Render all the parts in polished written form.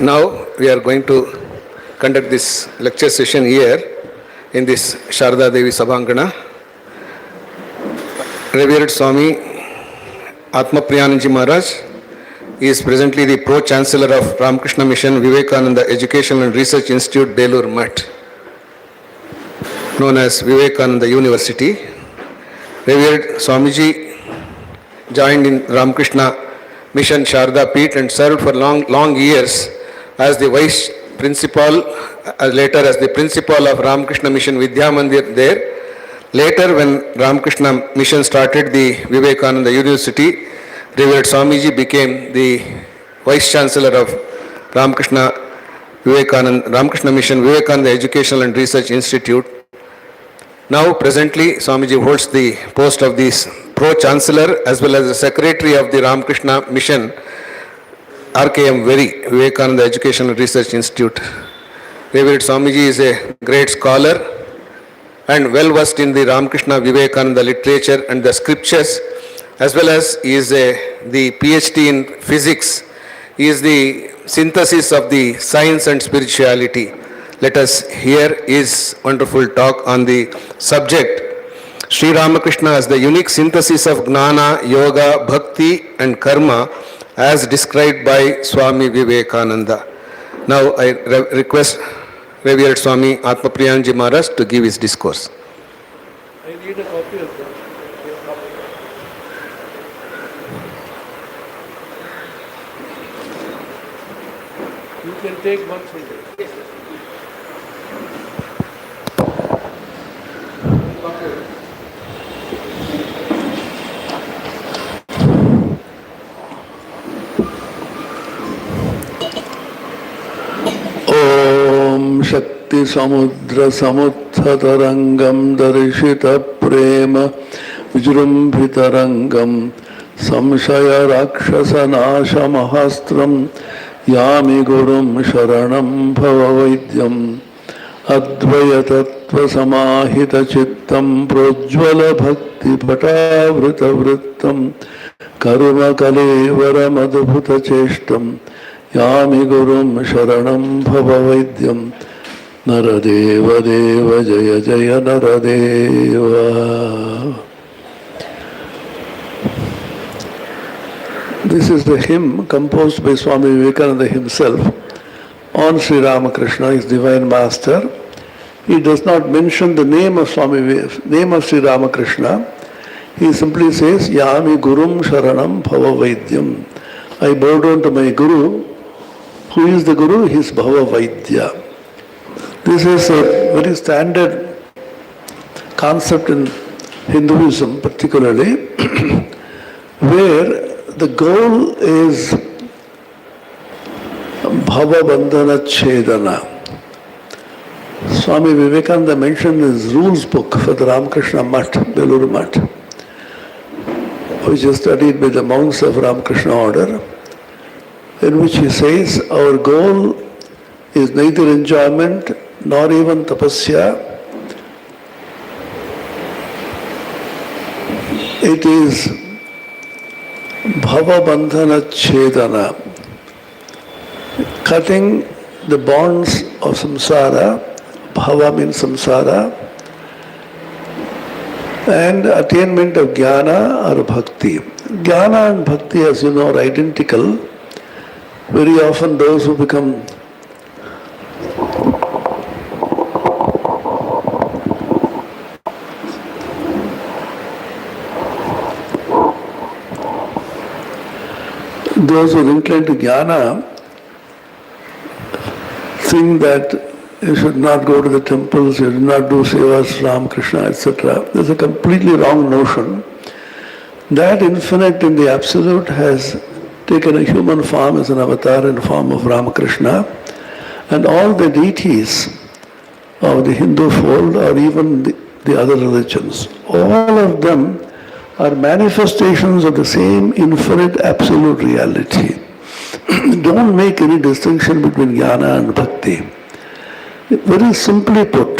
Now we are going to conduct this lecture session here in this Sharda Devi Sabhangana. Revered Swami Atmapriyananda Ji Maharaj is presently the Pro-Chancellor of Ramakrishna Mission Vivekananda Educational and Research Institute, Belur Mutt, known as Vivekananda University. Revered Swamiji joined in Ramakrishna Mission Sharda Peeth and served for long years as the Vice Principal, later as the Principal of Ramakrishna Mission Vidya Mandir there. Later, when Ramakrishna Mission started the Vivekananda University, Revered Swamiji became the Vice Chancellor of Ramakrishna Mission Vivekananda Educational and Research Institute. Now, presently, Swamiji holds the post of this Pro-Chancellor as well as the Secretary of the Ramakrishna Mission, RKM Very, Vivekananda Educational and Research Institute. Revered Swamiji is a great scholar and well versed in the Ramakrishna Vivekananda literature and the scriptures, as well as he is the PhD in physics. He is the synthesis of the science and spirituality. Let us hear his wonderful talk on the subject, Sri Ramakrishna as the unique synthesis of Jnana, Yoga, Bhakti and Karma as described by Swami Vivekananda. Now I request Revered Swami Atmapriyananda Ji Maharaj to give his discourse. I need a copy of that. You can take one from there. शक्ति समुद्र समुत्थतरंगम दर्शित प्रेम विजृंभितरंगम संशय राक्षस नाशमहस्त्रम यामि गुरुम शरणं भववैद्यम अद्वय तत्व समाहित चित्तम प्रोज्वल भक्ति पटावृत वृत्तम कर्म कलेवरम अद्भुत चेष्टम यामि गुरुम शरणं भववैद्यम नरदेव देव जय जय Nardev. This is the hymn composed by Swami Vivekananda himself on Sri Ramakrishna, his divine master. He does not mention the name of Sri Ramakrishna. He simply says, Yami Gurum Sharanam Bhavavaidyam. I bow down to my Guru. Who is the Guru? He is Bhavavaidya. This is a very standard concept in Hinduism particularly, where the goal is Bhava Bandhana Chedana. Swami Vivekananda mentioned his rules book for the Ramakrishna Mutt, Belur Mutt, which is studied by the monks of Ramakrishna order, in which he says our goal is neither enjoyment nor even tapasya. It is bhava bandhana chedana, cutting the bonds of samsara. Bhava means samsara, and attainment of jnana or bhakti. Jnana and bhakti, as you know, are identical. Very often those who become those who are inclined to jnana think that you should not go to the temples, you should not do sevas, Ramakrishna, etc. That's a completely wrong notion. That infinite in the absolute has taken a human form as an avatar in the form of Ramakrishna, and all the deities of the Hindu fold or even the other religions, all of them are manifestations of the same infinite absolute reality. Don't make any distinction between jnana and bhakti. Very simply put,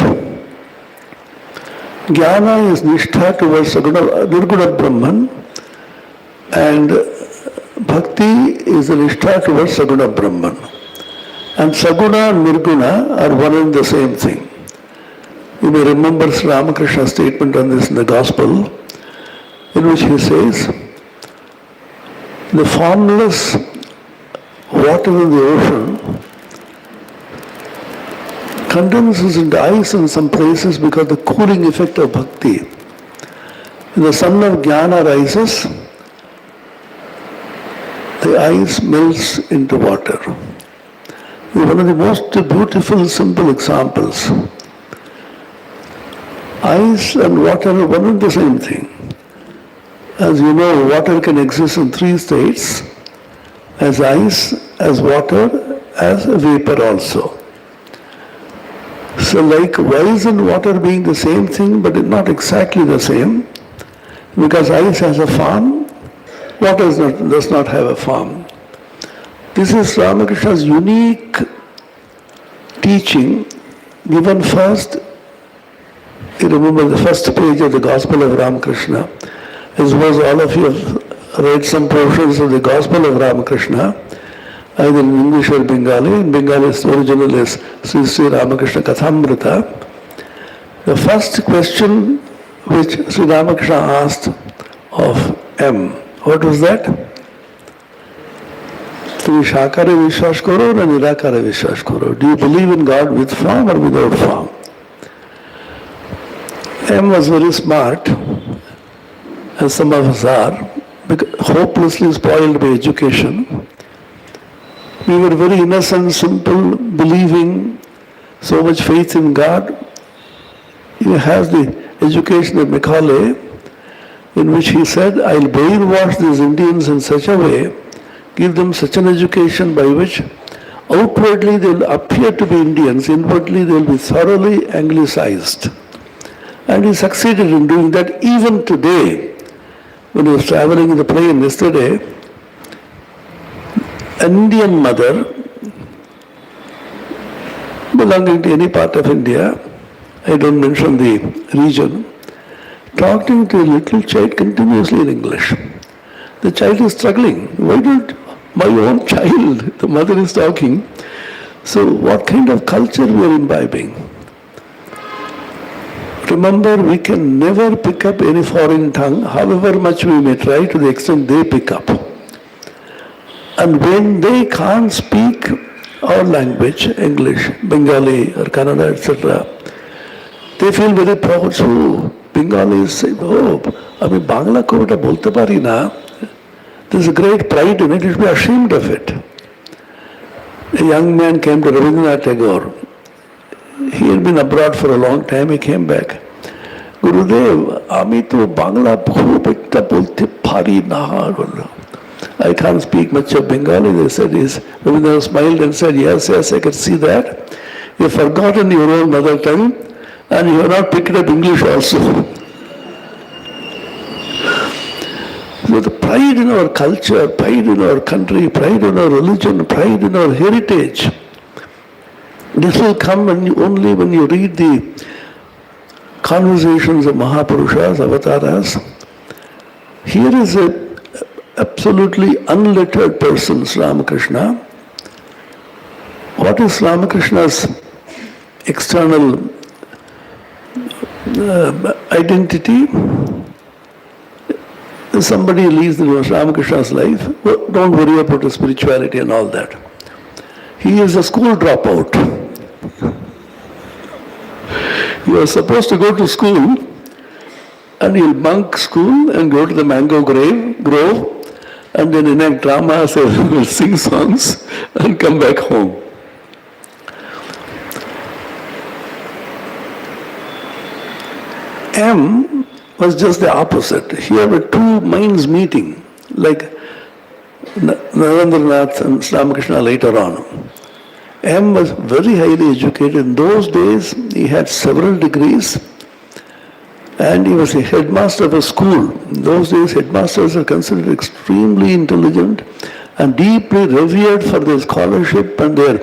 jnana is nishtha towards Nirguna Brahman, and bhakti is the nishtha towards Saguna Brahman. And Saguna and Nirguna are one and the same thing. You may remember Sri Ramakrishna's statement on this in the Gospel, in which he says, the formless water in the ocean condenses into ice in some places because of the cooling effect of bhakti. When the sun of jnana rises, the ice melts into water. One of the most beautiful, simple examples. Ice and water are one and the same thing. As you know, water can exist in three states, as ice, as water, as a vapor also. So like ice and water being the same thing, but not exactly the same, because ice has a form, water does not have a form. This is Ramakrishna's unique teaching, given first. You remember the first page of the Gospel of Ramakrishna. I suppose all of you have read some portions of the Gospel of Ramakrishna, either in English or Bengali. In Bengali, its original is Sri Sri Ramakrishna Kathamrita. The first question which Sri Ramakrishna asked of M, what was that? Tumi Shakare Vishwas Karo na Nirakare Vishwas Karo. Do you believe in God with form or without form? M was very smart, as some of us are, hopelessly spoiled by education. We were very innocent, simple, believing, so much faith in God. He has the education of Macaulay, in which he said, I'll brainwash these Indians in such a way, give them such an education by which outwardly they'll appear to be Indians, inwardly they'll be thoroughly anglicized. And he succeeded in doing that even today. When he was traveling in the plane yesterday, an Indian mother belonging to any part of India, I don't mention the region, talking to a little child continuously in English. The child is struggling. Why don't my own child, the mother is talking. So what kind of culture we are imbibing? Remember, we can never pick up any foreign tongue, however much we may try, to the extent they pick up. And when they can't speak our language, English, Bengali or Kannada, etc., they feel very proud. So Bengalis say, oh, আমি বাংলা কবিতা বলতে পারি না. There's a great pride in it. You should be ashamed of it. A young man came to Rabindranath Tagore. He had been abroad for a long time. He came back. Gurudev, আমি তো বাংলা খুব একটা বলতে পারি না. I can't speak much of Bengali. They said, Rabindranath smiled and said, yes, I can see that. You've forgotten your own mother tongue and you have not picked up English also. So the pride in our culture, pride in our country, pride in our religion, pride in our heritage, this will come only when you read the conversations of Mahapurushas, avatars. Here is a absolutely unlettered person, Ramakrishna. What is Ramakrishna's external identity? Somebody leads Ramakrishna's life, well, don't worry about his spirituality and all that. He is a school dropout. You are supposed to go to school and he'll bunk school and go to the mango grove and then enact dramas or sing songs and come back home. M was just the opposite. Here were two minds meeting, like Narendranath and Ramakrishna later on. M was very highly educated. In those days, he had several degrees and he was a headmaster of a school. In those days, headmasters are considered extremely intelligent and deeply revered for their scholarship and their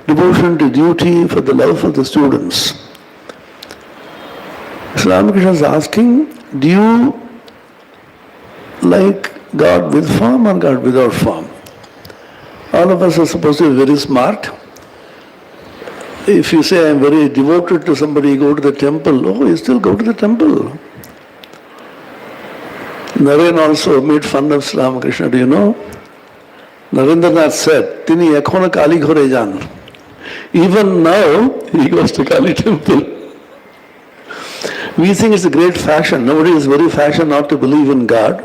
devotion to duty, for the love of the students. So Ramakrishna is asking, do you like God with form or God without form? All of us are supposed to be very smart, If you say, I'm very devoted to somebody, go to the temple, oh, you still go to the temple. Naren also made fun of Ramakrishna, do you know? Narendranath said, Tini ekhona Kali ghore jan. Even now, he goes to Kali temple. We think it's a great fashion. Nowadays it's very fashion not to believe in God.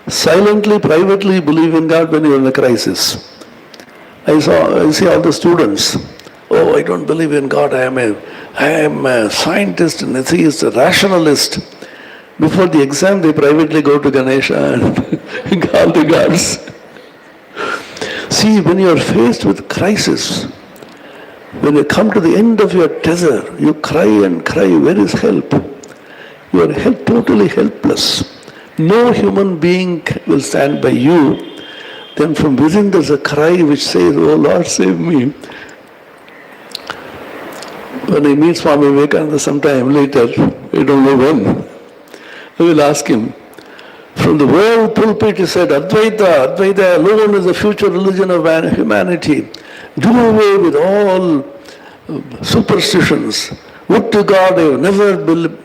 Silently, privately believe in God when you're in a crisis. I see all the students. Oh, I don't believe in God. I am a scientist, an atheist, a rationalist. Before the exam, they privately go to Ganesha and call the gods. See, when you are faced with crisis, when you come to the end of your tether, you cry and cry, where is help? You are totally helpless. No human being will stand by you. Then from within there's a cry which says, oh Lord, save me. When I meet Swami Vivekananda sometime later, I don't know when, I will ask him, from the world pulpit he said, Advaita alone is the future religion of humanity. Do away with all superstitions. Would to God I have never been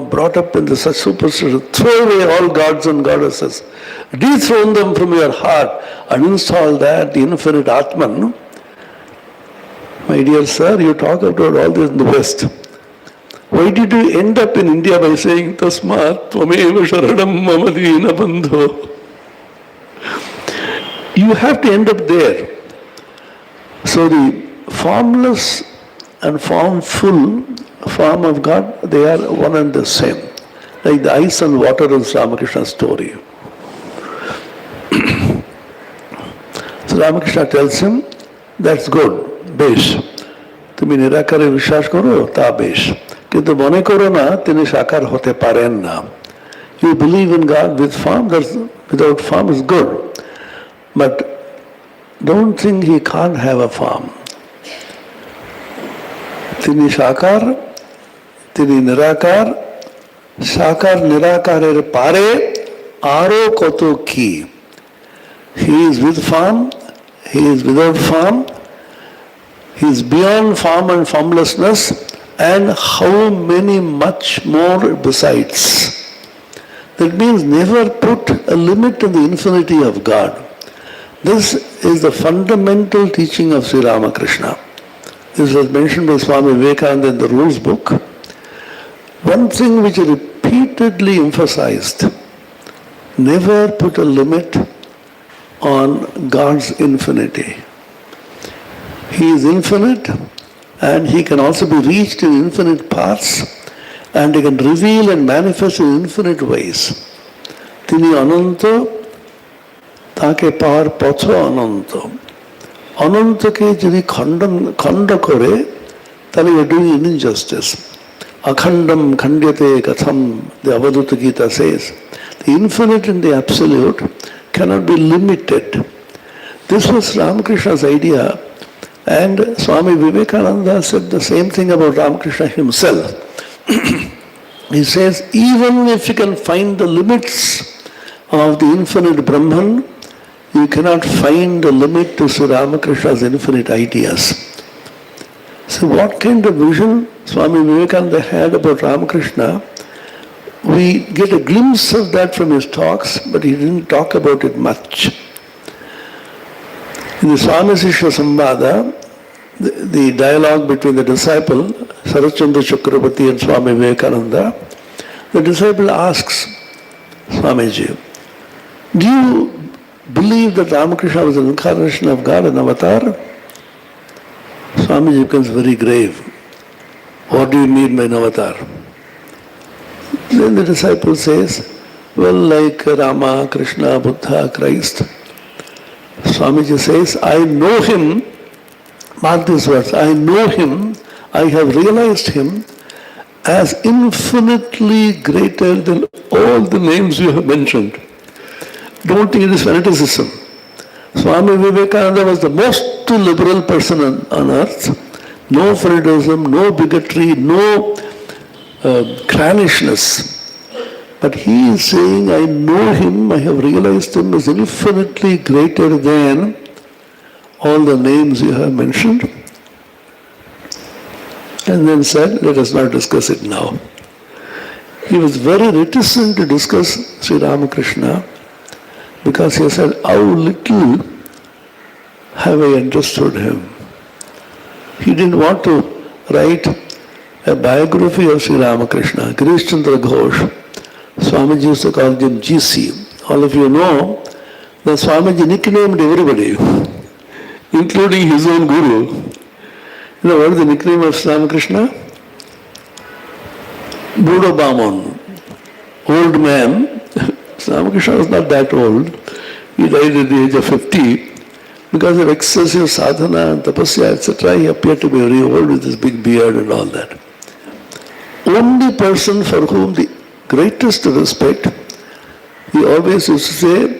brought up in such superstition. Throw away all gods and goddesses. Dethrone them from your heart and install that, the infinite Atman. My dear sir, you talk about all this in the West. Why did you end up in India by saying, Tasmat tvameva sharanam mama dina bandho? You have to end up there. So the formless and formful form of God, they are one and the same. Like the ice and water of Ramakrishna's story. So Ramakrishna tells him, that's good, besh. তুমি নিরাকারে বিশ্বাস করো তা বেশ কিন্তু মনে করো না তিনি সাকার হতে পারেন না You believe in God with form, without form is good, but don't think he can't have a form. তিনি সাকার, তিনি নিরাকার, সাকার নিরাকারের পারে আরো কত কি. He is with form, he is without form, he is beyond form and formlessness, and how many much more besides. That means never put a limit to the infinity of God. This is the fundamental teaching of Sri Ramakrishna. This was mentioned by Swami Vivekananda in the Rules book. One thing which he repeatedly emphasized, never put a limit on God's infinity. He is infinite and he can also be reached in infinite paths and he can reveal and manifest in infinite ways. Tini ananta, take par potho ananta. Anantake jodi khanda kore, then you are doing injustice. Akhandam khandyate katham, the Avadhuta Gita says. The infinite and the absolute cannot be limited. This was Ramakrishna's idea, and Swami Vivekananda said the same thing about Ramakrishna himself. He says, even if you can find the limits of the infinite Brahman, you cannot find a limit to Sri Ramakrishna's infinite ideas. So what kind of vision Swami Vivekananda had about Ramakrishna, we get a glimpse of that from his talks, but he didn't talk about it much. In the Swami Sishya Samvada, the dialogue between the disciple, Sarachandra Chakrabarti and Swami Vivekananda, the disciple asks Swamiji, do you believe that Ramakrishna was an incarnation of God, an avatar? Swamiji becomes very grave. What do you mean by an avatar? Then the disciple says, well, like Rama, Krishna, Buddha, Christ. Swamiji says, I know him, mark these words, I know him, I have realized him as infinitely greater than all the names you have mentioned. Don't think it is fanaticism. Swami Vivekananda was the most liberal person on earth. No fanaticism, no bigotry, no clannishness. But he is saying, I know him, I have realized him as infinitely greater than all the names you have mentioned. and then said, let us not discuss it now. He was very reticent to discuss Sri Ramakrishna because he said, how little have I understood him. He didn't want to write a biography of Sri Ramakrishna. Girish Chandra Ghosh, Swamiji used to call him GC. All of you know that Swamiji nicknamed everybody, including his own guru. You know what is the nickname of Sri Ramakrishna? Buddha Bamon, old man. Sri Ramakrishna was not that old. He died at the age of 50. Because of excessive sadhana and tapasya, etc., he appeared to be very old with his big beard and all that. Only person for whom the greatest respect, he always used to say,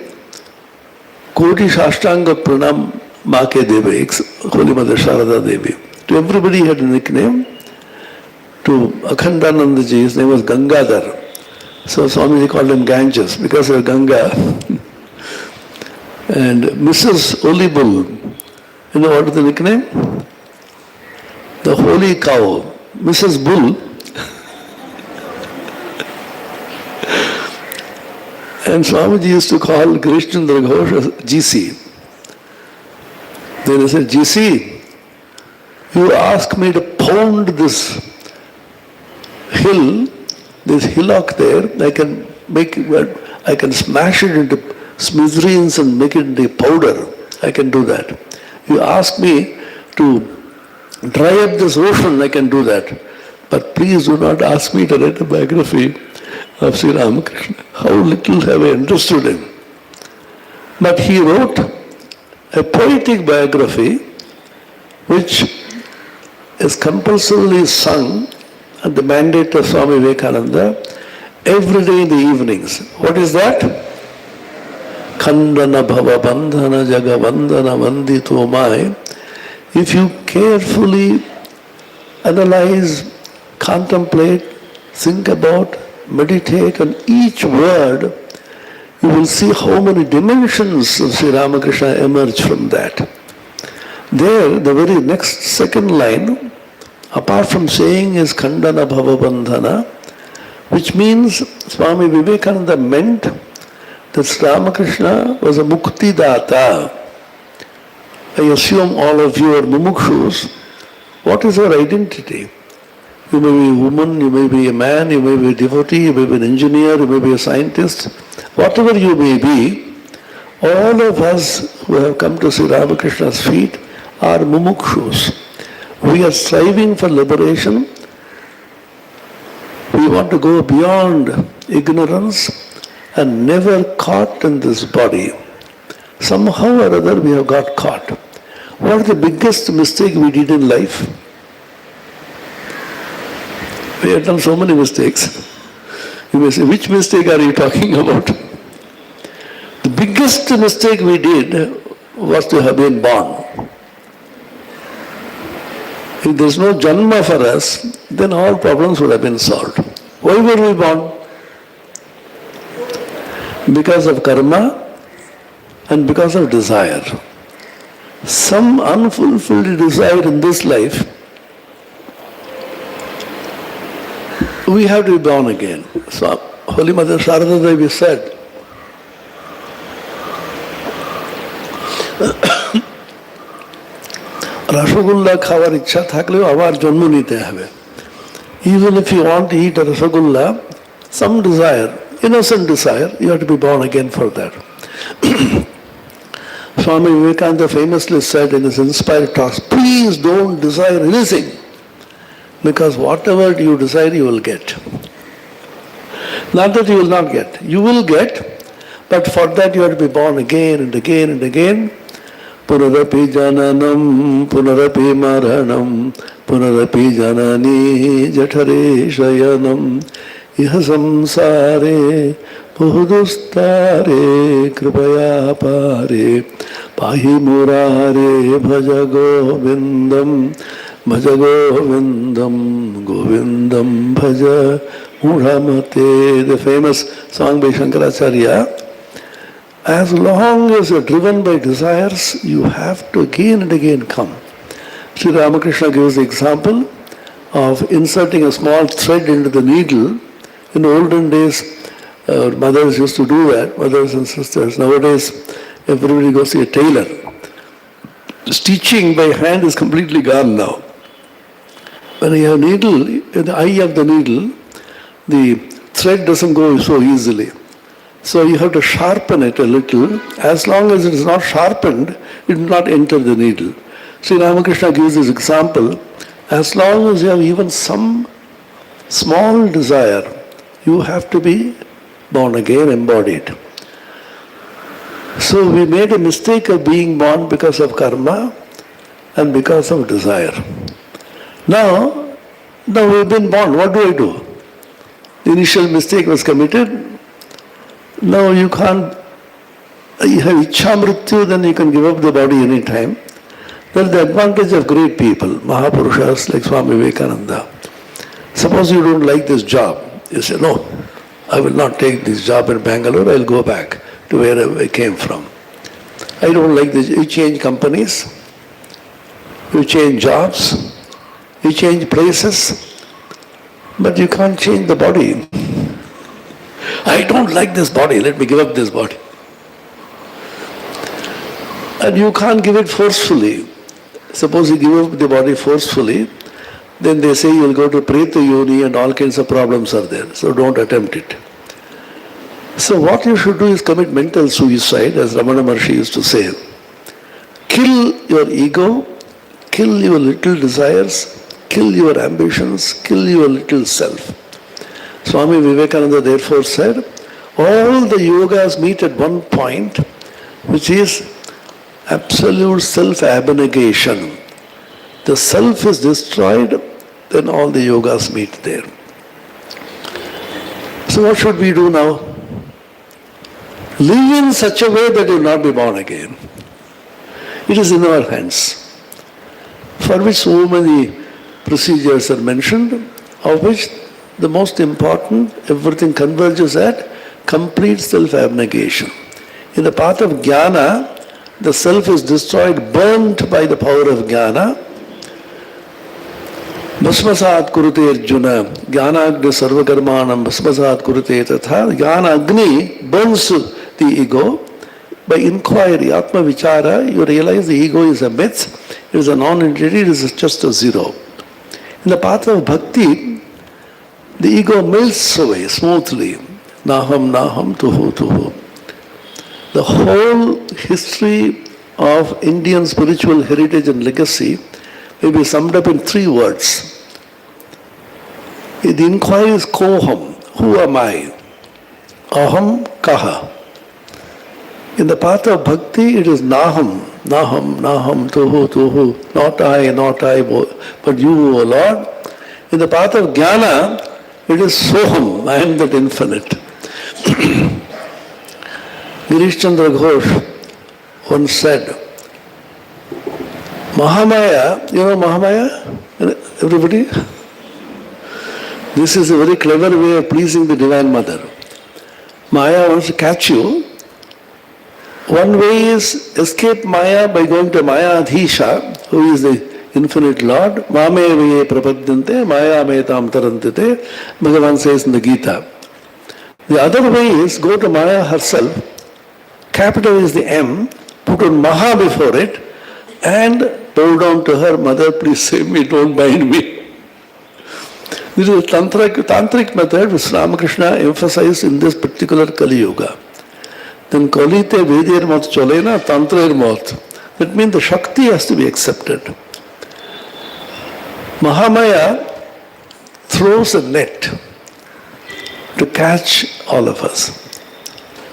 Koti Shashtanga Pranam Make Devi, Holy Mother Sharada Devi. To everybody he had a nickname. To Akhandananda Ji, his name was Gangadhar. So Swamiji called him Ganges because of Ganga. And Mrs. Holy Bull, you know what is the nickname? The Holy Cow, Mrs. Bull. And Swamiji used to call Girish Chandra Ghosh as GC. Then he said, GC, you ask me to pound this hill, this hillock there, I can smash it into smithereens and make it into powder. I can do that. You ask me to dry up this ocean, I can do that. But please do not ask me to write a biography of Sri Ramakrishna. How little have I understood him. But he wrote a poetic biography which is compulsorily sung at the mandate of Swami Vivekananda every day in the evenings. What is that? Khandana bhava bandhana jaga vandana vandito mai. If you carefully analyze, contemplate, think about, meditate on each word, you will see how many dimensions of Sri Ramakrishna emerge from that. There, the very next second line, apart from saying is Khandana bhava bandhana, which means Swami Vivekananda meant that Sri Ramakrishna was a mukti data. I assume all of you are mumukshus. What is our identity? You may be a woman, you may be a man, you may be a devotee, you may be an engineer, you may be a scientist. Whatever you may be, all of us who have come to Sri Ramakrishna's feet are mumukshus. We are striving for liberation. We want to go beyond ignorance and never caught in this body. Somehow or other we have got caught. What is the biggest mistake we did in life? We have done so many mistakes. You may say, which mistake are you talking about? The biggest mistake we did was to have been born. If there is no Janma for us, then all problems would have been solved. Why were we born? Because of karma and because of desire. Some unfulfilled desire in this life, we have to be born again. So Holy Mother Sharada Devi said, Rasgulla খাওয়ার ইচ্ছা থাকলেও আবার জন্ম নিতে হবে. Even if you want to eat a Rasgulla, some desire, innocent desire, you have to be born again for that. Swami Vivekananda famously said in his inspired talks, please don't desire anything, because whatever you desire you will get. Not that you will not get, you will get, but for that you have to be born again and again and again. Punarapi jananam, punarapi maranam, punarapi janani jathare shayanam, iha samsare Pahudustare kripaya pare pahi murare bhaja govindam govindam bhaja mudhamate. The famous song by Shankaracharya. As long as you are driven by desires, you have to again and again come. Sri Ramakrishna gives the example of inserting a small thread into the needle. In olden days, mothers used to do that, mothers and sisters. Nowadays, everybody goes to a tailor. Stitching by hand is completely gone now. When you have needle, in the eye of the needle, the thread doesn't go so easily. So you have to sharpen it a little. As long as it is not sharpened, it will not enter the needle. Sri Ramakrishna gives this example. As long as you have even some small desire, you have to be born again, embodied. So we made a mistake of being born because of karma and because of desire. Now we've been born, what do? The initial mistake was committed. Now you have Ichha Mrityu, then you can give up the body any time. That's the advantage of great people, Mahapurushas like Swami Vivekananda. Suppose you don't like this job. You say, no, I will not take this job in Bangalore, I will go back to where I came from. I don't like this. You change companies, you change jobs, you change places, but you can't change the body. I don't like this body, let me give up this body. And you can't give it forcefully. Suppose you give up the body forcefully, then they say you will go to Preta Yoni and all kinds of problems are there. So don't attempt it. So what you should do is commit mental suicide, as Ramana Maharshi used to say. Kill your ego, kill your little desires, kill your ambitions, kill your little self. Swami Vivekananda therefore said, all the yogas meet at one point, which is absolute self-abnegation. The self is destroyed, then all the yogas meet there. So what should we do now? Live in such a way that you will not be born again. It is in our hands, for which so many procedures are mentioned, of which the most important, everything converges at complete self-abnegation. In the path of jnana, the self is destroyed, burnt by the power of jnana. Bhasmasat kurute Arjuna, jnana agni sarvakarmanam bhasmasat kurute tatha. Jnana agni burns the ego. By inquiry, atma vichara, you realize the ego is a myth, it is a non-entity, it is just a zero. In the path of bhakti, the ego melts away smoothly. Naham, naham, tuhu, tuhu. The whole history of Indian spiritual heritage and legacy may be summed up in 3 words. The inquiry is koham, who am I? Aham, kaha. In the path of bhakti, it is naham, naham, naham, tuhu, tuhu. Not I, but you, O Lord. In the path of jnana, it is soham, I am that infinite. Girish Chandra Ghosh once said, Mahamaya, you know Mahamaya? Everybody? This is a very clever way of pleasing the Divine Mother. Maya wants to catch you. One way is escape Maya by going to Maya Adhisha, who is the infinite Lord. Mame vaye prapadyante, Maya me tam tarantite, Bhagavan says in the Gita. The other way is go to Maya herself, capitalize the M, put on Maha before it, and bow down to her, Mother, please save me, don't bind me. This is a tantric method which Ramakrishna emphasized in this particular Kali Yuga. Then Kalite Vedir Mat Cholena, Tantrair Mat. That means the Shakti has to be accepted. Mahamaya throws a net to catch all of us.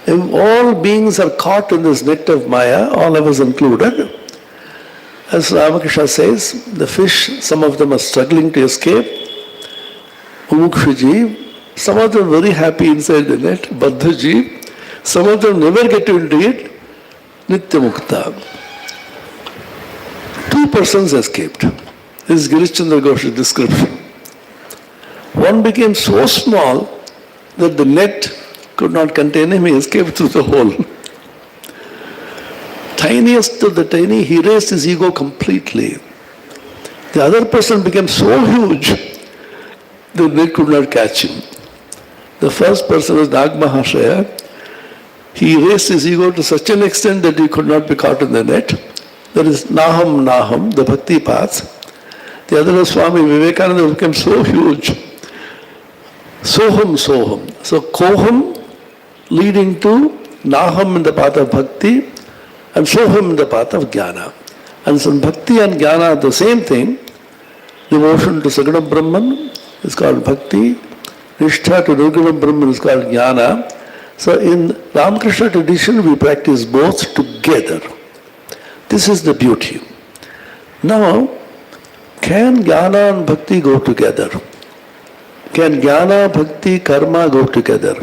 If all beings are caught in this net of Maya, all of us included, as Ramakrishna says, the fish, some of them are struggling to escape, Mumukshuji, some of them very happy inside the net, Baddhaji, some of them never get into it, Nitya Mukta. 2 persons escaped. This is Girish Chandra Ghosh's description. One became so small that the net could not contain him, he escaped through the hole. Tiniest of the tiny, he raised his ego completely. The other person became so huge the net could not catch him. The first person was Nag Mahashaya. He raised his ego to such an extent that he could not be caught in the net. That is Naham Naham, the Bhakti path. The other was Swami Vivekananda, who became so huge. Soham Soham. So Koham leading to Naham in the path of Bhakti and Soham in the path of Jnana. And so Bhakti and Jnana are the same thing. Devotion to Saguna Brahman is called Bhakti. Nishtha to Nirguna Brahman is called Jnana. So in Ramakrishna tradition we practice both together. This is the beauty. Now, can Jnana and Bhakti go together? Can Jnana, Bhakti, Karma go together?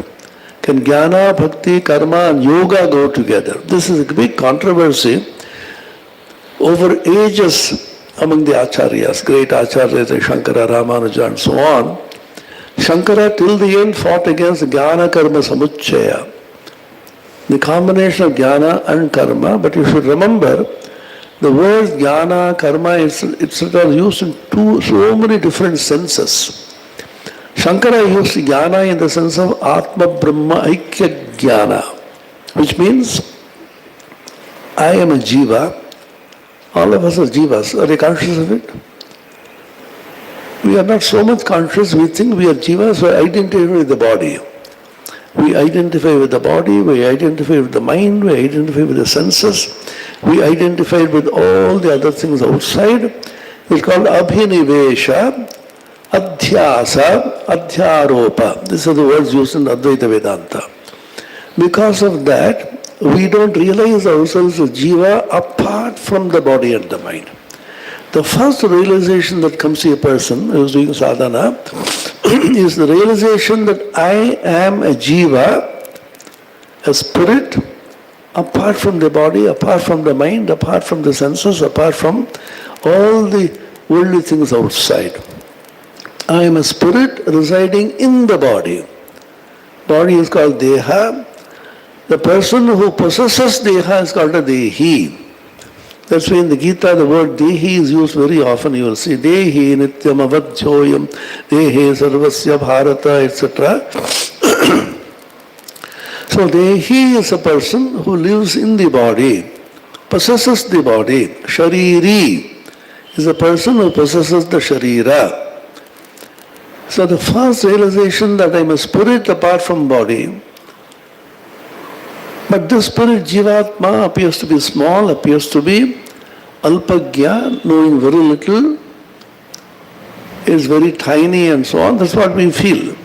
Can Jnana, Bhakti, Karma and Yoga go together? This is a big controversy over ages among the Acharyas, great Acharyas like Shankara, Ramanuja and so on. Shankara till the end fought against Jnana Karma Samuchchaya, the combination of Jnana and Karma. But you should remember, the words Jnana, Karma, etc. are used in so many different senses. Shankara used Jnana in the sense of Atma Brahma Aikya Jnana, which means I am a Jiva. All of us are Jivas. Are you conscious of it? We are not so much conscious, we think we are Jivas, we identify with the body. We identify with the body, we identify with the mind, we identify with the senses, we identify with all the other things outside. It's called Abhinivesha, Adhyasa, Adhyaropa. These are the words used in Advaita Vedanta. Because of that, we don't realize ourselves as Jiva apart from the body and the mind. The first realization that comes to a person who is doing sadhana is the realization that I am a Jiva, a spirit, apart from the body, apart from the mind, apart from the senses, apart from all the worldly things outside. I am a spirit residing in the body. Body is called Deha. The person who possesses Deha is called a Dehi. That's why in the Gita the word Dehi is used very often. You will see Dehi Nityam Avadhyoyam, Dehi Sarvasya Bharata, etc. So Dehi is a person who lives in the body, possesses the body. Shariri is a person who possesses the Sharira. So the first realization that I am a spirit apart from body, but this spirit Jivatma appears to be small, appears to be Alpagya, knowing very little, is very tiny and so on. That's what we feel.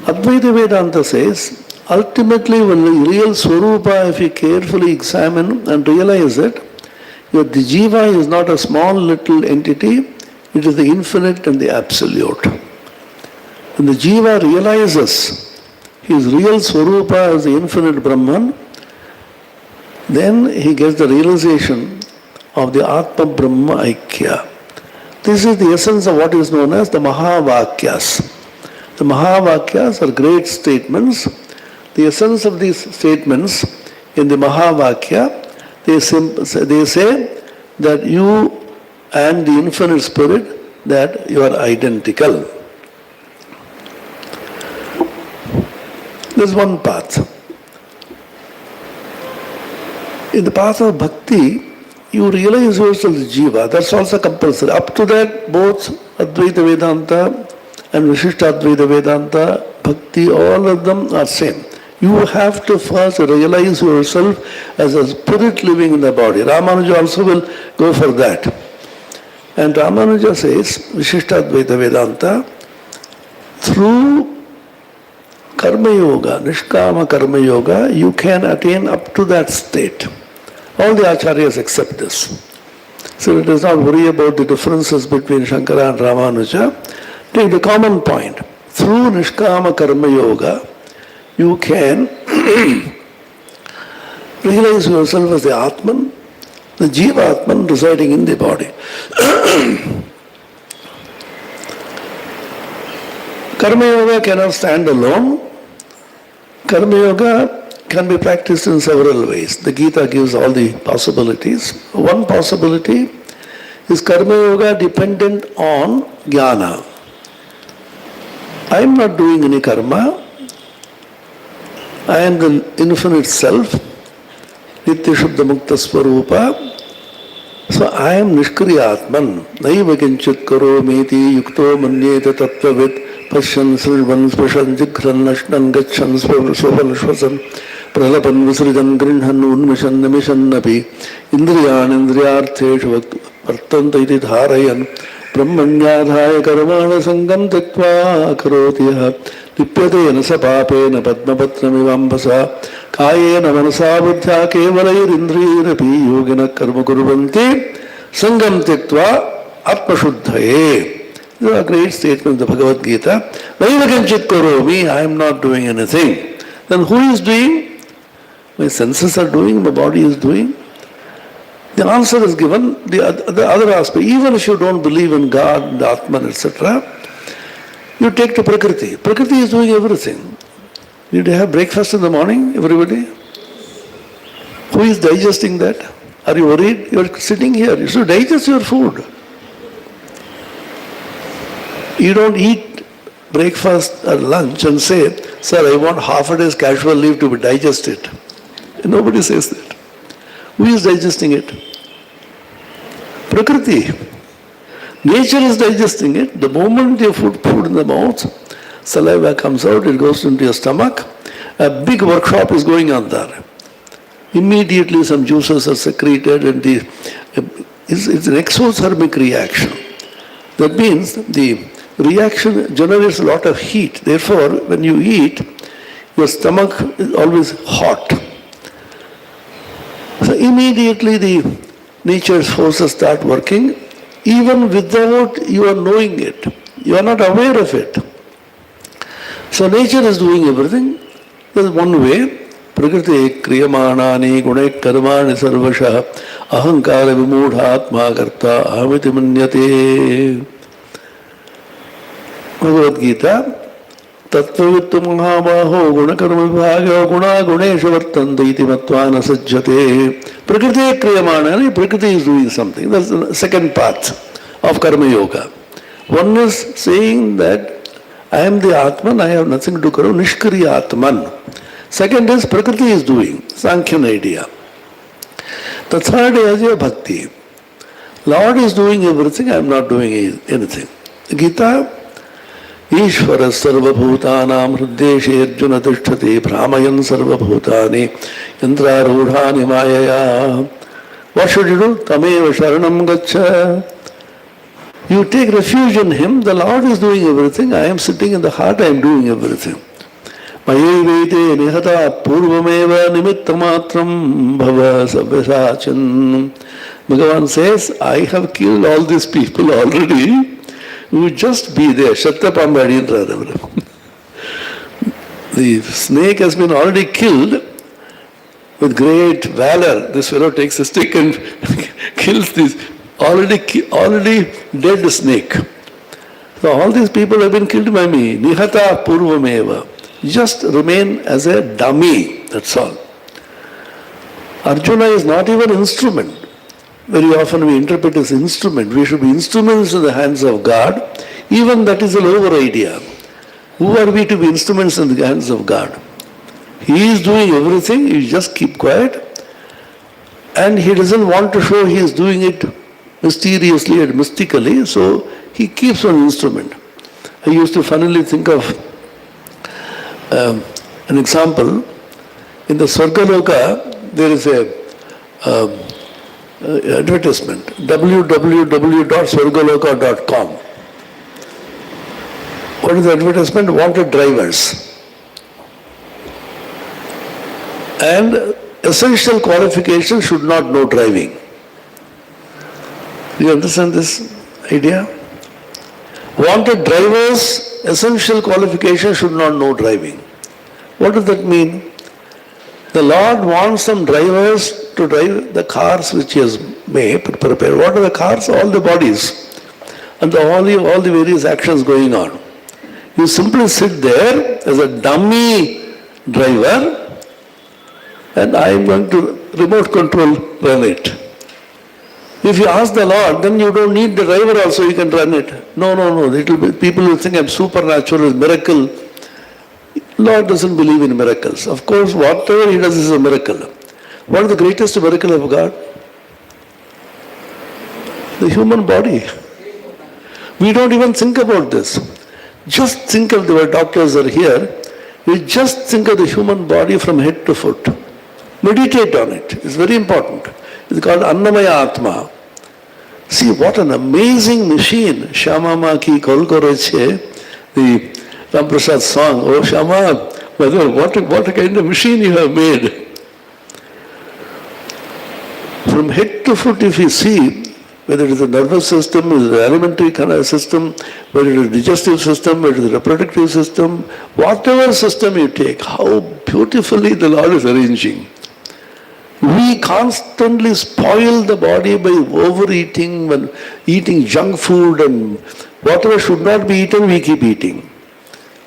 Advaita Vedanta says, ultimately when the real Swarupa, if you carefully examine and realize it, that the Jiva is not a small little entity, it is the infinite and the absolute. When the Jiva realizes his real Swarupa as the infinite Brahman, then he gets the realization of the Atma Brahma Aikya. This is the essence of what is known as the Mahavakyas. The Mahavakyas are great statements. The essence of these statements in the Mahavakya, they say that you and the infinite spirit, that you are identical. There's one path. In the path of bhakti, you realize yourself as Jiva. That's also compulsory. Up to that, both Advaita Vedanta and Vishishta Advaita Vedanta, bhakti, all of them are same. You have to first realize yourself as a spirit living in the body. Ramanuja also will go for that. And Ramanuja says, Vishishta Advaita Vedanta, through Karma Yoga, Nishkama Karma Yoga, you can attain up to that state. All the acharyas accept this. So it does not worry about the differences between Shankara and Ramanuja. Take the common point. Through Nishkama Karma Yoga, you can realize yourself as the Atman, the Jiva Atman residing in the body. Karma Yoga cannot stand alone. Karma Yoga can be practiced in several ways. The Gita gives all the possibilities. One possibility is Karma Yoga dependent on Jnana. I am not doing any karma. I am the infinite self, Nitya Shuddha Mukta Swarupa. So I am Nishkriya Atman. Naiva Kinchit Karomiti Yukto Manyeta Tattvavid Pashyan Srilvan Spashan Jikran Nashnan Gachan Swapan Shwasan Pralapan Visrijan Grinhan Unmishan Nimishan Napi Indriyan Indriyartheshu Vartanta iti Dharayan Brahmanyadhaya Karmana Sangam Tattva Karotiyah Lipyatena Sapapena Padmapatramivambasa Kayena Manasa Buddhya Kevalayir Indriyirapi Yogina Karma Kuruvanti Sangam Tattva Atmashuddhaye. These are great statements of the Bhagavad Gita. Naiva Kinchit Karomi, I am not doing anything. Then who is doing? My senses are doing, my body is doing. The answer is given, the other aspect. Even if you don't believe in God, the Atman, etc., you take to Prakriti. Prakriti is doing everything. Did you have breakfast in the morning, everybody? Who is digesting that? Are you worried? You are sitting here. You should digest your food. You don't eat breakfast or lunch and say, sir, I want half a day's casual leave to be digested. Nobody says that. Who is digesting it? Prakriti. Nature is digesting it. The moment you put food in the mouth, saliva comes out, it goes into your stomach. A big workshop is going on there. Immediately some juices are secreted and it's an exothermic reaction. That means the reaction generates a lot of heat. Therefore, when you eat, your stomach is always hot. So immediately the nature's forces start working, even without you are knowing it. You are not aware of it. So nature is doing everything. There is one way. Prakriti kriyamanani gunai karmani sarvasha ahankara vimudhatma karta ahamiti manyate. Bhagavad Gita. Tattvavittu mahabaho gunakarma vibhagyo guna gunesha vartanta iti matvana sajjate. Prakriti kriyamanani, Prakriti is doing something. That's the second path of Karma Yoga. One is saying that I am the Atman, I have nothing to do, Nishkriya Atman. Second is Prakriti is doing, Sankhyan idea. The third is your Bhakti. Lord is doing everything, I am not doing anything. Gita, Ishvara sarvabhutanam hriddeshe arjuna tishthati brahmayan sarvabhutani yantrarudhani mayaya. What should you do? Tameva sharanam gaccha. You take refuge in Him. The Lord is doing everything. I am sitting in the heart, I am doing everything. Mayevete nihata purvameva nimittamatram bhava savyasachan. Bhagavan says, I have killed all these people already. You just be there. Shattapambadi. The snake has been already killed with great valor. This fellow takes a stick and kills this already dead snake. So all these people have been killed by me. Nihata purvameva. Just remain as a dummy. That's all. Arjuna is not even an instrument. Very often we interpret as instrument. We should be instruments in the hands of God. Even that is a lower idea. Who are we to be instruments in the hands of God? He is doing everything. You just keep quiet. And He doesn't want to show He is doing it mysteriously and mystically. So He keeps on instrument. I used to funnily think of an example. In the Swargaloka, there is a advertisement, www.swargaloka.com. What is the advertisement? Wanted drivers. And essential qualification should not know driving. Do you understand this idea? Wanted drivers, essential qualification should not know driving. What does that mean? The Lord wants some drivers to drive the cars which He has made, prepared. What are the cars? All the bodies. And all the various actions going on. You simply sit there as a dummy driver and I am going to remote control run it. If you ask the Lord, then you don't need the driver also, you can run it. No. People will think I'm supernatural, miracle. Lord doesn't believe in miracles. Of course, whatever He does is a miracle. What is the greatest miracle of God? The human body. We don't even think about this. Just think of the way doctors are here. We just think of the human body from head to foot. Meditate on it. It's very important. It's called Annamaya Atma. See what an amazing machine. Shama Ma ki kol koreche, the Ramaprasad song. Oh Shama, what a kind of machine you have made. From head to foot, if you see, whether it is the nervous system, whether it is the alimentary kind of system, whether it is the digestive system, whether it is the reproductive system, whatever system you take, how beautifully the Lord is arranging. We constantly spoil the body by overeating, when eating junk food, and whatever should not be eaten, we keep eating.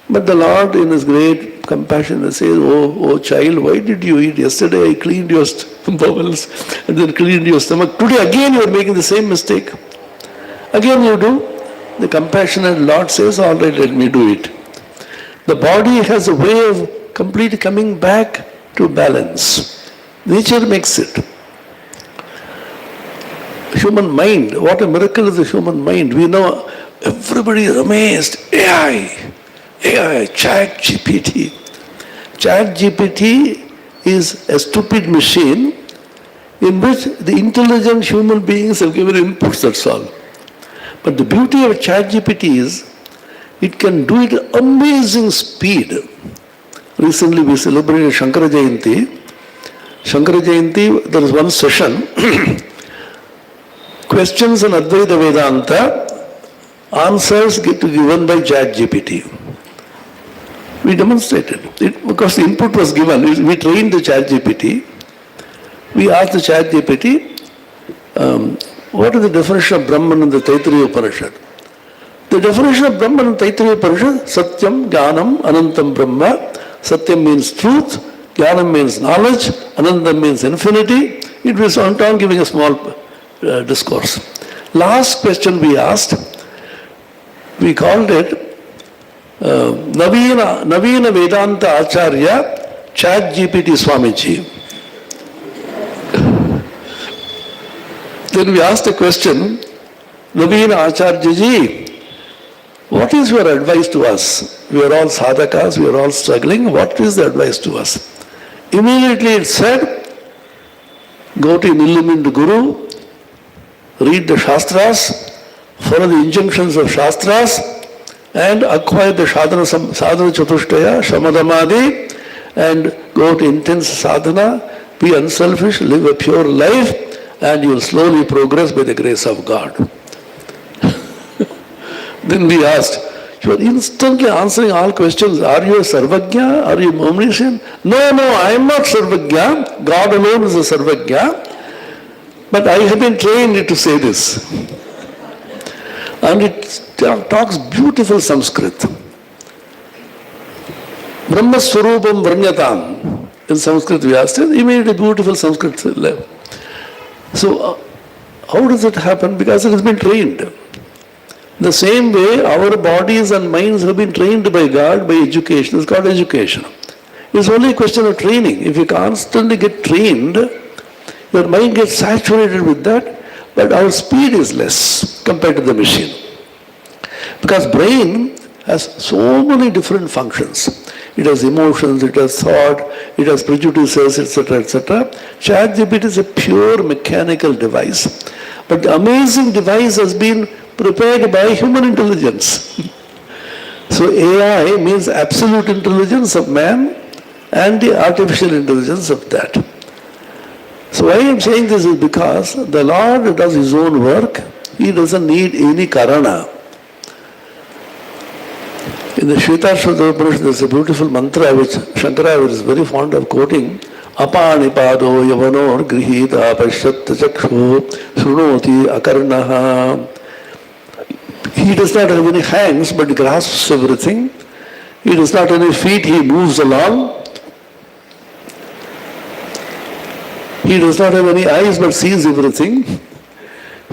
But the Lord, in His great compassion, says, oh child, why did you eat? Yesterday I cleaned your bowels and then cleaned your stomach. Today again you are making the same mistake. Again you do. The compassionate Lord says, all right, let me do it. The body has a way of completely coming back to balance. Nature makes it. Human mind, what a miracle is the human mind. We know everybody is amazed. AI, Chat GPT. Chat GPT is a stupid machine in which the intelligent human beings have given inputs, that's all. But the beauty of Chat GPT is it can do it at amazing speed. Recently we celebrated Shankara Jayanti. Shankara Jayanti, there is one session, questions on Advaita Vedanta, answers get given by Chat GPT. We demonstrated it because the input was given. We trained the Chat GPT. We asked the Chat GPT, what is the definition of Brahman in the Taittiriya Upanishad? The definition of Brahman in Taittiriya Upanishad, Satyam, Jnanam, Anantam Brahma. Satyam means truth, Jnanam means knowledge, Anantam means infinity. It was on time giving a small discourse. Last question we asked, we called it Navina Vedanta Acharya Chat GPT Swamiji. Then we asked a question, Navina Acharya Ji, what is your advice to us? We are all sadhakas, we are all struggling. What is the advice to us? Immediately it said, go to an illumined Guru, read the Shastras, follow the injunctions of Shastras, and acquire the sadhana chatushtaya, shamadamadi, and go to intense sadhana, be unselfish, live a pure life, and you will slowly progress by the grace of God. Then we asked, you are instantly answering all questions. Are you a Sarvagya? Are you omniscient? No, I am not Sarvagya. God alone is a Sarvagya. But I have been trained to say this. And it talks beautiful Sanskrit. Brahma Swarupam Vranyatam. In Sanskrit we asked it, immediately beautiful Sanskrit. So, how does it happen? Because it has been trained. The same way our bodies and minds have been trained by God, by education. It's called education. It's only a question of training. If you constantly get trained, your mind gets saturated with that, but our speed is less compared to the machine. Because brain has so many different functions. It has emotions, it has thought, it has prejudices, etc., etc. ChatGPT is a pure mechanical device. But the amazing device has been prepared by human intelligence. So AI means absolute intelligence of man and the artificial intelligence of that. So why I am saying this is because the Lord does His own work. He doesn't need any karana. In the Shvetashvatara Upanishad there is a beautiful mantra which Shankaracharya is very fond of quoting. Apanipado yavanor grihita pasyatta chakshu shrunoti akarnaha. He does not have any hands but grasps everything. He does not have any feet, he moves along. He does not have any eyes but sees everything.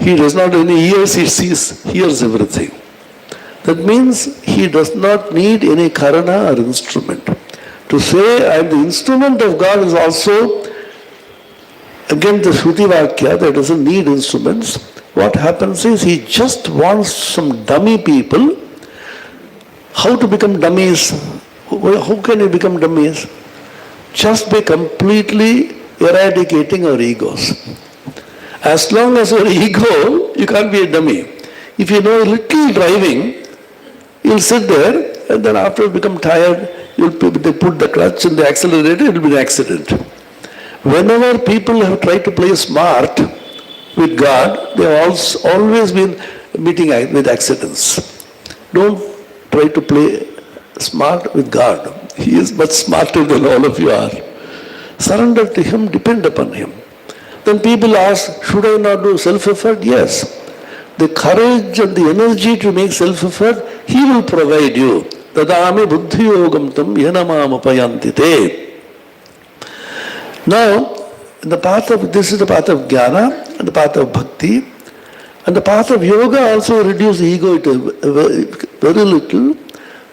He does not have any ears, he sees, hears everything. That means he does not need any karana or instrument. To say I am the instrument of God is also, again the Shruti Vakya, that doesn't need instruments. What happens is he just wants some dummy people. How to become dummies? How can you become dummies? Just by completely eradicating our egos. As long as your ego, you can't be a dummy. If you know a little driving, you'll sit there and then after you become tired, they put the clutch and the accelerator, it will be an accident. Whenever people have tried to play smart with God, they have always been meeting with accidents. Don't try to play smart with God. He is much smarter than all of you are. Surrender to Him, depend upon Him. Then people ask, should I not do self-effort? Yes. The courage and the energy to make self-effort, He will provide you. Tadami Bhakti Yogam tam Jnana Marga te. Now, this is the path of Jnana and the path of Bhakti. And the path of Yoga also reduces the ego very little.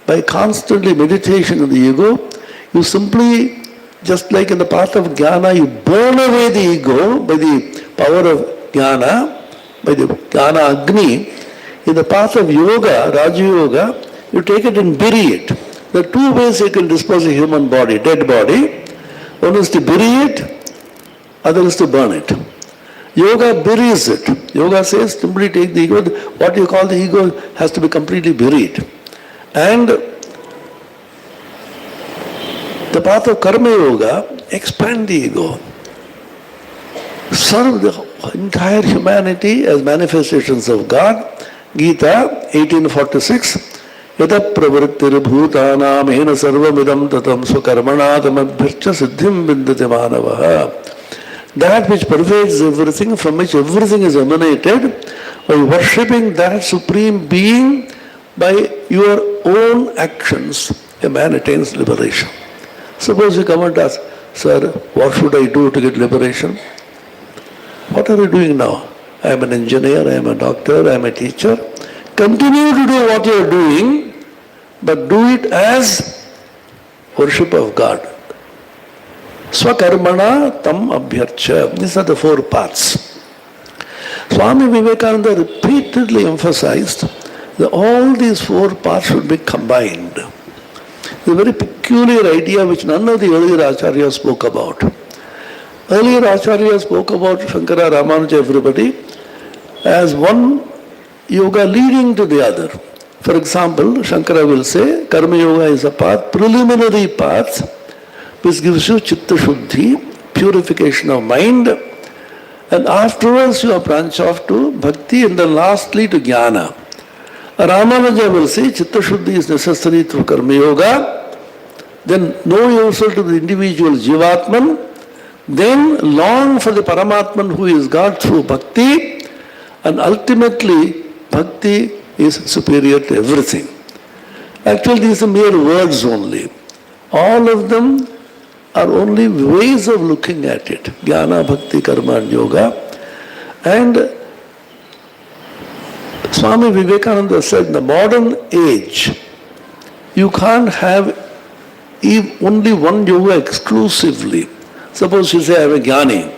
By constantly meditation on the ego, you simply, just like in the path of Jnana, you burn away the ego by the power of Jnana, by the Jnana Agni. In the path of Yoga, Raja Yoga, you take it and bury it. There are two ways you can dispose of a human body, dead body. One is to bury it, other is to burn it. Yoga buries it. Yoga says simply take the ego, what you call the ego has to be completely buried. And the path of Karma Yoga, expand the ego. Serve the entire humanity as manifestations of God. Gita 1846. Yata pravrittir bhutanam ena sarvamidam tatam swakarmanadam abhircha siddhim vindate manavaha. That which pervades everything, from which everything is emanated, by worshipping that Supreme Being by your own actions, a man attains liberation. Suppose you come and ask, sir, what should I do to get liberation? What are you doing now? I am an engineer, I am a doctor, I am a teacher. Continue to do what you are doing, but do it as worship of God. Swakarmana tam abhyarcha. These are the four paths. Swami Vivekananda repeatedly emphasized that all these four paths should be combined. A very peculiar idea which none of the earlier acharyas spoke about. Earlier acharyas spoke about Shankara, Ramanuja, everybody as one yoga leading to the other. For example, Shankara will say, Karma Yoga is a path, preliminary path, which gives you chitta shuddhi, purification of mind, and afterwards you branch off to bhakti and then lastly to jnana. Ramanuja will say chitta shuddhi is necessary through Karma Yoga, then know yourself to the individual Jivatman, then long for the Paramatman who is God through bhakti, and ultimately bhakti is superior to everything. Actually, these are mere words only. All of them are only ways of looking at it. Jnana, Bhakti, Karma and Yoga. And Swami Vivekananda said, in the modern age, you can't have only one yoga exclusively. Suppose you say, I am a jnani.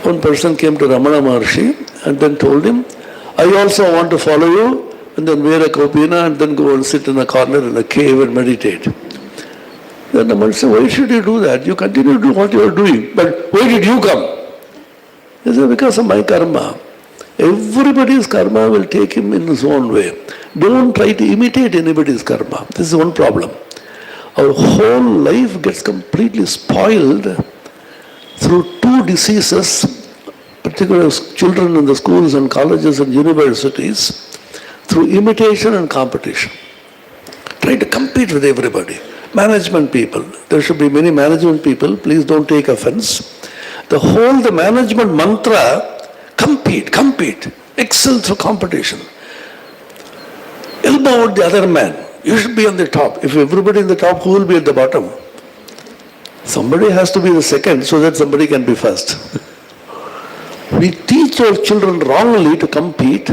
One person came to Ramana Maharshi and then told him, I also want to follow you, and then wear a kaupina and then go and sit in a corner in a cave and meditate. Then the Maharshi said, why should you do that? You continue to do what you are doing. But where did you come? He said, because of my karma. Everybody's karma will take him in his own way. Don't try to imitate anybody's karma. This is one problem. Our whole life gets completely spoiled through two diseases, particularly children in the schools and colleges and universities, through imitation and competition. Try to compete with everybody. Management people. There should be many management people. Please don't take offense. The management mantra, compete, excel through competition. Elbow out the other man. You should be on the top. If everybody in the top, who will be at the bottom? Somebody has to be the second so that somebody can be first. We teach our children wrongly to compete.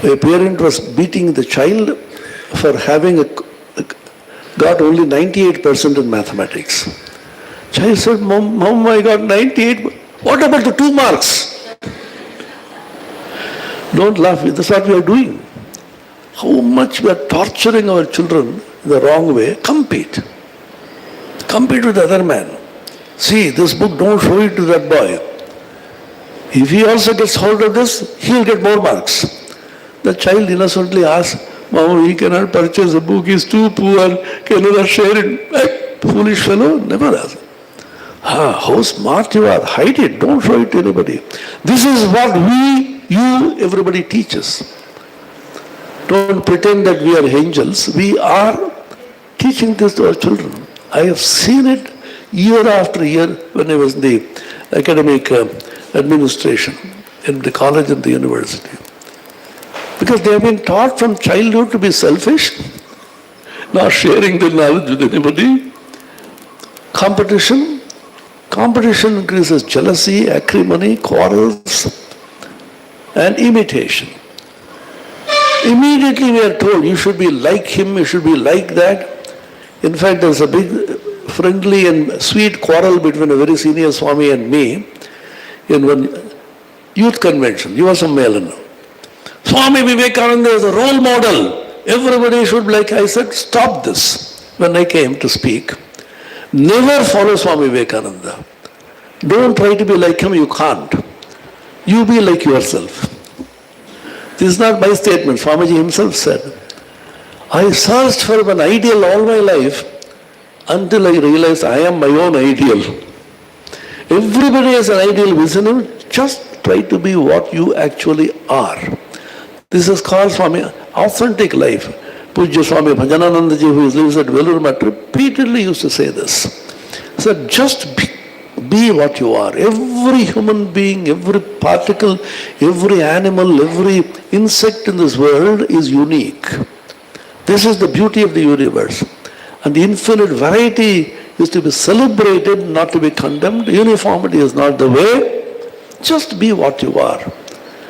A parent was beating the child for having got only 98% in mathematics. Child said, Mom, I got 98. What about the 2 marks? Don't laugh, that's what we are doing. How much we are torturing our children the wrong way. Compete. Compete with the other man. See, this book, don't show it to that boy. If he also gets hold of this, he will get more marks. The child innocently asks, Mom, he cannot purchase a book, he is too poor, cannot share it. Foolish fellow, never ask. How smart you are, hide it, don't show it to anybody. This is what everybody teaches. Don't pretend that we are angels. We are teaching this to our children. I have seen it year after year when I was in the academic administration, in the college and the university. Because they have been taught from childhood to be selfish, not sharing their knowledge with anybody. Competition increases jealousy, acrimony, quarrels, and imitation. Immediately we are told, you should be like him, you should be like that. In fact, there was a big friendly and sweet quarrel between a very senior Swami and me in one youth convention. He was from Melon. Swami Vivekananda is a role model. Everybody should be like. I said, stop this. When I came to speak, never follow Swami Vivekananda. Don't try to be like him, you can't. You be like yourself. This is not my statement. Swamiji himself said, I searched for an ideal all my life until I realized I am my own ideal. Everybody has an ideal within him. Just try to be what you actually are. This is called Swami authentic life. Pujya Swami Bhajanananda Ji, who lives at Vellore Math, repeatedly used to say this. He said, just be what you are. Every human being, every particle, every animal, every insect in this world is unique. This is the beauty of the universe. And the infinite variety is to be celebrated, not to be condemned. Uniformity is not the way. Just be what you are.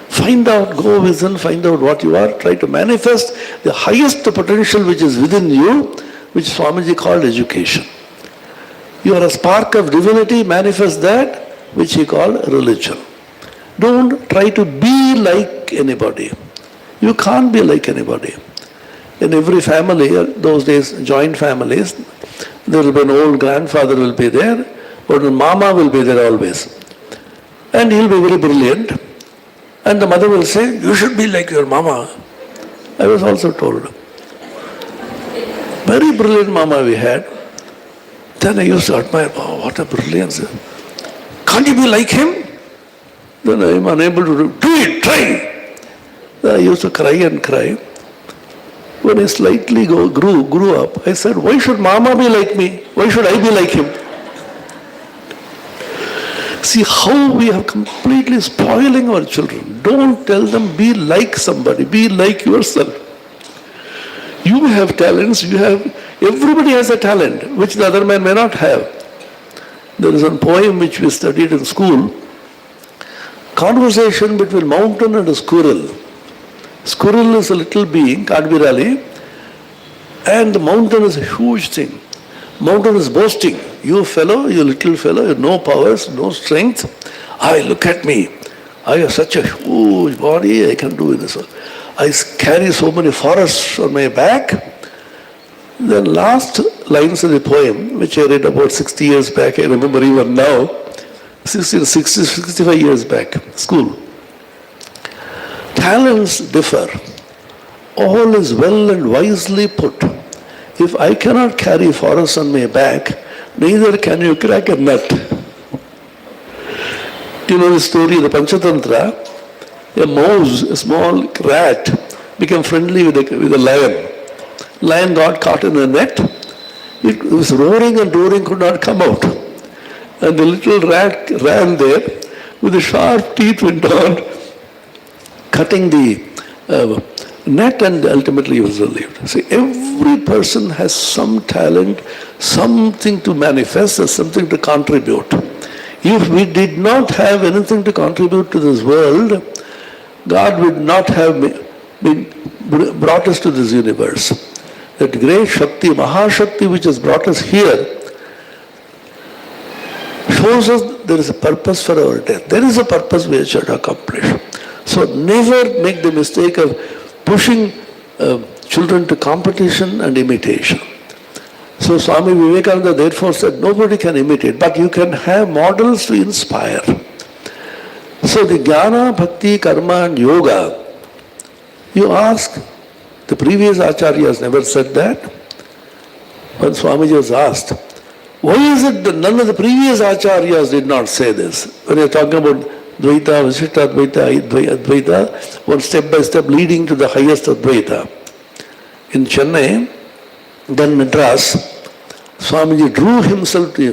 Find out, go within, find out what you are. Try to manifest the highest potential which is within you, which Swamiji called education. You are a spark of divinity, manifest that, which he called religion. Don't try to be like anybody. You can't be like anybody. In every family, those days, joint families, there will be an old grandfather will be there, but mama will be there always. And he'll be very brilliant. And the mother will say, you should be like your mama. I was also told. Very brilliant mama we had. Then I used to admire, oh, what a brilliance. Can't you be like him? Then I am unable to do it, try. Then I used to cry and cry. When I slightly grew up, I said, why should mama be like me? Why should I be like him? See how we are completely spoiling our children. Don't tell them be like somebody, be like yourself. You have talents, everybody has a talent which the other man may not have. There is a poem which we studied in school, conversation between mountain and a squirrel. Squirrel is a little being, can't be really, and the mountain is a huge thing. Mountain is boasting, you fellow, you little fellow, you have no powers, no strength. Look at me. I have such a huge body, I can do this. I carry so many forests on my back. The last lines of the poem, which I read about 60 years back, I remember even now, 65 years back, school. Talents differ. All is well and wisely put. If I cannot carry forests on my back, neither can you crack a nut. You know the story of the Panchatantra? A mouse, a small rat, became friendly with a lion. Lion got caught in a net. It was roaring and roaring, could not come out. And the little rat ran there with the sharp teeth went on, cutting the net, and ultimately he was relieved. See, every person has some talent, something to manifest, something to contribute. If we did not have anything to contribute to this world, God would not have brought us to this universe. That great Shakti, Mahashakti which has brought us here, shows us there is a purpose for our death. There is a purpose we should accomplish. So never make the mistake of pushing children to competition and imitation. So Swami Vivekananda therefore said, nobody can imitate, but you can have models to inspire. So the Jnana, Bhakti, Karma and Yoga, you ask, the previous acharyas never said that. When Swamiji was asked, why is it that none of the previous acharyas did not say this? When you're talking about Dvaita, Visishta Advaita, Advaita, one step by step leading to the highest Advaita. In Chennai, then Madras, Swamiji drew himself to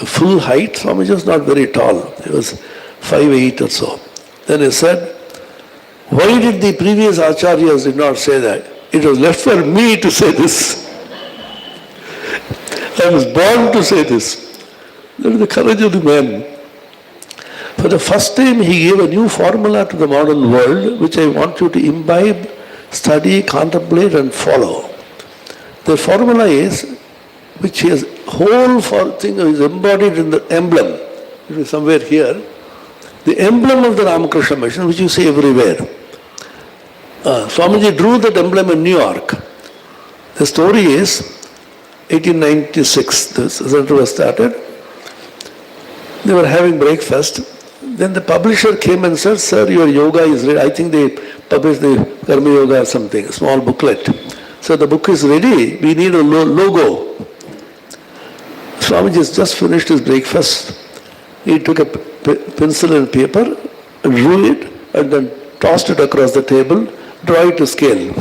full height. Swamiji was not very tall. He was 5'8" or so. Then he said, why did the previous acharyas did not say that? It was left for me to say this. I was born to say this. That is the courage of the man. For the first time he gave a new formula to the modern world, which I want you to imbibe, study, contemplate and follow. The formula is, which his whole thing is embodied in the emblem. It is somewhere here. The emblem of the Ramakrishna mission, which you see everywhere. Swamiji drew that emblem in New York. The story is, 1896, the center was started. They were having breakfast. Then the publisher came and said, sir, your yoga is ready. I think they published the Karma Yoga or something, a small booklet. So the book is ready. We need a logo. Swamiji has just finished his breakfast. He took a pencil and paper, and drew it, and then tossed it across the table, draw it to scale.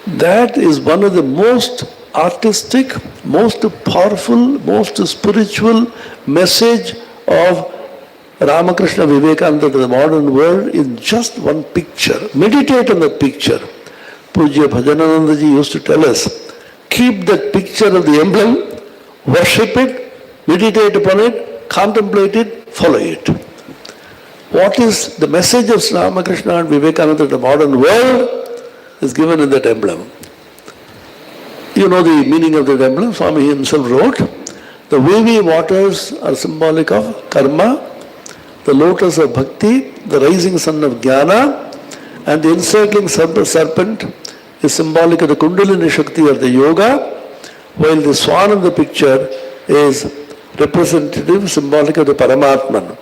That is one of the most artistic, most powerful, most spiritual message of Ramakrishna Vivekananda to the modern world in just one picture. Meditate on that picture. Pujya Bhajanananda Ji used to tell us, keep that picture of the emblem, worship it, meditate upon it, contemplate it, follow it. What is the message of Ramakrishna and Vivekananda to the modern world is given in that emblem. You know the meaning of that emblem. Swami himself wrote, the wavy waters are symbolic of karma, the lotus of bhakti, the rising sun of jnana, and the encircling serpent is symbolic of the kundalini shakti or the yoga, while the swan in the picture is representative, symbolic of the Paramatman.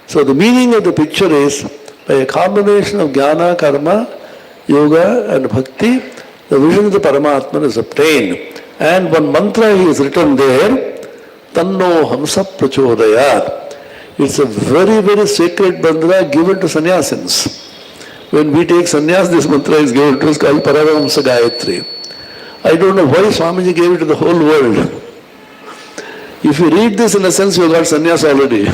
So the meaning of the picture is, by a combination of jnana, karma, yoga and bhakti, the vision of the Paramatman is obtained. And one mantra he has written there, Tanno Hamsa Prachodayat. It's a very, very sacred mantra given to sannyasins. When we take sannyas, this mantra is given to us, called Paramahamsa Gayatri. I don't know why Swamiji gave it to the whole world. If you read this, in a sense, you got sannyas already.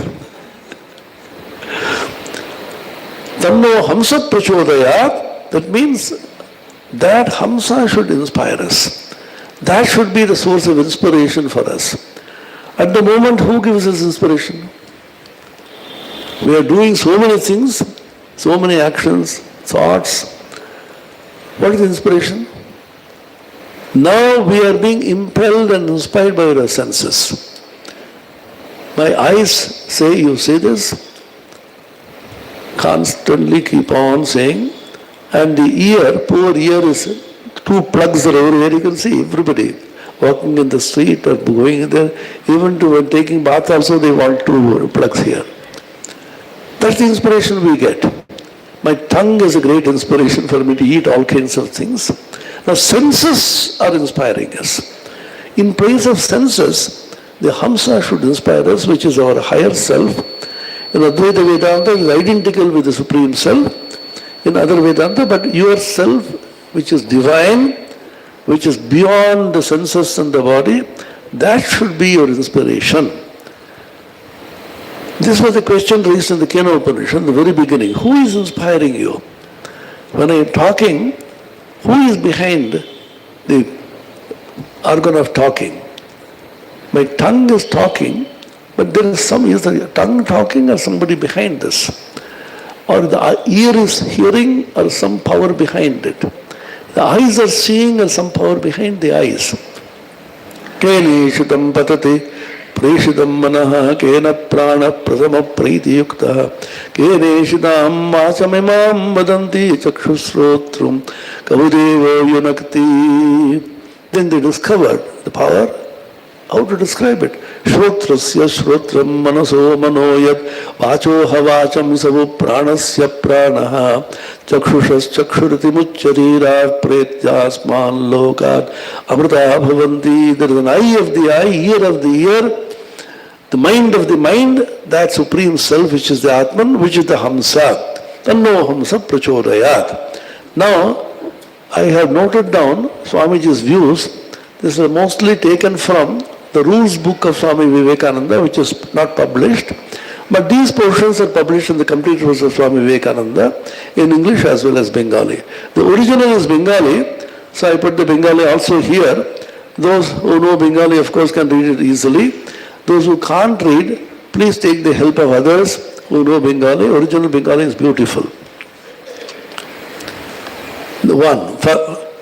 Tanno Hamsa Prachodayat, that means that Hamsa should inspire us. That should be the source of inspiration for us. At the moment, who gives us inspiration? We are doing so many things, so many actions, thoughts. What is inspiration? Now we are being impelled and inspired by our senses. My eyes say, you say this, constantly keep on saying, and the ear, poor ear is two plugs are everywhere, you can see everybody walking in the street or going there, even to when taking bath also they want two plugs here. That's the inspiration we get. My tongue is a great inspiration for me to eat all kinds of things. Now senses are inspiring us. In place of senses, the Hamsa should inspire us, which is our higher self. In Advaita Vedanta, it is identical with the Supreme Self. In other Vedanta, but your self, which is divine, which is beyond the senses and the body, that should be your inspiration. This was the question raised in the Kena Upanishad in the very beginning. Who is inspiring you? When I am talking, who is behind the organ of talking? My tongue is talking, But there is the tongue talking or somebody behind this? Or the ear is hearing or some power behind it? The eyes are seeing or some power behind the eyes? Keneshitam patati preshidam manaha kena prana prasama praiti yukta keneshidam vasamimam vadanti chakshusrotrum kavudevo yunakti. Then they discovered the power. How to describe it? Shrotrasya shrotram manaso manoyat vacho havacham savu pranasya pranaha chakshushas chakshurati muchariraat pretyasman lokat amrita bhavanti. There is an eye of the eye, ear of the ear, the mind of the mind, that supreme self which is the Atman, which is the Hamsa. Tanno Hamsa prachodayat. Now, I have noted down Swamiji's views. This is mostly taken from the rules book of Swami Vivekananda, which is not published. But these portions are published in the complete rules of Swami Vivekananda in English as well as Bengali. The original is Bengali, so I put the Bengali also here. Those who know Bengali, of course, can read it easily. Those who can't read, please take the help of others who know Bengali. Original Bengali is beautiful. The one,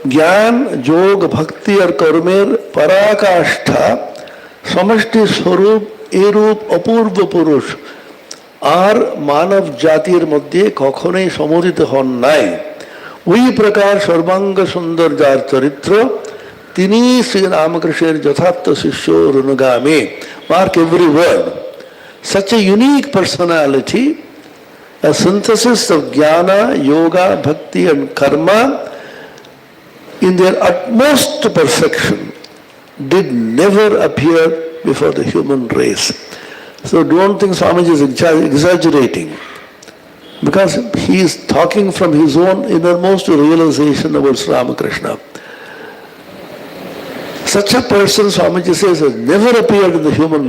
Jnana, Yoga, Bhakti or Karmer, Parakashtha, Samashti Swarup, Erup, Apurva Purush আর মানব জাতির মধ্যে কখনোই সমুদিত হন নাই। ওই প্রকার সর্বাঙ্গ সুন্দর যার চরিত্র, তিনি শ্রী রামকৃষ্ণের যথার্থ শিষ্য অনুগামী। Mark every word. Such a unique personality, a synthesis of Jnana, Yoga, Bhakti and Karma in their utmost perfection did never appear before the human race. So don't think Swamiji is exaggerating, because he is talking from his own innermost realization about Ramakrishna. Such a person, Swamiji says, has never appeared in the human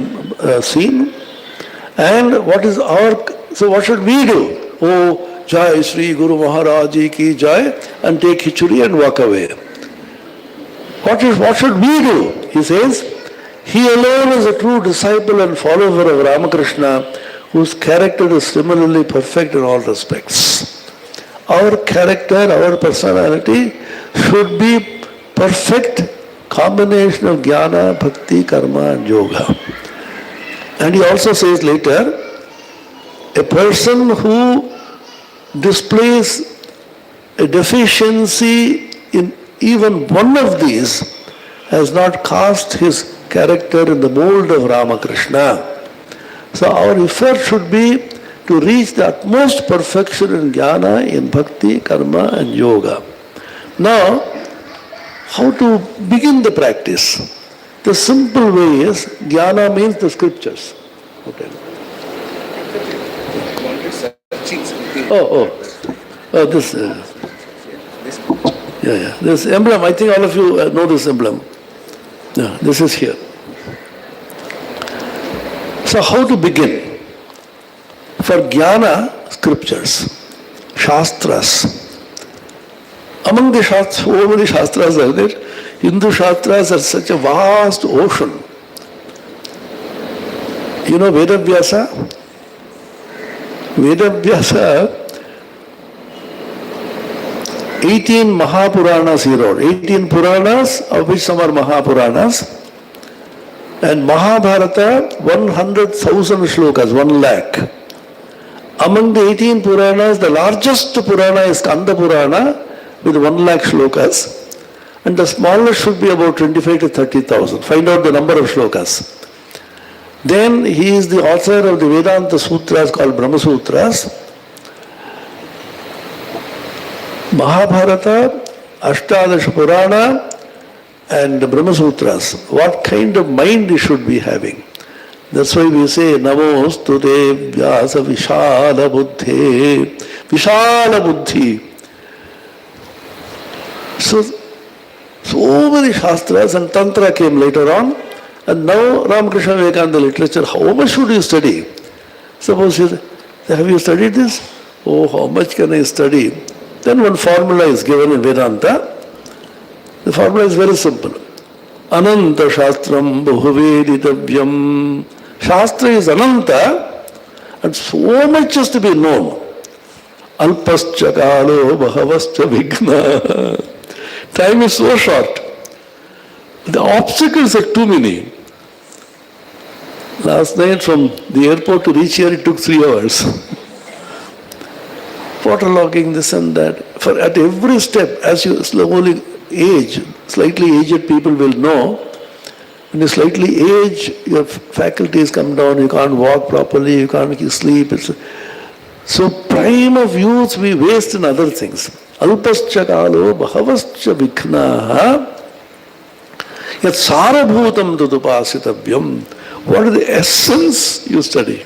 scene. And so what should we do? Oh, Jai Sri Guru Maharaj Ji ki Jai, and take khichuri and walk away. What should we do? He says, he alone is a true disciple and follower of Ramakrishna, whose character is similarly perfect in all respects. Our character, our personality should be perfect combination of Jnana, Bhakti, Karma and Yoga. And he also says later, a person who displays a deficiency in even one of these has not cast his character in the mold of Ramakrishna. So our effort should be to reach the utmost perfection in Jnana, in Bhakti, Karma and Yoga. Now, how to begin the practice? The simple way is, Jnana means the scriptures. Okay. This. This emblem, I think all of you know this emblem. Yeah, this is here. So how to begin? For Jnana, scriptures, Shastras. Among the Shastras, so many Shastras are there. Hindu Shastras are such a vast ocean. You know Vedavyasa? Vedavyasa, 18 Mahapuranas he wrote. 18 Puranas, of which some are Mahapuranas. And Mahabharata, 100,000 shlokas, 1 lakh. Among the 18 Puranas, the largest Purana is Skanda Purana with 1 lakh shlokas. And the smallest should be about 25 to 30,000. Find out the number of shlokas. Then he is the author of the Vedanta Sutras called Brahma Sutras. Mahabharata, Ashtadasha Purana and the Brahma Sutras. What kind of mind he should be having? That's why we say, Namostute Vyasa Vishala Buddhe. Vishala Buddhi. So many Shastras, and Tantra came later on. And now Ramakrishna Vivekananda literature, how much should you study? Suppose you say, have you studied this? Oh, how much can I study? Then one formula is given in Vedanta. The formula is very simple. Ananta Shastram Bhuveditavyam Shastra is Ananta, and so much is to be known. Alpascha kalo bhavascha vigna. Time is so short. The obstacles are too many. Last night from the airport to reach here, it took 3 hours. Waterlogging, this and that. For at every step, as you slowly age, slightly aged people will know, when you slightly age, your faculties come down, you can't walk properly, you can't sleep. So prime of youth we waste in other things. Alpascha kalo bhavascha viknaha yat sarabhutam tadupasitavyam. What is the essence you study?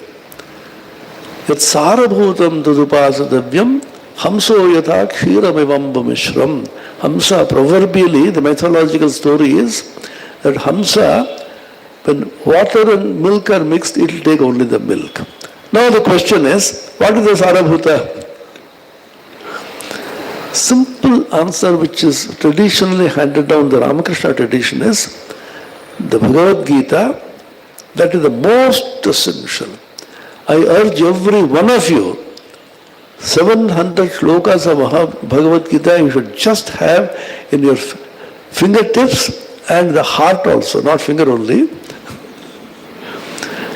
Yat sarabhutam tadupasitavyam hamso yatha kshiramivamba mishram. Hamsa, proverbially, the mythological story is that Hamsa, when water and milk are mixed, it will take only the milk. Now the question is, what is the Sarabhuta? Simple answer which is traditionally handed down, the Ramakrishna tradition is, the Bhagavad Gita, that is the most essential. I urge every one of you, 700 shlokas of Bhagavad Gita you should just have in your fingertips and the heart also, not finger only.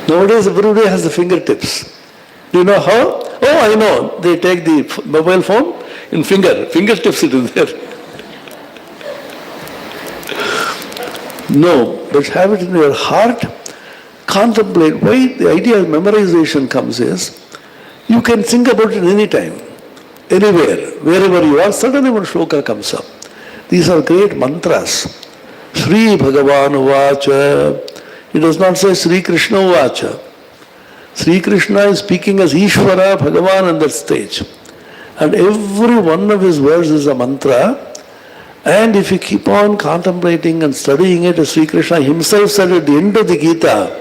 Nowadays everybody has the fingertips. Do you know how? Oh, I know. They take the mobile phone in fingertips it is there. No, but have it in your heart. Contemplate. Why the idea of memorization comes is, you can think about it any time, anywhere, wherever you are, suddenly one shloka comes up. These are great mantras. Sri Bhagavan Uvacha. It does not say Sri Krishna Uvacha. Sri Krishna is speaking as Ishvara, Bhagavan on that stage. And every one of his words is a mantra. And if you keep on contemplating and studying it, as Sri Krishna himself said at the end of the Gita,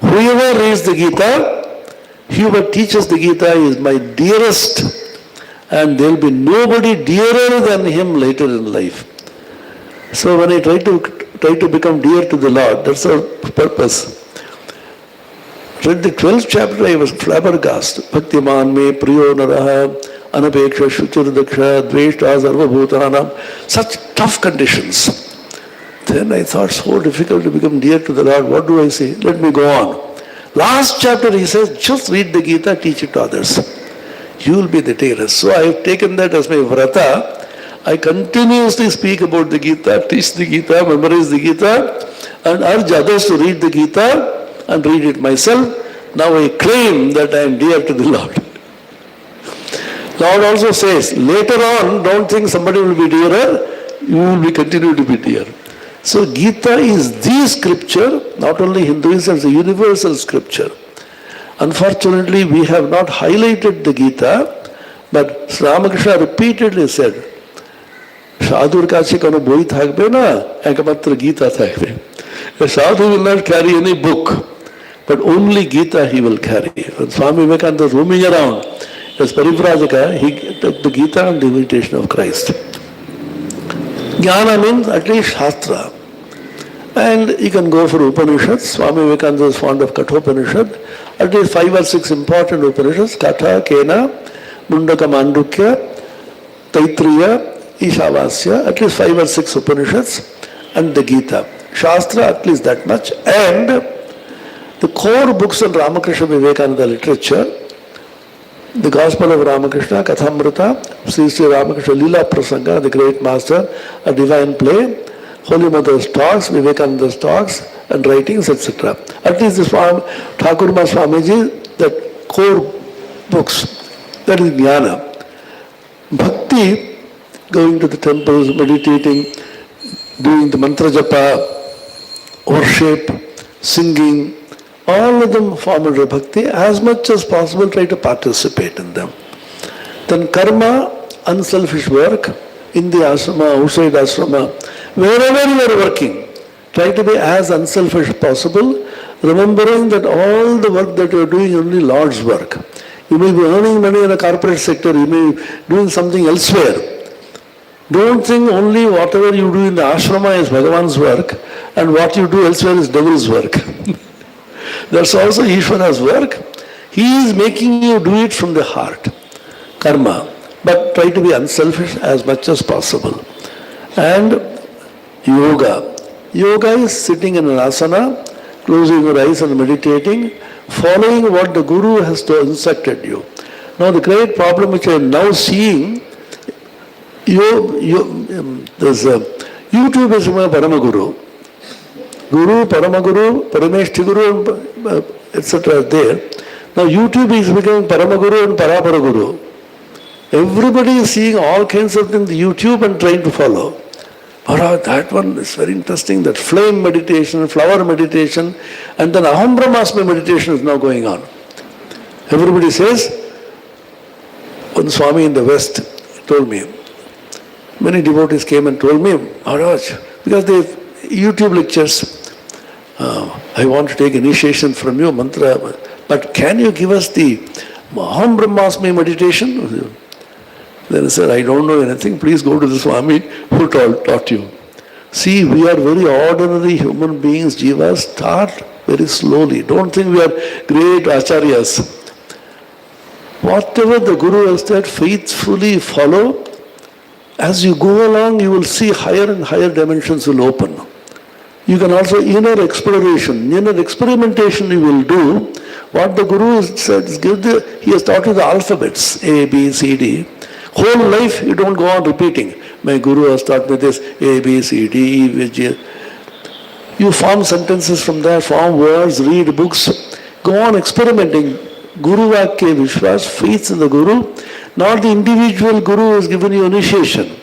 whoever reads the Gita, whoever teaches the Gita is my dearest, and there will be nobody dearer than him later in life. So when I try to become dear to the Lord, that's our purpose. Read the 12th chapter, I was flabbergasted. Bhakti Marg me priyo naraha anapeksha shuchirdaksha dveshta sarvabhutanam. Such tough conditions. Then I thought, so difficult to become dear to the Lord. What do I say? Let me go on. Last chapter he says, just read the Gita, teach it to others. You will be the dearest. So I have taken that as my vrata. I continuously speak about the Gita, teach the Gita, memorize the Gita, and urge others to read the Gita and read it myself. Now I claim that I am dear to the Lord. Lord also says, later on, don't think somebody will be dearer, you will be continue to be dear. So Gita is the scripture, not only Hinduism, it's a universal scripture. Unfortunately, we have not highlighted the Gita, but Ramakrishna repeatedly said, Sadhur kache kono boi thakbe na, ekmatra Gita thakbe. A sadhu will not carry any book, but only Gita he will carry. When Swami Vivekananda was roaming around as Parivrajaka, he took the Gita and the invitation of Christ. Jnana means at least Shastra. And you can go for Upanishads. Swami Vivekananda is fond of Kathopanishad. At least 5 or 6 important Upanishads. Katha, Kena, Mundaka Mandukya, Taitriya, Ishavasya. At least 5 or 6 Upanishads. And the Gita. Shastra, at least that much. And the core books in Ramakrishna Vivekananda literature, the Gospel of Ramakrishna, Kathamrita, Sri Sri Ramakrishna Leela Prasanga, the great master, a divine play, Holy Mother's talks, Vivekananda's talks, and writings, etc. At least the Thakurma Swamiji, that core books, that is Jnana. Bhakti, going to the temples, meditating, doing the mantra japa, worship, singing, all of them form under bhakti. As much as possible, try to participate in them. Then karma, unselfish work, in the ashrama, outside ashrama, wherever you are working, try to be as unselfish as possible, remembering that all the work that you are doing is only Lord's work. You may be earning money in the corporate sector, you may be doing something elsewhere. Don't think only whatever you do in the ashrama is Bhagavan's work and what you do elsewhere is devil's work. That's also Ishvara's work. He is making you do it from the heart, karma. But try to be unselfish as much as possible. And yoga. Yoga is sitting in an asana, closing your eyes and meditating, following what the Guru has instructed you. Now the great problem which I am now seeing, there's YouTube is my Paramaguru. Guru, Paramaguru, Parameshti Guru, etc. are there. Now YouTube is becoming Paramaguru and Paraparaguru. Everybody is seeing all kinds of things on YouTube and trying to follow. That one is very interesting, that flame meditation, flower meditation, and then Aham Brahmasmi meditation is now going on. Everybody says, one Swami in the West told me, many devotees came and told me, Maharaj, because they YouTube lectures, I want to take initiation from you, mantra, but can you give us the Aham Brahmasmi meditation? Then I said, I don't know anything, please go to the Swami who taught you. See, we are very ordinary human beings, jivas, start very slowly. Don't think we are great acharyas. Whatever the Guru has said, faithfully follow. As you go along, you will see higher and higher dimensions will open. You can also inner exploration, inner experimentation you will do. What the Guru has said is he has taught you the alphabets, A, B, C, D. Whole life you don't go on repeating. My Guru has taught me this, A, B, C, D, E, G. You form sentences from there, form words, read books. Go on experimenting. Guru Vakya Vishwas, faith in the Guru. Not the individual Guru who has given you initiation,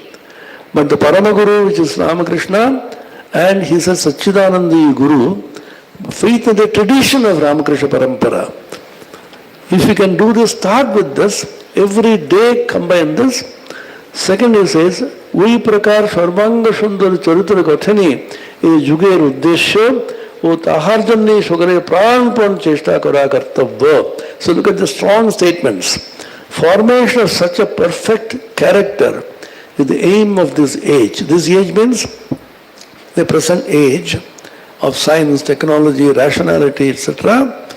but the Paramaguru, which is Ramakrishna, and he says Satchidananda Guru, faith in the tradition of Ramakrishna Parampara. If you can do this, start with this, every day combine this. Second he says, Uyi Prakar Sarvanga Sundar Charitra Gathani e Juger Uddeshya o Taharjanni Sugare Pranpan Cheshta Kara Kartavya. So look at the strong statements. Formation of such a perfect character is the aim of this age. This age means the present age of science, technology, rationality, etc.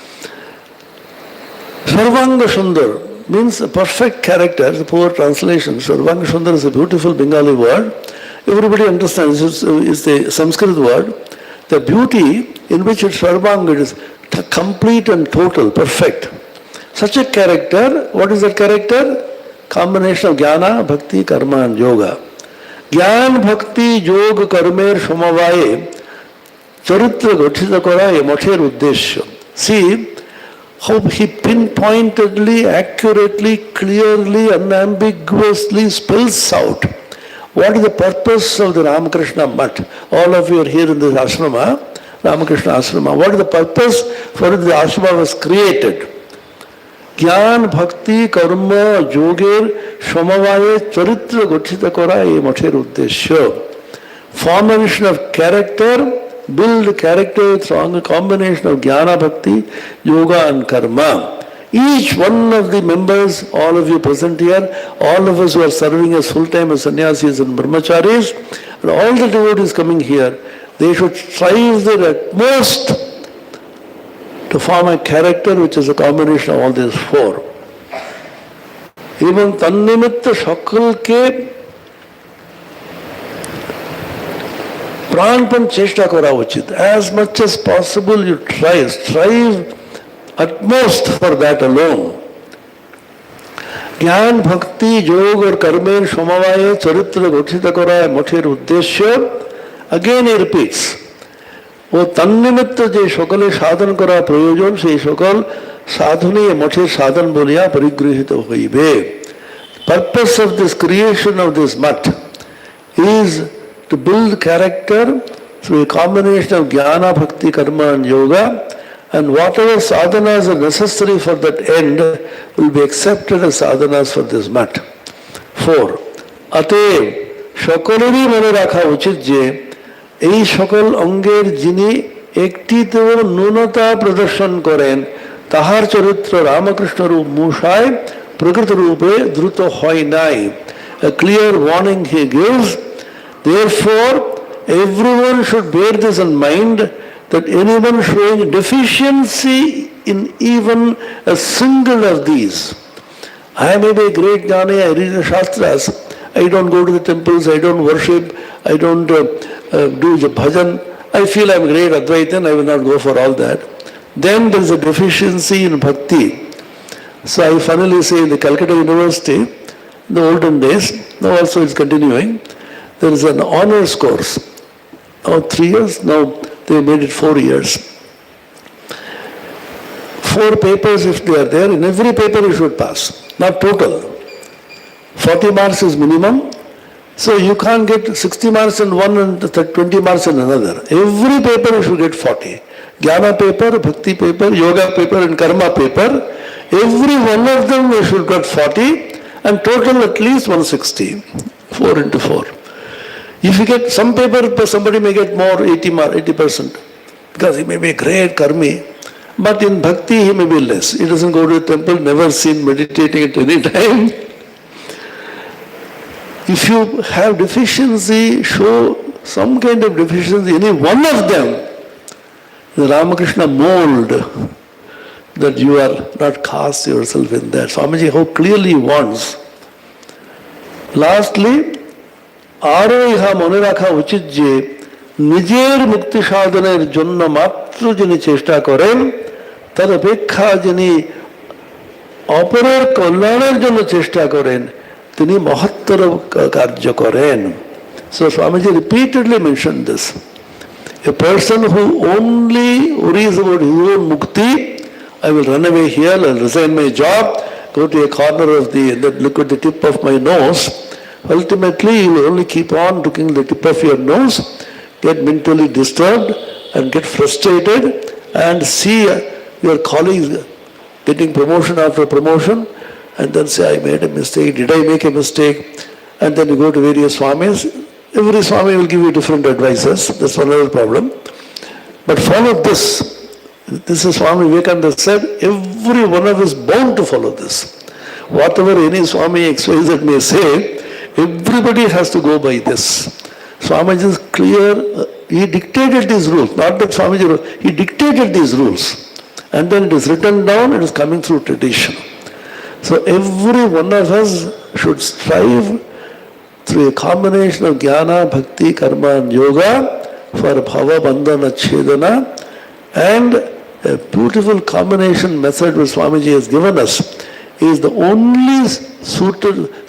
Sarvanga Sundar means a perfect character, the poor translation. Sarvanga Sundar is a beautiful Bengali word. Everybody understands it's the Sanskrit word. The beauty in which it's Sarvanga is complete and total, perfect. Such a character, what is that character? Combination of Jnana, Bhakti, Karma and Yoga. Jnana, Bhakti, Yoga, Karma, Samavaye, Charitra, Gachita, Kora, Mother, Uddeshya. See how he pinpointedly, accurately, clearly, unambiguously spells out what is the purpose of the Ramakrishna Mat. All of you are here in this ashrama, Ramakrishna ashrama. What is the purpose for which the ashrama was created? Jnana, Bhakti, Karma, Yoga, Samavaye, Charitra, Gachita, Kora, Mother, Uddeshya. Formation of character, build character through a combination of Jnana, Bhakti, Yoga and Karma. Each one of the members, all of you present here, all of us who are serving as full-time as sannyasis and brahmacharis, and all the devotees coming here, they should strive their utmost to form a character which is a combination of all these four. Even tannimitta shakal ke प्राणपन चेष्टा करा उचित. As much as possible you strive utmost for that alone. ज्ञान, भक्ति, योग और कर्मेण समवाय चरित्र गठित करा मठेर उद्देश्य. Again he repeats. वो तन्निमित्त जे सकले साधन करा प्रयोजन से सकल साधने मठेर साधन बोलिया परिगृहित होइबे. Purpose of this creation of this mat is to build character through a combination of Jnana, Bhakti, Karma and Yoga, and whatever sadhanas are necessary for that end will be accepted as sadhanas for this mat. 4. Atev, সকলেরই মনে রাখা উচিত যে এই সকল অঙ্গের যিনি একটিতেও ন্যূনতা প্রদর্শন করেন তাহার চরিত্র রামকৃষ্ণ রূপ মূষায় প্রকৃত রূপে দ্রুত হয় নাই. A clear warning he gives. Therefore, everyone should bear this in mind that anyone showing deficiency in even a single of these. I may be a great jnani, I read the Shastras, I don't go to the temples, I don't worship, I don't do the bhajan, I feel I'm great Advaitin, I will not go for all that. Then there is a deficiency in bhakti. So I finally say in the Calcutta University, in the olden days, now also it's continuing, there is an honors course. Now 3 years, now they made it 4 years. 4 papers if they are there, in every paper you should pass, not total. 40 marks is minimum, so you can't get 60 marks in one and 20 marks in another. Every paper you should get 40. Jnana paper, Bhakti paper, Yoga paper and Karma paper, every one of them you should get 40 and total at least 160, 4 into 4. If you get some paper, somebody may get more, 80%, because he may be a great karmi, but in bhakti he may be less. He doesn't go to the temple, never seen meditating at any time. If you have deficiency, show some kind of deficiency, any one of them, the Ramakrishna mold, that you are not cast yourself in that. Swamiji, how clearly he wants. Lastly, আরো ইহা মনে রাখা উচিত যে নিজের মুক্তি সাধনের জন্য মাত্র যিনি চেষ্টা করেন তার অপেক্ষা যিনি অপরের কল্যাণের জন্য চেষ্টা করেন তিনি মহত্তর কার্য করেন. So Swamiji repeatedly mentioned this. A person who only worries about his own mukti, I will run away here, I will resign my job, go to a corner of look at the tip of my nose. Ultimately, you will only keep on looking at the tip of your nose, get mentally disturbed and get frustrated and see your colleagues getting promotion after promotion and then say, I made a mistake, did I make a mistake? And then you go to various swamis. Every swami will give you different advices. That's another problem. But follow this. This is Swami Vivekananda said, every one of us is bound to follow this. Whatever any swami XYZ may say, everybody has to go by this. Swamiji is clear. He dictated these rules. Not that Swamiji wrote. He dictated these rules. And then it is written down, it is coming through tradition. So every one of us should strive through a combination of Jnana, Bhakti, Karma and Yoga for Bhava Bandhana Chedana, and a beautiful combination method which Swamiji has given us is the only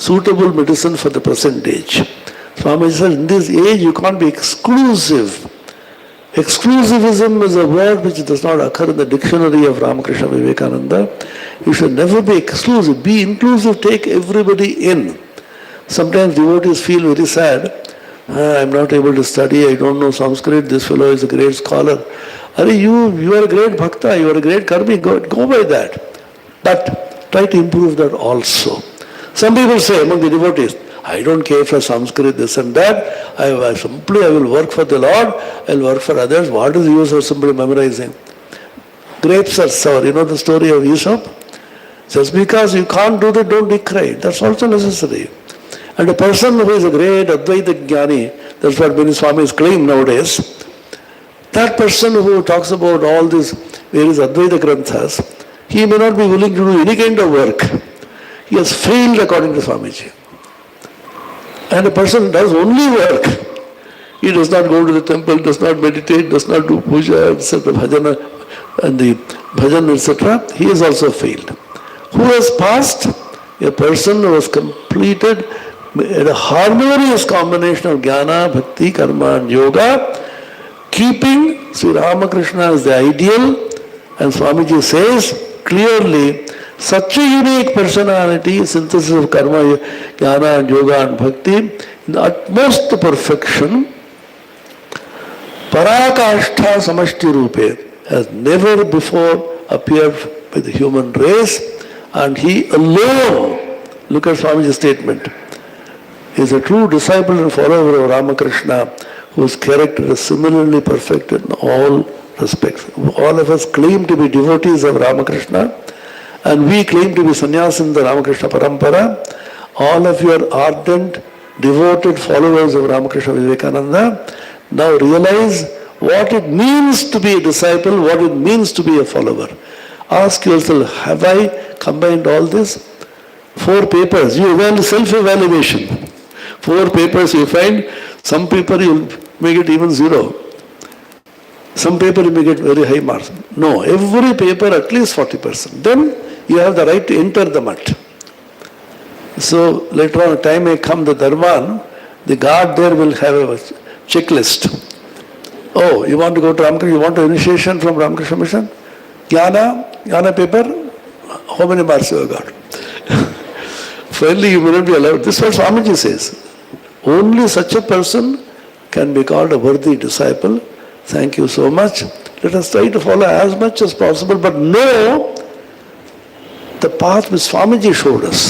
suitable medicine for the present age. Swamiji said, in this age you can't be exclusive. Exclusivism is a word which does not occur in the dictionary of Ramakrishna Vivekananda. You should never be exclusive. Be inclusive, take everybody in. Sometimes devotees feel very sad. I'm not able to study, I don't know Sanskrit, this fellow is a great scholar. You are a great bhakta, you are a great karmi, go by that. But try to improve that also. Some people say among the devotees, I don't care for Sanskrit, this and that. I will work for the Lord, I will work for others. What is the use of simply memorizing? Grapes are sour. You know the story of Aesop? Just because you can't do that, don't decry. That's also necessary. And a person who is a great Advaita Jnani, that's what many Swamis claim nowadays, that person who talks about all these various Advaita Granthas, he may not be willing to do any kind of work. He has failed according to Swamiji. And a person does only work. He does not go to the temple, does not meditate, does not do puja, etc., bhajana, and the bhajan, etc., he has also failed. Who has passed? A person who has completed a harmonious combination of Jnana, Bhakti, Karma and Yoga, keeping Sri Ramakrishna as the ideal, and Swamiji says clearly, such a unique personality, synthesis of Karma, Jnana and Yoga and Bhakti, in the utmost perfection, Parakashtha Samashti Rupe, has never before appeared by the human race, and he alone, look at Swamiji's statement, is a true disciple and follower of Ramakrishna, whose character is similarly perfect in all respects. All of us claim to be devotees of Ramakrishna, and we claim to be sannyas in the Ramakrishna Parampara. All of you are ardent, devoted followers of Ramakrishna Vivekananda. Now realize what it means to be a disciple, what it means to be a follower. Ask yourself, have I combined all this? 4 papers, you self-evaluation. 4 papers you find, some paper you may get even 0. Some paper you may get very high marks. No, every paper at least 40%. Then you have the right to enter the mat. So later on, time may come, the Dharma, the guard there will have a checklist. Oh, you want to go to Ramakrishna, you want an initiation from Ramakrishna Mission? Jnana paper, how many marks you have got? Finally, you may not be allowed. This is what Swamiji says. Only such a person can be called a worthy disciple. Thank you so much. Let us try to follow as much as possible, but know the path which Swamiji showed us.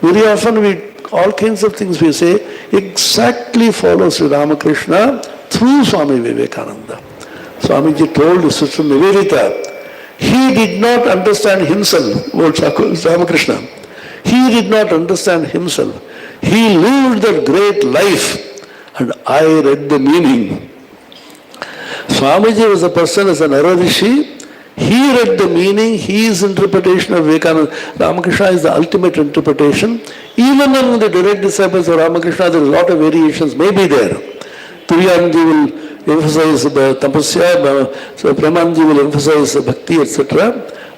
Very often all kinds of things we say exactly follow Sri Ramakrishna through Swami Vivekananda. Swamiji told his sister Nivedita, he did not understand himself, Ramakrishna. He did not understand himself. He lived that great life and I read the meaning. Swamiji was a person as an Ararishi. He read the meaning, his interpretation of Vivekananda. Ramakrishna is the ultimate interpretation. Even among the direct disciples of Ramakrishna, there is a lot of variations may be there. Turiyanji will emphasize the tapasya, so Premanji will emphasize the bhakti, etc.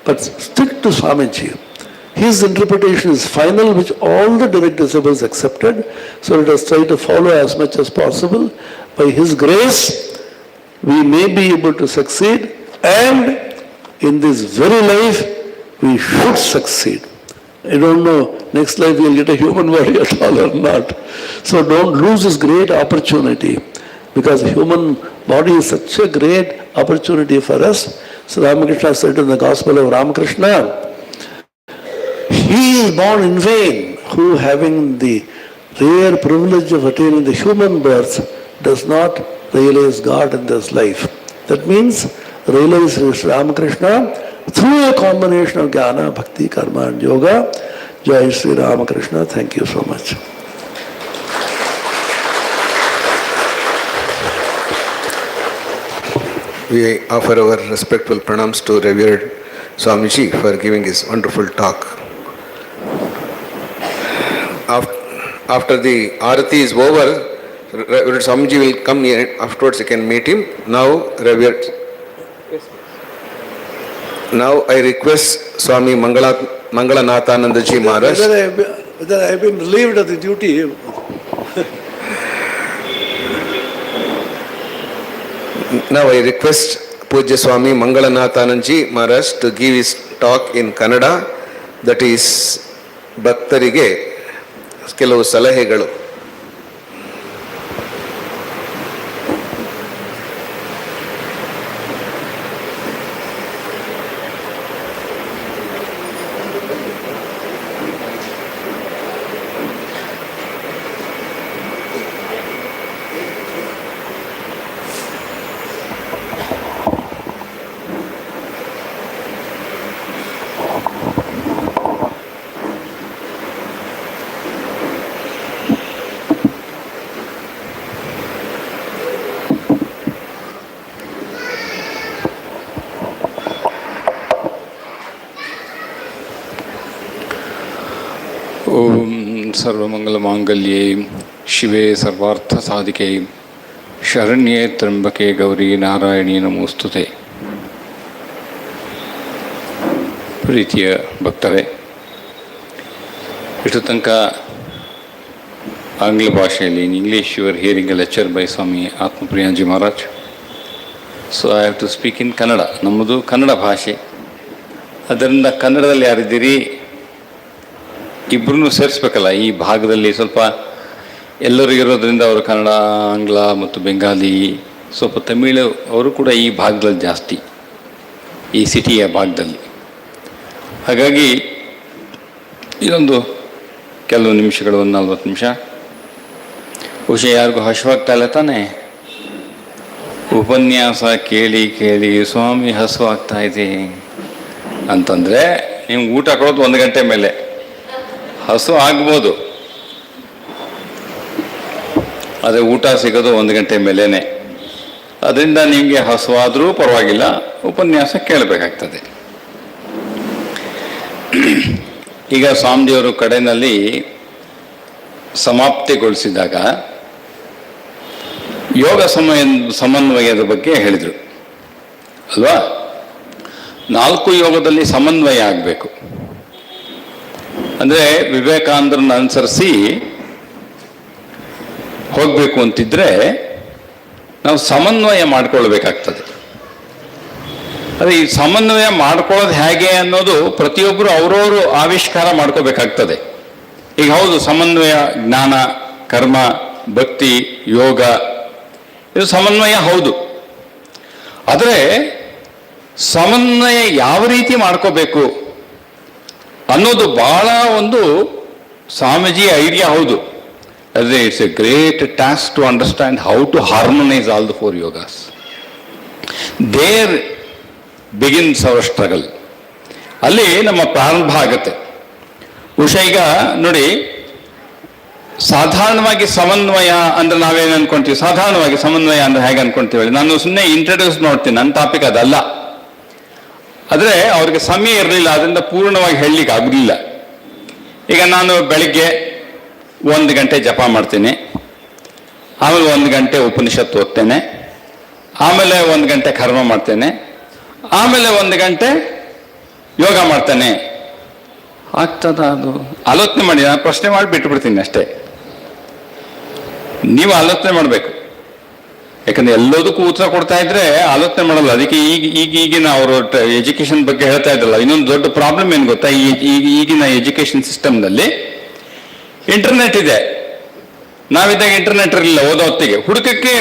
But stick to Swamiji. His interpretation is final, which all the direct disciples accepted. So let us try to follow as much as possible. By his grace, we may be able to succeed, and in this very life, we should succeed. I don't know, next life we'll get a human body at all or not. So don't lose this great opportunity, because the human body is such a great opportunity for us. So Ramakrishna said in the Gospel of Ramakrishna, he is born in vain who, having the rare privilege of attaining the human birth, does not realize God in this life. That means realize Sri Ramakrishna through a combination of Jnana, Bhakti, Karma and Yoga. Jai Sri Ramakrishna. Thank you so much. We offer our respectful pranams to revered Swamiji for giving his wonderful talk. After the Arati is over, Reverend Swamiji will come here. Afterwards, you can meet him. Now, Reverend. Now, I request Swami Mangalanathananda Ji Maharaj. Whether I have been relieved of the duty. Now, I request Pujya Swami Mangalanathananda Ji Maharaj to give his talk in Kannada, that is Bhaktarige ಕೆಲವು ಸಲಹೆಗಳು. ओम सर्वमंगलमांगल्ये शिवे सर्वार्थसाधिके शरण्ये त्र्यंबके गौरी नारायणी नमोस्तुते. ಪ್ರೀತಿಯ ಭಕ್ತರೇ, ಇಷ್ಟು ತನಕ ಆಂಗ್ಲ ಭಾಷೆಯಲ್ಲಿ in English you are hearing a lecture by Swami Atmapriyananda ji Maharaj. So I have to speak in Kannada. ನಮ್ಮದು ಕನ್ನಡ ಭಾಷೆ, ಅದರಿಂದ ಕನ್ನಡದಲ್ಲಿ ಯಾರಿದ್ದೀರಿ ಇಬ್ಬರೂ ಸೇರಿಸ್ಬೇಕಲ್ಲ. ಈ ಭಾಗದಲ್ಲಿ ಸ್ವಲ್ಪ ಎಲ್ಲರೂ ಇರೋದ್ರಿಂದ ಅವರು ಕನ್ನಡ, ಆಂಗ್ಲ ಮತ್ತು ಬೆಂಗಾಲಿ, ಸ್ವಲ್ಪ ತಮಿಳು ಅವರು ಕೂಡ ಈ ಭಾಗದಲ್ಲಿ ಜಾಸ್ತಿ, ಈ ಸಿಟಿಯ ಭಾಗದಲ್ಲಿ. ಹಾಗಾಗಿ ಇದೊಂದು ಕೆಲವು ನಿಮಿಷಗಳು, ಒಂದು 40 ನಿಮಿಷ. ಬಹುಶಃ ಯಾರಿಗೂ ಹಸುವಾಗ್ತಾ ಇಲ್ಲ ತಾನೇ? ಉಪನ್ಯಾಸ ಕೇಳಿ ಕೇಳಿ ಸ್ವಾಮಿ ಹಸುವಾಗ್ತಾ ಇದೆ ಅಂತಂದರೆ ನಿಮ್ಗೆ ಊಟ ಕೊಡೋದು 1 ಗಂಟೆ ಮೇಲೆ. ಹಸು ಆಗ್ಬೋದು, ಆದರೆ ಊಟ ಸಿಗೋದು 1 ಗಂಟೆ ಮೇಲೇ. ಅದರಿಂದ ನಿಮಗೆ ಹಸುವಾದರೂ ಪರವಾಗಿಲ್ಲ, ಉಪನ್ಯಾಸ ಕೇಳಬೇಕಾಗ್ತದೆ. ಈಗ ಸ್ವಾಮಿಜಿಯವರು ಕಡೆಯಲ್ಲಿ ಸಮಾಪ್ತಿಗೊಳಿಸಿದಾಗ ಯೋಗ ಸಮನ್ವಯದ ಬಗ್ಗೆ ಹೇಳಿದರು ಅಲ್ವಾ. 4 ಯೋಗದಲ್ಲಿ ಸಮನ್ವಯ ಆಗಬೇಕು ಅಂದರೆ ವಿವೇಕಾನಂದರನ್ನು ಅನುಸರಿಸಿ ಹೋಗಬೇಕು ಅಂತಿದ್ರೆ ನಾವು ಸಮನ್ವಯ ಮಾಡ್ಕೊಳ್ಬೇಕಾಗ್ತದೆ. ಅದೇ ಈ ಸಮನ್ವಯ ಮಾಡ್ಕೊಳ್ಳೋದು ಹೇಗೆ ಅನ್ನೋದು ಪ್ರತಿಯೊಬ್ಬರು ಅವರವರು ಆವಿಷ್ಕಾರ ಮಾಡ್ಕೋಬೇಕಾಗ್ತದೆ. ಈಗ ಹೌದು, ಸಮನ್ವಯ ಜ್ಞಾನ, ಕರ್ಮ, ಭಕ್ತಿ, ಯೋಗ ಇದು ಸಮನ್ವಯ ಹೌದು. ಆದರೆ ಸಮನ್ವಯ ಯಾವ ರೀತಿ ಮಾಡ್ಕೋಬೇಕು ಅನ್ನೋದು ಬಹಳ ಒಂದು ಸ್ವಾಮೀಜಿ ಐಡಿಯಾ ಹೌದು. ಅದೇ it's a great task to understand how to harmonise all the 4 yogas. There begins our struggle. ಅಲ್ಲಿ ನಮ್ಮ ಪ್ರಾರಂಭ ಆಗುತ್ತೆ. ಬಹುಶಃ ಈಗ ನೋಡಿ, ಸಾಧಾರಣವಾಗಿ ಸಮನ್ವಯ ಅಂದ್ರೆ ನಾವೇನು ಅನ್ಕೊಂತೀವಿ? ಸಾಧಾರಣವಾಗಿ ಸಮನ್ವಯ ಅಂದ್ರೆ ಹೇಗೆ ಅನ್ಕೊಂತೀವಿ? ನಾನು ಸುಮ್ಮನೆ ಇಂಟ್ರೊಡ್ಯೂಸ್ ನೋಡ್ತೀನಿ, ನನ್ನ ಟಾಪಿಕ್ ಅದಲ್ಲ. ಆದರೆ ಅವ್ರಿಗೆ ಸಮಯ ಇರಲಿಲ್ಲ, ಅದರಿಂದ ಪೂರ್ಣವಾಗಿ ಹೇಳಲಿಕ್ಕೆ ಆಗಲಿಲ್ಲ. ಈಗ ನಾನು ಬೆಳಿಗ್ಗೆ 1 ಗಂಟೆ ಜಪ ಮಾಡ್ತೀನಿ, ಆಮೇಲೆ 1 ಗಂಟೆ ಉಪನಿಷತ್ ಓದ್ತೇನೆ, ಆಮೇಲೆ 1 ಗಂಟೆ ಕರ್ಮ ಮಾಡ್ತೇನೆ, ಆಮೇಲೆ 1 ಗಂಟೆ ಯೋಗ ಮಾಡ್ತೇನೆ. ಆಗ್ತದ? ಅದು ಆಲೋಚನೆ ಮಾಡಿ. ನಾನು ಪ್ರಶ್ನೆ ಮಾಡಿ ಬಿಟ್ಟುಬಿಡ್ತೀನಿ ಅಷ್ಟೇ. ನೀವು ಆಲೋಚನೆ ಮಾಡಬೇಕು. ಯಾಕಂದ್ರೆ ಎಲ್ಲದಕ್ಕೂ ಉತ್ತರ ಕೊಡ್ತಾ ಇದ್ರೆ ಆಲೋಚನೆ ಮಾಡಲ್ಲ. ಅದಕ್ಕೆ ಈಗಿನ ಅವರು ಎಜುಕೇಶನ್ ಬಗ್ಗೆ ಹೇಳ್ತಾ ಇದ್ರಲ್ಲ, ಇನ್ನೊಂದು ದೊಡ್ಡ ಪ್ರಾಬ್ಲಮ್ ಏನು ಗೊತ್ತಾ? ಈಗಿನ ಎಜುಕೇಶನ್ ಸಿಸ್ಟಮ್ನಲ್ಲಿ ಇಂಟರ್ನೆಟ್ ಇದೆ. ನಾವಿದ್ದಾಗ ಇಂಟರ್ನೆಟ್ ಇರಲಿಲ್ಲ. ಓದೋ ಹೊತ್ತಿಗೆ ಹುಡುಕಕ್ಕೆ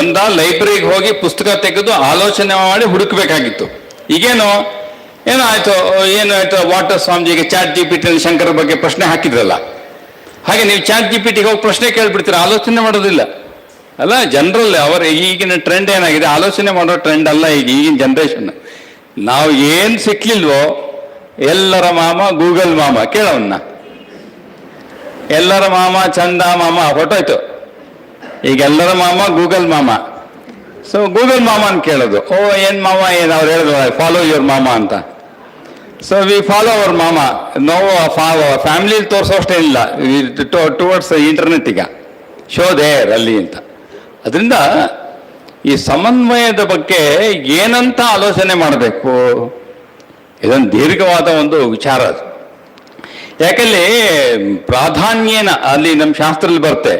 ಒಂದ ಲೈಬ್ರರಿಗೆ ಹೋಗಿ ಪುಸ್ತಕ ತೆಗೆದು ಆಲೋಚನೆ ಮಾಡಿ ಹುಡುಕಬೇಕಾಗಿತ್ತು. ಈಗೇನು ಏನಾಯ್ತು ವಾಟರ್ ಸ್ವಾಮೀಜಿಗೆ ಚಾಟ್ GPT ಶಂಕರ ಬಗ್ಗೆ ಪ್ರಶ್ನೆ ಹಾಕಿದ್ರಲ್ಲ, ಹಾಗೆ ನೀವು ಚಾಟ್ GPTಗೆ ಹೋಗಿ ಪ್ರಶ್ನೆ ಕೇಳ್ಬಿಡ್ತೀರ, ಆಲೋಚನೆ ಮಾಡೋದಿಲ್ಲ ಅಲ್ಲ. ಜನರಲ್ ಅವರ ಈಗಿನ ಟ್ರೆಂಡ್ ಏನಾಗಿದೆ? ಆಲೋಚನೆ ಮಾಡೋ ಟ್ರೆಂಡ್ ಅಲ್ಲ ಈಗಿನ ಜನ್ರೇಷನ್. ನಾವು ಏನು ಸಿಕ್ಲಿಲ್ವೋ ಎಲ್ಲರ ಮಾಮ ಗೂಗಲ್ ಮಾಮ ಕೇಳೋನ್ನ. ಎಲ್ಲರ ಮಾಮ ಚಂದ ಮಾಮ ಹೊಟ್ಟೋಯ್ತು. ಈಗ ಎಲ್ಲರ ಮಾಮ ಗೂಗಲ್ ಮಾಮ. ಸೊ ಗೂಗಲ್ ಮಾಮ ಅಂತ ಕೇಳೋದು. ಓ ಏನ್ ಮಾಮ, ಏನು ಅವ್ರು ಹೇಳಿದ್ರು ಫಾಲೋ ಯುವರ್ ಮಾಮ ಅಂತ. ಸೊ ವಿ ಫಾಲೋ ಅವರ್ ಮಾಮ. ನಾವು ಫ್ಯಾಮಿಲಿ ತೋರಿಸೋಷ್ಟೇನಿಲ್ಲ ಟುವರ್ಡ್ಸ್ ಇಂಟರ್ನೆಟ್. ಈಗ ಶೋ ದೇರ್ ಅಲ್ಲಿ ಅಂತ. ಅದರಿಂದ ಈ ಸಮನ್ವಯದ ಬಗ್ಗೆ ಏನಂತ ಆಲೋಚನೆ ಮಾಡಬೇಕು, ಇದೊಂದು ದೀರ್ಘವಾದ ಒಂದು ವಿಚಾರ ಅದು. ಯಾಕಲ್ಲಿ ಪ್ರಾಧಾನ್ಯನ ಅಲ್ಲಿ ನಮ್ಮ ಶಾಸ್ತ್ರದಲ್ಲಿ ಬರುತ್ತೆ.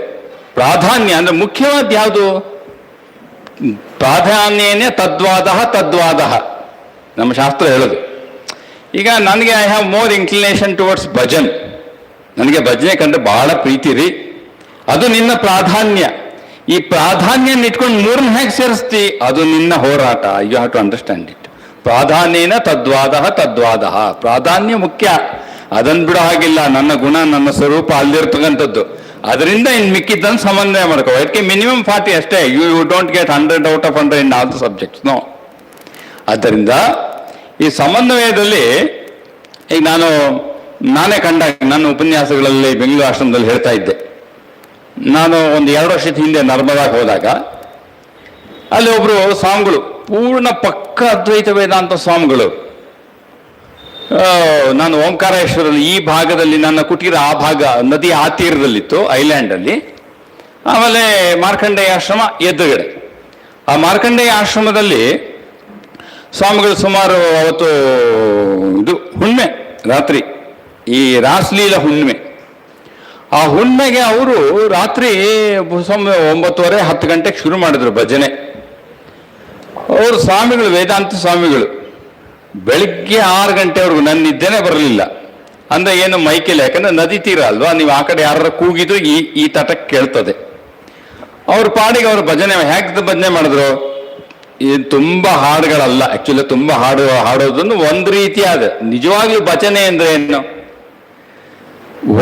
ಪ್ರಾಧಾನ್ಯ ಅಂದ್ರೆ ಮುಖ್ಯವಾದ ಯಾವುದು? ಪ್ರಾಧಾನ್ಯನೇ ತದ್ವಾದ ನಮ್ಮ ಶಾಸ್ತ್ರ ಹೇಳೋದು. ಈಗ ನನಗೆ I have more inclination towards bhajan. ನನಗೆ ಭಜನೆ ಕಂಡ್ರೆ ಬಹಳ ಪ್ರೀತಿ ರೀ. ಅದು ನಿನ್ನ ಪ್ರಾಧಾನ್ಯ. ಈ ಪ್ರಾಧಾನ್ಯ ಇಟ್ಕೊಂಡು 3 ಹೇಗೆ ಸೇರಿಸ್ತಿ? ಅದು ನಿನ್ನ ಹೋರಾಟ. You have to understand it. ಪ್ರಾಧಾನ್ಯನ ತದ್ವಾದ. ಪ್ರಾಧಾನ್ಯ ಮುಖ್ಯ, ಅದನ್ನು ಬಿಡೋ ಹಾಗಿಲ್ಲ. ನನ್ನ ಗುಣ ನನ್ನ ಸ್ವರೂಪ ಅಲ್ಲಿರ್ತಕ್ಕಂಥದ್ದು. ಅದರಿಂದ ಇನ್ನು ಮಿಕ್ಕಿದ್ದನ್ನು ಸಮನ್ವಯ ಮಾಡ್ಕೋ. ಅದಕ್ಕೆ ಮಿನಿಮಮ್ 40 ಅಷ್ಟೇ. You don't get 100 out of 100 in all the subjects. No. ಆದ್ದರಿಂದ ಈ ಸಮನ್ವಯದಲ್ಲಿ ಈಗ ನಾನೇ ಕಂಡಾಗ ನನ್ನ ಉಪನ್ಯಾಸಗಳಲ್ಲಿ ಬೆಂಗಳೂರು ಆಶ್ರಮದಲ್ಲಿ ಹೇಳ್ತಾ ಇದ್ದೆ. ನಾನು ಒಂದು 2 ವರ್ಷದ ಹಿಂದೆ ನರ್ಮದಾಗೆ ಹೋದಾಗ ಅಲ್ಲಿ ಒಬ್ರು ಸ್ವಾಮಿಗಳು, ಪೂರ್ಣ ಪಕ್ಕ ಅದ್ವೈತ ವೇದಾಂತ ಸ್ವಾಮಿಗಳು. ನಾನು ಓಂಕಾರೇಶ್ವರಲ್ಲಿ ಈ ಭಾಗದಲ್ಲಿ ನನ್ನ ಕುಟೀರ ಆ ಭಾಗ ನದಿ ಆ ತೀರದಲ್ಲಿತ್ತು, ಐಲ್ಯಾಂಡಲ್ಲಿ. ಆಮೇಲೆ ಮಾರ್ಕಂಡೇಯ ಆಶ್ರಮ ಎದುರುಗಡೆ. ಆ ಮಾರ್ಕಂಡೇಯ ಆಶ್ರಮದಲ್ಲಿ ಸ್ವಾಮಿಗಳು ಸುಮಾರು ಅವತ್ತು ಇದು ಹುಣ್ಣಿಮೆ ರಾತ್ರಿ, ಈ ರಾಸಲೀಲ ಹುಣ್ಣಿಮೆ. ಆ ಹುಣ್ಣಿಮೆಗೆ ಅವರು ರಾತ್ರಿ 9:30 10 ಗಂಟೆಗೆ ಶುರು ಮಾಡಿದ್ರು ಭಜನೆ. ಅವರು ಸ್ವಾಮಿಗಳು, ವೇದಾಂತ ಸ್ವಾಮಿಗಳು. ಬೆಳಿಗ್ಗೆ 6 ಗಂಟೆವರೆಗೂ ನನ್ನ ನಿದ್ದೆನೇ ಬರಲಿಲ್ಲ. ಅಂದ್ರೆ ಏನು ಮೈಕೆಲ್ಲ, ಯಾಕಂದ್ರೆ ನದಿ ತೀರ ಅಲ್ವಾ, ನೀವು ಆ ಕಡೆ ಯಾರು ಕೂಗಿದ್ರು ಈ ತಟಕ್ಕೆ ಕೇಳ್ತದೆ. ಅವ್ರ ಪಾಡಿಗೆ ಅವರು ಭಜನೆ ಹೇಗೆ ಭಜನೆ ಮಾಡಿದ್ರು? ಇದು ತುಂಬಾ ಹಾಡುಗಳಲ್ಲ, ಆಕ್ಚುಲಿ ತುಂಬಾ ಹಾಡೋದನ್ನು ಒಂದು ರೀತಿಯಾದ ನಿಜವಾಗ್ಲೂ ಭಜನೆ ಅಂದ್ರೆ ಏನು?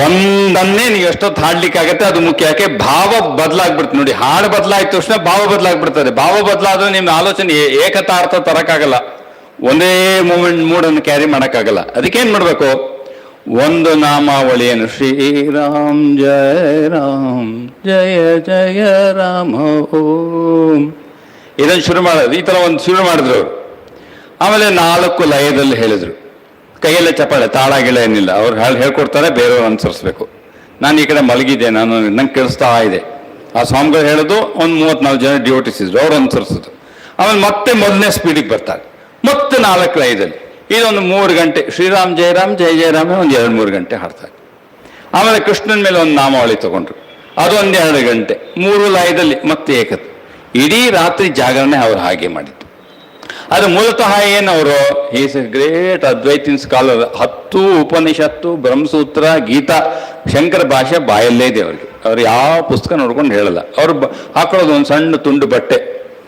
ಒಂದನ್ನೇ ನೀವು ಎಷ್ಟೊತ್ತು ಹಾಡ್ಲಿಕ್ಕಾಗತ್ತೆ, ಅದು ಮುಖ್ಯ. ಯಾಕೆ? ಭಾವ ಬದಲಾಗ್ಬಿಡ್ತದೆ. ನೋಡಿ, ಹಾಡು ಬದಲಾಯ್ತ ತಕ್ಷಣ ಭಾವ ಬದಲಾಗ್ಬಿಡ್ತದೆ. ಭಾವ ಬದಲಾದ್ರೆ ನಿಮ್ಮ ಆಲೋಚನೆ ಏಕತಾರ್ಥ ತರಕ್ಕಾಗಲ್ಲ, ಒಂದೇ ಮೂಡನ್ನು ಕ್ಯಾರಿ ಮಾಡೋಕ್ಕಾಗಲ್ಲ. ಅದಕ್ಕೇನು ಮಾಡಬೇಕು? ಒಂದು ನಾಮಾವಳಿಯನ್ನು ಶ್ರೀರಾಮ್ ಜಯ ರಾಮ್ ಜಯ ಜಯ ರಾಮ ಓಂ ಇದನ್ನು ಶುರು ಮಾಡೋದು, ಈ ಥರ ಒಂದು ಶುರು ಮಾಡಿದ್ರು ಅವರು. ಆಮೇಲೆ 4 ಲಯದಲ್ಲಿ ಹೇಳಿದರು. ಕೈಯಲ್ಲೇ ಚಪ್ಪಾಳೆ, ತಾಳ ಗಿಳ ಏನಿಲ್ಲ. ಅವ್ರು ಹೇಳ್ಕೊಡ್ತಾರೆ, ಬೇರೆಯವ್ರು ಅನುಸರಿಸ್ಬೇಕು. ನಾನು ಈ ಕಡೆ ಮಲಗಿದ್ದೆ, ನಂಗೆ ಕೇಳಿಸ್ತಾ ಇದೆ. ಆ ಸ್ವಾಮಿಗಳು ಹೇಳೋದು ಒಂದು 34 ಜನ ಡಿವೋಟಿಸ್ ಇದ್ರು, ಅವ್ರು ಅನುಸರಿಸೋದು. ಆಮೇಲೆ ಮತ್ತೆ ಮೊದಲನೇ ಸ್ಪೀಡಿಗೆ ಬರ್ತಾರೆ, ಮತ್ತೆ 4 ಲಯದಲ್ಲಿ. ಇದೊಂದು 3 ಗಂಟೆ ಶ್ರೀರಾಮ್ ಜಯರಾಮ್ ಜಯ ಜಯರಾಮೇ ಒಂದು 2-3 ಗಂಟೆ ಹಾಡ್ತಾರೆ. ಆಮೇಲೆ ಕೃಷ್ಣನ ಮೇಲೆ ಒಂದು ನಾಮಾವಳಿ ತಗೊಂಡ್ರು, ಅದೊಂದು 2 ಗಂಟೆ. 3 ಲಯದಲ್ಲಿ ಮತ್ತೆ ಏಕತೆ. ಇಡೀ ರಾತ್ರಿ ಜಾಗರಣೆ ಅವ್ರು ಹಾಗೆ ಮಾಡಿದ್ದು. ಅದು ಮೂಲತಃ ಏನವರು ಈಸ್ ಎ ಗ್ರೇಟ್ ಅದ್ವೈತಿನ್ ಸ್ಕಾಲರ್. 10 ಉಪನಿಷತ್ತು, ಬ್ರಹ್ಮಸೂತ್ರ, ಗೀತಾ, ಶಂಕರ ಭಾಷೆ ಬಾಯಲ್ಲೇ ಇದೆ ಅವ್ರಿಗೆ. ಅವ್ರು ಯಾವ ಪುಸ್ತಕ ನೋಡ್ಕೊಂಡು ಹೇಳಲ್ಲ. ಅವ್ರು ಹಾಕೊಳ್ಳೋದು ಒಂದು ಸಣ್ಣ ತುಂಡು ಬಟ್ಟೆ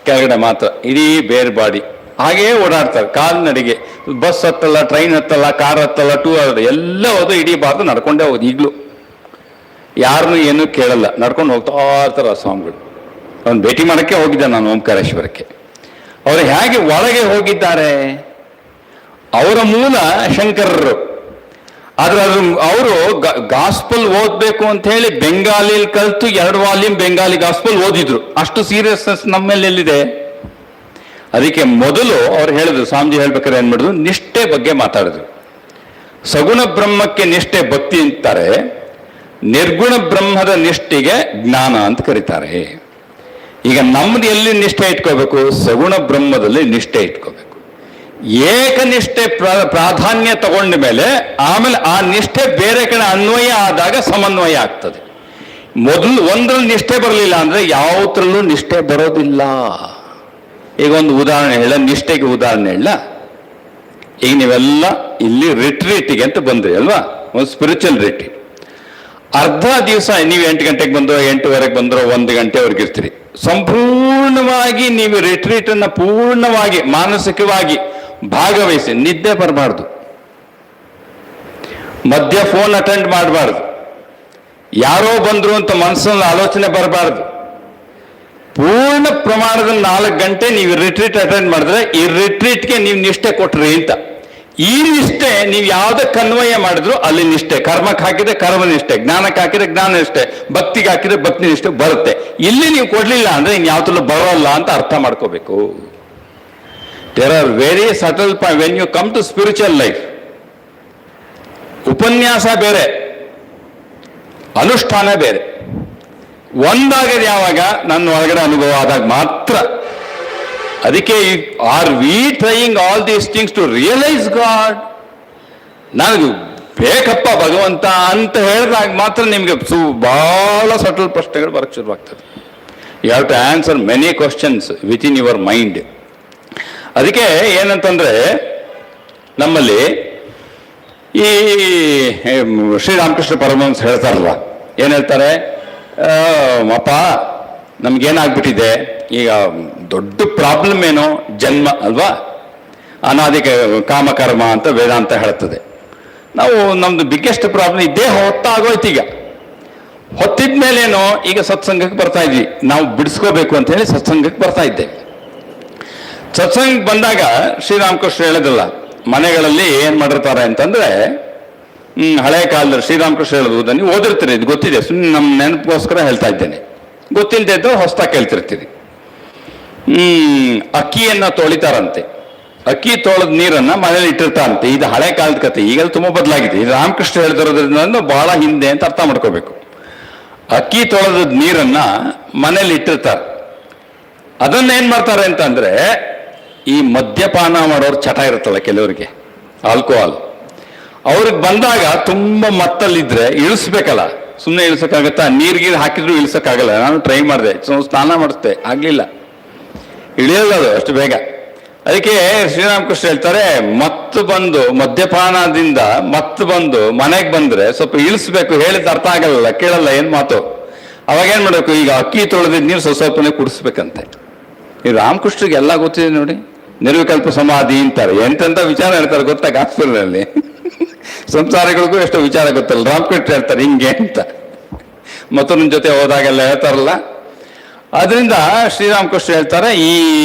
ಕೆಳಗಡೆ ಮಾತ್ರ, ಇಡೀ ಬೇರೆ ಬಾಡಿ ಹಾಗೇ ಓಡಾಡ್ತಾರೆ. ಕಾಲ್ನಡಿಗೆ, ಬಸ್ ಹತ್ತಲ್ಲ, ಟ್ರೈನ್ ಹತ್ತಲ್ಲ, ಕಾರ್ ಹತ್ತಲ್ಲ, 2 ವೀಲರ್ ಎಲ್ಲ ಹೋದು ಇಡೀ ಭಾರತ ನಡ್ಕೊಂಡೇ ಹೋದು. ಈಗಲೂ ಯಾರನ್ನೂ ಏನೂ ಕೇಳಲ್ಲ, ನಡ್ಕೊಂಡು ಹೋಗ್ತಾ ಇರ್ತಾರೆ ಆ ಸ್ವಾಮಿಗಳು. ಅವ್ನು ಭೇಟಿ ಮಾಡೋಕ್ಕೆ ಹೋಗಿದ್ದೆ ನಾನು ಓಂಕಾರೇಶ್ವರಕ್ಕೆ. ಅವರು ಹೇಗೆ ಒಳಗೆ ಹೋಗಿದ್ದಾರೆ, ಅವರ ಮೂಲ ಶಂಕರರು. ಆದ್ರೆ ಅವರು ಗಾಸ್ಪಲ್ ಓದಬೇಕು ಅಂತ ಹೇಳಿ ಬೆಂಗಾಲಿಯಲ್ಲಿ ಕಲಿತು 2 ವಾಲ್ಯೂಮ್ ಬೆಂಗಾಲಿ ಗಾಸ್ಪಲ್ ಓದಿದ್ರು. ಅಷ್ಟು ಸೀರಿಯಸ್ನೆಸ್ ನಮ್ಮೇಲೆ ಎಲ್ಲಿದೆ? ಅದಕ್ಕೆ ಮೊದಲು ಅವ್ರು ಹೇಳಿದ್ರು, ಸ್ವಾಮೀಜಿ ಹೇಳ್ಬೇಕಾದ್ರೆ ಏನ್ ಮಾಡಿದ್ರು, ನಿಷ್ಠೆ ಬಗ್ಗೆ ಮಾತಾಡಿದ್ರು. ಸಗುಣ ಬ್ರಹ್ಮಕ್ಕೆ ನಿಷ್ಠೆ ಭಕ್ತಿ ಅಂತಾರೆ, ನಿರ್ಗುಣ ಬ್ರಹ್ಮದ ನಿಷ್ಠೆಗೆ ಜ್ಞಾನ ಅಂತ ಕರೀತಾರೆ. ಈಗ ನಮ್ದು ಎಲ್ಲಿ ನಿಷ್ಠೆ ಇಟ್ಕೋಬೇಕು? ಸಗುಣ ಬ್ರಹ್ಮದಲ್ಲಿ ನಿಷ್ಠೆ ಇಟ್ಕೋಬೇಕು. ಏಕನಿಷ್ಠೆ ಪ್ರಾಧಾನ್ಯ ತಗೊಂಡ ಮೇಲೆ ಆಮೇಲೆ ಆ ನಿಷ್ಠೆ ಬೇರೆ ಕಡೆ ಅನ್ವಯ ಆದಾಗ ಸಮನ್ವಯ ಆಗ್ತದೆ. ಮೊದಲು ಒಂದ್ರಲ್ಲಿ ನಿಷ್ಠೆ ಬರಲಿಲ್ಲ ಅಂದ್ರೆ ಯಾವತ್ರಲ್ಲೂ ನಿಷ್ಠೆ ಬರೋದಿಲ್ಲ. ಈಗ ಒಂದು ಉದಾಹರಣೆ ಹೇಳ, ನಿಷ್ಠೆಗೆ ಉದಾಹರಣೆ ಹೇಳ. ಈಗ ನೀವೆಲ್ಲ ಇಲ್ಲಿ ರಿಟ್ರೀಟಿಗೆ ಅಂತ ಬಂದ್ರಿ ಅಲ್ವಾ, ಒಂದು ಸ್ಪಿರಿಚುವಲ್ ರಿಟ್ರೀಟ್. ಅರ್ಧ ದಿವಸ ನೀವು 8 ಗಂಟೆಗೆ ಬಂದೋ, 8:15 ಬಂದರೋ, 1 ಗಂಟೆವರೆಗೆ ಇರ್ತೀರಿ. ಸಂಪೂರ್ಣವಾಗಿ ನೀವು ರಿಟ್ರೀಟ್ ಅನ್ನ ಪೂರ್ಣವಾಗಿ ಮಾನಸಿಕವಾಗಿ ಭಾಗವಹಿಸಿ, ನಿದ್ದೆ ಬರಬಾರ್ದು, ಮಧ್ಯ ಫೋನ್ ಅಟೆಂಡ್ ಮಾಡಬಾರ್ದು, ಯಾರೋ ಬಂದ್ರು ಅಂತ ಮನಸ್ಸಲ್ಲಿ ಆಲೋಚನೆ ಬರಬಾರ್ದು. ಪೂರ್ಣ ಪ್ರಮಾಣದಲ್ಲಿ 4 ಗಂಟೆ ನೀವು ರಿಟ್ರೀಟ್ ಅಟೆಂಡ್ ಮಾಡಿದ್ರೆ ಈ ರಿಟ್ರೀಟ್ಗೆ ನೀವು ನಿಷ್ಠೆ ಕೊಟ್ರಿ ಅಂತ. ಈ ನಿಷ್ಠೆ ನೀವು ಯಾವುದಕ್ಕೆ ಅನ್ವಯ ಮಾಡಿದ್ರು ಅಲ್ಲಿ ನಿಷ್ಠೆ. ಕರ್ಮಕ್ಕೆ ಹಾಕಿದ್ರೆ ಕರ್ಮ ನಿಷ್ಠೆ, ಜ್ಞಾನಕ್ಕೆ ಹಾಕಿದ್ರೆ ಜ್ಞಾನ ನಿಷ್ಠೆ, ಭಕ್ತಿಗೆ ಹಾಕಿದ್ರೆ ಭಕ್ತಿ ನಿಷ್ಠೆ ಬರುತ್ತೆ. ಇಲ್ಲಿ ನೀವು ಕೊಡ್ಲಿಲ್ಲ ಅಂದ್ರೆ ಇನ್ ಯಾವತ್ತಲ್ಲೂ ಬರೋಲ್ಲ ಅಂತ ಅರ್ಥ ಮಾಡ್ಕೋಬೇಕು. There are very subtle point when you come to spiritual life. ಉಪನ್ಯಾಸ ಬೇರೆ, ಅನುಷ್ಠಾನ ಬೇರೆ. ಒಂದಾಗದು ಯಾವಾಗ? ನನ್ನ ಒಳಗಡೆ ಅನುಭವ ಆದಾಗ ಮಾತ್ರ. ಅದಕ್ಕೆ are we trying all these things to realise God? ನನಗೆ ಬೇಕಪ್ಪ ಭಗವಂತ ಅಂತ ಹೇಳಿದಾಗ ಮಾತ್ರ ನಿಮಗೆ ಬಹಳ ಸಟಲ್ ಪ್ರಶ್ನೆಗಳು ಬರಕ್ಕೆ ಶುರುವಾಗ್ತದೆ. You have to answer many questions within your mind. ಅದಕ್ಕೆ ಏನಂತಂದ್ರೆ, ನಮ್ಮಲ್ಲಿ ಈ ಶ್ರೀರಾಮಕೃಷ್ಣ ಪರಮಹಂಸ ಹೇಳ್ತಾರಲ್ಲ, ಏನ್ ಹೇಳ್ತಾರೆ? ಅಪ್ಪ ನಮ್ಗೇನಾಗ್ಬಿಟ್ಟಿದೆ ಈಗ, ದೊಡ್ಡ ಪ್ರಾಬ್ಲಮ್ ಏನೋ ಜನ್ಮ ಅಲ್ವಾ, ಅನಾದಿ ಕಾಮಕರ್ಮ ಅಂತ ವೇದಾಂತ ಹೇಳ್ತದೆ. ನಾವು ನಮ್ದು ಬಿಗ್ಗೆಸ್ಟ್ ಪ್ರಾಬ್ಲಮ್ ಈ ದೇಹ ಹೊತ್ತಾಗೋಯ್ತು. ಈಗ ಹೊತ್ತಿದ್ಮೇಲೇನೋ ಈಗ ಸತ್ಸಂಗಕ್ಕೆ ಬರ್ತಾ ಇದ್ವಿ, ನಾವು ಬಿಡಿಸ್ಕೋಬೇಕು ಅಂತ ಹೇಳಿ ಸತ್ಸಂಗಕ್ಕೆ ಬರ್ತಾ ಇದ್ದೇವೆ. ಸತ್ಸಂಗಕ್ಕೆ ಬಂದಾಗ ಶ್ರೀರಾಮಕೃಷ್ಣ ಹೇಳಿದಲ್ಲ, ಮನೆಗಳಲ್ಲಿ ಏನ್ ಮಾಡಿರ್ತಾರೆ ಅಂತಂದ್ರೆ, ಹಳೆ ಕಾಲದಲ್ಲಿ ಶ್ರೀರಾಮಕೃಷ್ಣ ಹೇಳೋದು ನೀವು ಓದಿರ್ತೀರಿ, ಇದು ಗೊತ್ತಿದೆ, ಸುಮ್ಮನೆ ನಮ್ಮ ನೆನಪಿಗೋಸ್ಕರ ಹೇಳ್ತಾ ಇದ್ದೇನೆ. ಗೊತ್ತಿಲ್ಲದೆ ಇದ್ದು ಹೊಸ್ತಾಗಿ ಕೇಳ್ತಿರ್ತೀರಿ. ಅಕ್ಕಿಯನ್ನ ತೊಳಿತಾರಂತೆ, ಅಕ್ಕಿ ತೊಳೆದ ನೀರನ್ನ ಮನೇಲಿ ಇಟ್ಟಿರ್ತಾರಂತೆ. ಇದು ಹಳೆ ಕಾಲದ ಕತೆ, ಈಗೆಲ್ಲ ತುಂಬಾ ಬದಲಾಗಿದೆ. ಇದು ರಾಮಕೃಷ್ಣ ಹೇಳ್ತಿರೋದ್ರಿಂದ ಬಹಳ ಹಿಂದೆ ಅಂತ ಅರ್ಥ ಮಾಡ್ಕೋಬೇಕು. ಅಕ್ಕಿ ತೊಳೆದ ನೀರನ್ನ ಮನೇಲಿ ಇಟ್ಟಿರ್ತಾರೆ. ಅದನ್ನ ಏನ್ ಮಾಡ್ತಾರೆ ಅಂತಂದ್ರೆ, ಈ ಮದ್ಯಪಾನ ಮಾಡೋರು ಚಟ ಇರುತ್ತಲ್ಲ ಕೆಲವರಿಗೆ, ಆಲ್ಕೋಹಾಲ್, ಅವ್ರಿಗೆ ಬಂದಾಗ ತುಂಬಾ ಮತ್ತಲ್ಲಿದ್ರೆ ಇಳಿಸ್ಬೇಕಲ್ಲ, ಸುಮ್ಮನೆ ಇಳಿಸೋಕ್ಕಾಗತ್ತಾ? ನೀರ್ಗೀರು ಹಾಕಿದ್ರು ಇಳಿಸೋಕ್ಕಾಗಲ್ಲ. ನಾನು ಟ್ರೈ ಮಾಡಿದೆ, ಸ್ನಾನ ಮಾಡಿಸ್ದೆ, ಆಗ್ಲಿಲ್ಲ, ಇಳಿಯಲ್ಲ ಅದು ಅಷ್ಟು ಬೇಗ. ಅದಕ್ಕೆ ಶ್ರೀರಾಮಕೃಷ್ಣ ಹೇಳ್ತಾರೆ, ಮತ್ತು ಬಂದು ಮದ್ಯಪಾನದಿಂದ ಮತ್ತು ಬಂದು ಮನೆಗೆ ಬಂದ್ರೆ ಸ್ವಲ್ಪ ಇಳಿಸ್ಬೇಕು, ಹೇಳಿದ ಅರ್ಥ ಆಗಲ್ಲ, ಕೇಳಲ್ಲ, ಏನ್ ಮಾತು. ಅವಾಗ ಏನ್ ಮಾಡ್ಬೇಕು? ಈಗ ಅಕ್ಕಿ ತೊಳೆದಿದ್ದ ನೀರು ಸ್ವಲ್ಪನೇ ಕುಡಿಸ್ಬೇಕಂತೆ. ಈ ರಾಮಕೃಷ್ಣಗೆ ಎಲ್ಲ ಗೊತ್ತಿದೆ ನೋಡಿ, ನಿರ್ವಿಕಲ್ಪ ಸಮಾಧಿ ಅಂತಾರೆ, ಎಂತೆಂತ ವಿಚಾರ ಹೇಳ್ತಾರೆ ಗೊತ್ತಾ ಗಾಸ್ಪಲ್ನಲ್ಲಿ. ಸಂಸಾರಿಗಳಿಗೂ ಎಷ್ಟೋ ವಿಚಾರ ಗೊತ್ತಲ್ಲ, ರಾಮಕೃಷ್ಣ ಹೇಳ್ತಾರೆ ಹಿಂಗೆ ಅಂತ, ಮತ್ತೊಂದು ಜೊತೆ ಹೋದಾಗೆಲ್ಲ ಹೇಳ್ತಾರಲ್ಲ. ಅದರಿಂದ ಶ್ರೀರಾಮಕೃಷ್ಣ ಹೇಳ್ತಾರೆ, ಈ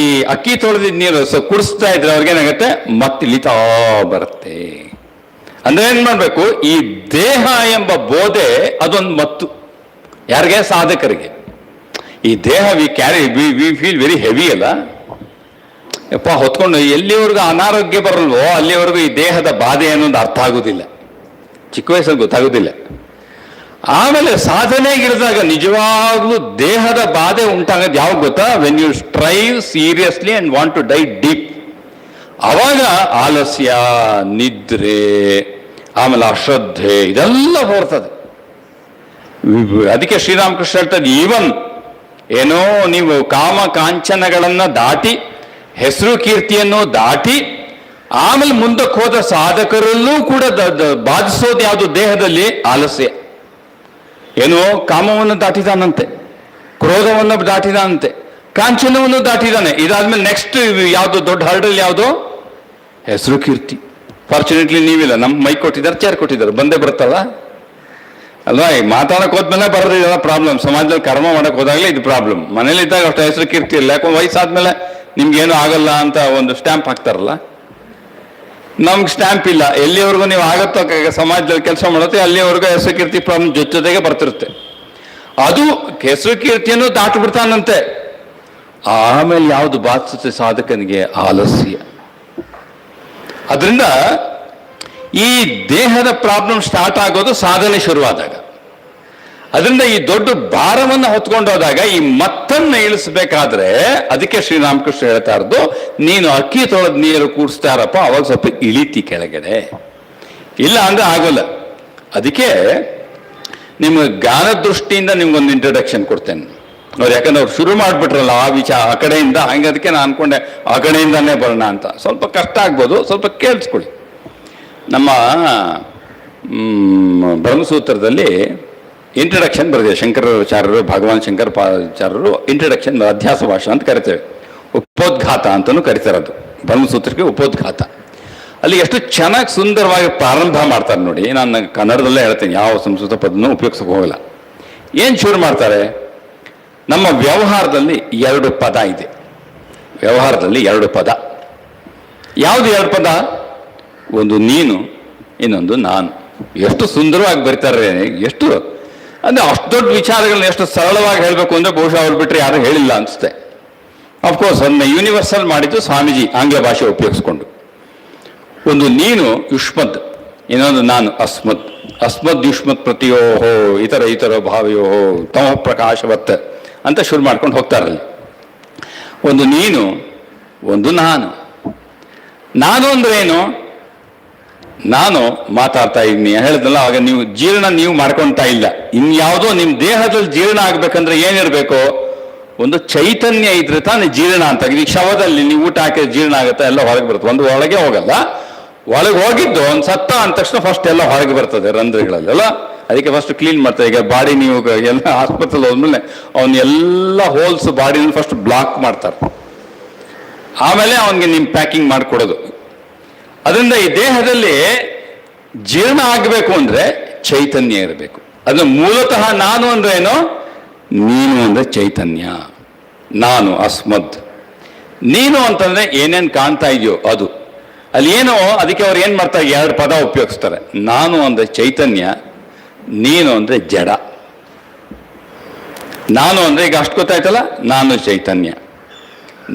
ಅಕ್ಕಿ ತೊಳೆದಿದ್ದ ನೀರು ಕುಡಿಸ್ತಾ ಇದ್ರೆ ಅವ್ರಿಗೇನಾಗತ್ತೆ, ಮತ್ತೆ ಇಳಿತಾ ಬರುತ್ತೆ. ಅಂದ್ರೆ ಏನ್ ಮಾಡ್ಬೇಕು? ಈ ದೇಹ ಎಂಬ ಬೋಧೆ ಅದೊಂದು ಮತ್ತು. ಯಾರಿಗೆ? ಸಾಧಕರಿಗೆ. ಈ ದೇಹ we carry, we feel very heavy ಅಲ್ಲ. ಯಪ್ಪ ಹೊತ್ಕೊಂಡು ಎಲ್ಲಿವರೆಗೂ ಅನಾರೋಗ್ಯ ಬರಲ್ವೋ ಅಲ್ಲಿವರೆಗೂ ಈ ದೇಹದ ಬಾಧೆ ಅನ್ನೋದು ಅರ್ಥ ಆಗೋದಿಲ್ಲ, ಚಿಕ್ಕ ವಯಸ್ಸಲ್ಲಿ ಗೊತ್ತಾಗೋದಿಲ್ಲ. ಆಮೇಲೆ ಸಾಧನೆಗಿಳಿದಾಗ ನಿಜವಾಗ್ಲೂ ದೇಹದ ಬಾಧೆ ಉಂಟಾಗೋದು ಯಾವಾಗ ಗೊತ್ತಾ? When you strive seriously and want to dive deep. ಅವಾಗ ಆಲಸ್ಯ, ನಿದ್ರೆ, ಆಮೇಲೆ ಅಶ್ರದ್ಧೆ ಇದೆಲ್ಲ ಬರ್ತದೆ. ಅದಕ್ಕೆ ಶ್ರೀರಾಮಕೃಷ್ಣ ಹೇಳ್ತಾರೆ, ಈವನ್ ಏನೋ ನೀವು ಕಾಮ ಕಾಂಚನಗಳನ್ನ ದಾಟಿ ಹೆಸರು ಕೀರ್ತಿಯನ್ನು ದಾಟಿ ಆಮೇಲೆ ಮುಂದಕ್ಕೆ ಹೋದ ಸಾಧಕರಲ್ಲೂ ಕೂಡ ಬಾಧಿಸೋದು ಯಾವುದು ದೇಹದಲ್ಲಿ? ಆಲಸ್ಯ. ಏನೋ ಕಾಮವನ್ನು ದಾಟಿದಾನಂತೆ, ಕ್ರೋಧವನ್ನು ದಾಟಿದಾನಂತೆ, ಕಾಂಚನವನ್ನು ದಾಟಿದಾನೆ. ಇದಾದ್ಮೇಲೆ ನೆಕ್ಸ್ಟ್ ಯಾವುದು ದೊಡ್ಡ ಹರ್ಡಲ್ ಯಾವುದು? ಹೆಸರು ಕೀರ್ತಿ. ಫಾರ್ಚುನೇಟ್ಲಿ ನೀವಿಲ್ಲ, ನಮ್ಮ ಮೈಕ್ ಕೊಟ್ಟಿದ್ದಾರೆ, ಚೇರ್ ಕೊಟ್ಟಿದ್ದಾರೆ, ಬಂದೇ ಬರುತ್ತಲ್ಲ ಅಲ್ವಾ? ಈ ಮಾತಾಡಕ್ ಹೋದ್ಮೇಲೆ ಬರೋದಿಲ್ಲ ಪ್ರಾಬ್ಲಮ್. ಸಮಾಜದಲ್ಲಿ ಕರ್ಮ ಮಾಡಕ್ ಹೋದಾಗಲೇ ಇದು ಪ್ರಾಬ್ಲಮ್. ಮನೇಲಿ ಇದ್ದಾಗ ಅಷ್ಟು ಹೆಸರು ಕೀರ್ತಿ ಇಲ್ಲ. ಯಾಕಂದ್ರೆ ವಯಸ್ಸಾದ್ಮೇಲೆ ನಿಮ್ಗೇನು ಆಗಲ್ಲ ಅಂತ ಒಂದು ಸ್ಟ್ಯಾಂಪ್ ಹಾಕ್ತಾರಲ್ಲ, ನಮ್ಗೆ ಸ್ಟ್ಯಾಂಪ್ ಇಲ್ಲ. ಎಲ್ಲಿವರೆಗೂ ನೀವು ಆಗತ್ತೋ ಸಮಾಜದಲ್ಲಿ ಕೆಲಸ ಮಾಡುತ್ತೆ ಅಲ್ಲಿವರೆಗೂ ಹೆಸರು ಕೀರ್ತಿ ಪ್ರಾಬ್ಲಮ್ ಜೊತೆಗೆ ಬರ್ತಿರುತ್ತೆ. ಅದು ಹೆಸರು ಕೀರ್ತಿಯನ್ನು ದಾಟಿಬಿಡ್ತಾನಂತೆ. ಆಮೇಲೆ ಯಾವುದು ಬಾಧಿಸುತ್ತೆ ಸಾಧಕನಿಗೆ? ಆಲಸ್ಯ. ಅದರಿಂದ ಈ ದೇಹದ ಪ್ರಾಬ್ಲಮ್ ಸ್ಟಾರ್ಟ್ ಆಗೋದು ಸಾಧನೆ ಶುರುವಾದಾಗ. ಅದರಿಂದ ಈ ದೊಡ್ಡ ಭಾರವನ್ನು ಹೊತ್ಕೊಂಡೋದಾಗ ಈ ಮತ್ತನ್ನು ಇಳಿಸ್ಬೇಕಾದ್ರೆ ಅದಕ್ಕೆ ಶ್ರೀರಾಮಕೃಷ್ಣ ಹೇಳ್ತಾ ಇರೋದು, ನೀನು ಅಕ್ಕಿ ತೊಳೆದ ನೀರು ಕೂಡಿಸ್ತಾರಪ್ಪ ಅವಾಗ ಸ್ವಲ್ಪ ಇಳಿತಿ ಕೆಳಗಡೆ, ಇಲ್ಲ ಅಂದ್ರೆ ಆಗೋಲ್ಲ. ಅದಕ್ಕೆ ನಿಮ್ಗೆ ಜ್ಞಾನ ದೃಷ್ಟಿಯಿಂದ ನಿಮ್ಗೊಂದು ಇಂಟ್ರಡಕ್ಷನ್ ಕೊಡ್ತೇನೆ ನೋಡಿ. ಯಾಕಂದ್ರೆ ಅವ್ರು ಶುರು ಮಾಡಿಬಿಟ್ರಲ್ಲ ಆ ಕಡೆಯಿಂದ, ಹಂಗೆ ಅದಕ್ಕೆ ನಾನು ಅನ್ಕೊಂಡೆ ಆ ಕಡೆಯಿಂದಾನೇ ಬರೋಣ ಅಂತ. ಸ್ವಲ್ಪ ಕಷ್ಟ ಆಗ್ಬೋದು, ಸ್ವಲ್ಪ ಕೇಳಿಸ್ಕೊಳ್ಳಿ. ನಮ್ಮ ಬ್ರಹ್ಮಸೂತ್ರದಲ್ಲಿ ಇಂಟ್ರಡಕ್ಷನ್ ಬರೆದಿದೆ ಶಂಕರಾಚಾರ್ಯರು, ಭಗವಾನ್ ಶಂಕರಾಚಾರ್ಯರು ಇಂಟ್ರಡಕ್ಷನ್ ಅಧ್ಯಾಸ ಭಾಷಣ ಅಂತ ಕರಿತೇವೆ. ಉಪೋದ್ಘಾತ ಅಂತಲೂ ಕರಿತಾರೆ. ಅದು ಬ್ರಹ್ಮಸೂತ್ರಕ್ಕೆ ಉಪೋದ್ಘಾತ. ಅಲ್ಲಿ ಎಷ್ಟು ಚೆನ್ನಾಗಿ ಸುಂದರವಾಗಿ ಪ್ರಾರಂಭ ಮಾಡ್ತಾರೆ ನೋಡಿ. ನಾನು ಕನ್ನಡದಲ್ಲೇ ಹೇಳ್ತೀನಿ, ಯಾವ ಸಂಸ್ಕೃತ ಪದನೂ ಉಪಯೋಗಿಸಕ್ಕೆ ಹೋಗಲ್ಲ. ಏನು ಶುರು ಮಾಡ್ತಾರೆ? ನಮ್ಮ ವ್ಯವಹಾರದಲ್ಲಿ 2 ಪದ ಇದೆ. ವ್ಯವಹಾರದಲ್ಲಿ 2 ಪದ. ಯಾವುದು 2 ಪದ? ಒಂದು ನೀನು, ಇನ್ನೊಂದು ನಾನು. ಎಷ್ಟು ಸುಂದರವಾಗಿ ಬರೀತಾರೆ, ಎಷ್ಟು ಅಂದ್ರೆ ಅಷ್ಟು ದೊಡ್ಡ ವಿಚಾರಗಳನ್ನ ಎಷ್ಟು ಸರಳವಾಗಿ ಹೇಳಬೇಕು ಅಂದ್ರೆ ಬಹುಶಃ ಅವ್ರು ಬಿಟ್ಟರೆ ಯಾರು ಹೇಳಿಲ್ಲ ಅನಿಸುತ್ತೆ. ಅಫ್ಕೋರ್ಸ್ ಅದನ್ನ ಯೂನಿವರ್ಸಲ್ ಮಾಡಿದ್ದು ಸ್ವಾಮೀಜಿ ಆಂಗ್ಲ ಭಾಷೆ ಉಪಯೋಗಿಸ್ಕೊಂಡು. ಒಂದು ನೀನು ಯುಷ್ಮದ್, ಇನ್ನೊಂದು ನಾನು ಅಸ್ಮದ್. ಅಸ್ಮದ್ ಯುಷ್ಮತ್ ಪ್ರತಿಯೋಹೋ ಇತರ ಭಾವಯೋಹೋ ತಮ ಪ್ರಕಾಶವತ್ ಅಂತ ಶುರು ಮಾಡ್ಕೊಂಡು ಹೋಗ್ತಾರಲ್ಲಿ. ಒಂದು ನೀನು, ಒಂದು ನಾನು. ನಾನು ಅಂದ್ರೆ ಏನು? ನಾನು ಮಾತಾಡ್ತಾ ಇದ್ದೀನಿ ಹೇಳಿದ್ನಲ್ಲ, ಆಗ ನೀವು ಜೀರ್ಣ ನೀವು ಮಾಡ್ಕೊಳ್ತಾ ಇಲ್ಲ. ಇನ್ಯಾವುದೋ ನಿಮ್ಮ ದೇಹದಲ್ಲಿ ಜೀರ್ಣ ಆಗ್ಬೇಕಂದ್ರೆ ಏನಿರಬೇಕು? ಒಂದು ಚೈತನ್ಯ ಇದ್ರೆ ತಾನೇ ಜೀರ್ಣ ಅಂತ. ಈ ಶವದಲ್ಲಿ ನೀವು ಊಟ ಹಾಕಿದ್ರೆ ಜೀರ್ಣ ಆಗುತ್ತೆ, ಎಲ್ಲ ಹೊರಗೆ ಬರುತ್ತೆ. ಒಂದು ಒಳಗೆ ಹೋಗಲ್ಲ, ಒಳಗೆ ಹೋಗಿದ್ದು ಒಂದು ಸತ್ತ ಅಂದ ತಕ್ಷಣ ಫಸ್ಟ್ ಎಲ್ಲ ಹೊರಗೆ ಬರ್ತದೆ ರಂಧ್ರಗಳಲ್ಲೆಲ್ಲ. ಅದಕ್ಕೆ ಫಸ್ಟ್ ಕ್ಲೀನ್ ಮಾಡ್ತಾರೆ. ಈಗ ಬಾಡಿ ನೀವು ಎಲ್ಲ ಆಸ್ಪತ್ರೆಗೆ ಹೋದ್ಮೇಲೆ ಅವನ್ನ ಎಲ್ಲ ಹೋಲ್ಸ್ ಬಾಡಿನ ಫಸ್ಟ್ ಬ್ಲಾಕ್ ಮಾಡ್ತಾರೆ, ಆಮೇಲೆ ಅವನಿಗೆ ನಿಮ್ಮ ಪ್ಯಾಕಿಂಗ್ ಮಾಡಿಕೊಡೋದು. ಅದರಿಂದ ಈ ದೇಹದಲ್ಲಿ ಜೀರ್ಣ ಆಗಬೇಕು ಅಂದ್ರೆ ಚೈತನ್ಯ ಇರಬೇಕು. ಅದನ್ನ ಮೂಲತಃ ನಾನು ಅಂದ್ರೆ ಏನು? ನೀನು ಅಂದ್ರೆ ಚೈತನ್ಯ. ನಾನು ಅಸ್ಮದ್. ನೀನು ಅಂತಂದ್ರೆ ಏನೇನು ಕಾಣ್ತಾ ಇದೆಯೋ ಅದು. ಅಲ್ಲಿ ಏನೋ ಅದಕ್ಕೆ ಅವ್ರು ಏನ್ ಮಾಡ್ತಾರೆ? 2 ಪದ ಉಪಯೋಗಿಸ್ತಾರೆ. ನಾನು ಅಂದ್ರೆ ಚೈತನ್ಯ, ನೀನು ಅಂದ್ರೆ ಜಡ. ನಾನು ಅಂದ್ರೆ ಈಗ ಅಷ್ಟು ಗೊತ್ತಾಯ್ತಲ್ಲ, ನಾನು ಚೈತನ್ಯ.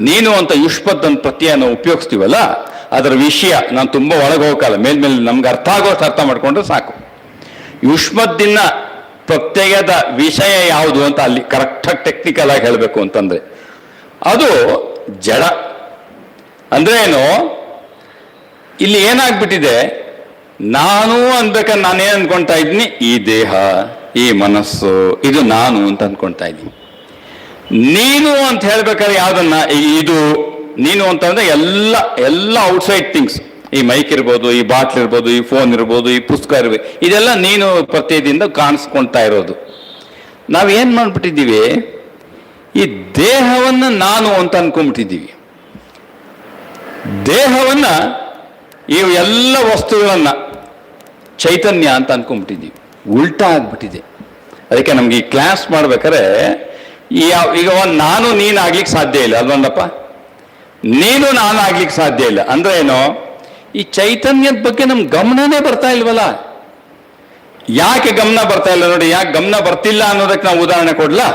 ನೀನು ಅಂತ ಯುಷ್ಪದ್ ಅಂತ ಪ್ರತ್ಯಯನ ಉಪಯೋಗಿಸ್ತೀವಲ್ಲ, ಅದರ ವಿಷಯ ನಾನು ತುಂಬ ಒಳಗೆ ಹೋಗಲ್ಲ, ಮೇಲ್ಮೇಲೆ ನಮ್ಗೆ ಅರ್ಥ ಆಗೋಷ್ಟು ಅರ್ಥ ಮಾಡ್ಕೊಂಡ್ರೆ ಸಾಕು. ಯುಷ್ಮದ್ದಿನ ಪ್ರತ್ಯಯದ ವಿಷಯ ಯಾವುದು ಅಂತ ಅಲ್ಲಿ ಕರೆಕ್ಟಾಗಿ ಟೆಕ್ನಿಕಲ್ ಆಗಿ ಹೇಳಬೇಕು ಅಂತಂದ್ರೆ ಅದು ಜಡ. ಅಂದ್ರೆ ಏನು? ಇಲ್ಲಿ ಏನಾಗ್ಬಿಟ್ಟಿದೆ, ನಾನು ಅನ್ಬೇಕಾದ್ರೆ ನಾನೇನು ಅನ್ಕೊಳ್ತಾ ಇದ್ದೀನಿ? ಈ ದೇಹ, ಈ ಮನಸ್ಸು, ಇದು ನಾನು ಅಂತ ಅನ್ಕೊಳ್ತಾ ಇದ್ದೀನಿ. ನೀನು ಅಂತ ಹೇಳ್ಬೇಕಾದ್ರೆ ಯಾವ್ದನ್ನ? ಇದು ನೀನು ಅಂತಂದ್ರೆ ಎಲ್ಲ ಔಟ್ಸೈಡ್ ಥಿಂಗ್ಸ್. ಈ ಮೈಕ್ ಇರ್ಬೋದು, ಈ ಬಾಟ್ಲ್ ಇರ್ಬೋದು, ಈ ಫೋನ್ ಇರ್ಬೋದು, ಈ ಪುಸ್ತಕ ಇರ್ಬೋದು, ಇದೆಲ್ಲ ನೀನು ಪ್ರತ್ಯಯದಿಂದ ಕಾಣಿಸ್ಕೊಳ್ತಾ ಇರೋದು. ನಾವೇನ್ ಮಾಡ್ಬಿಟ್ಟಿದ್ದೀವಿ? ಈ ದೇಹವನ್ನ ನಾನು ಅಂತ ಅನ್ಕೊಂಡ್ಬಿಟ್ಟಿದ್ದೀವಿ. ದೇಹವನ್ನ, ಈ ಎಲ್ಲ ವಸ್ತುಗಳನ್ನ ಚೈತನ್ಯ ಅಂತ ಅನ್ಕೊಂಡ್ಬಿಟ್ಟಿದ್ದೀವಿ. ಉಲ್ಟಾ ಆಗ್ಬಿಟ್ಟಿದೆ. ಅದಕ್ಕೆ ನಮ್ಗೆ ಈ ಕ್ಲಾಸ್ ಮಾಡ್ಬೇಕಾದ್ರೆ ಈಗ ನಾನು ನೀನು ಆಗ್ಲಿಕ್ಕೆ ಸಾಧ್ಯ ಇಲ್ಲ ಅಲ್ವಲ್ಲಪ್ಪ? ನೀನು ನಾನು ಆಗ್ಲಿಕ್ಕೆ ಸಾಧ್ಯ ಇಲ್ಲ ಅಂದ್ರೆ ಏನು? ಈ ಚೈತನ್ಯದ ಬಗ್ಗೆ ನಮ್ಗೆ ಗಮನನೇ ಬರ್ತಾ ಇಲ್ವಲ್ಲ. ಯಾಕೆ ಗಮನ ಬರ್ತಾ ಇಲ್ಲ ನೋಡಿ? ಯಾಕೆ ಗಮನ ಬರ್ತಿಲ್ಲ ಅನ್ನೋದಕ್ಕೆ ನಾವು ಉದಾಹರಣೆ ಕೊಡ್ಲಾ?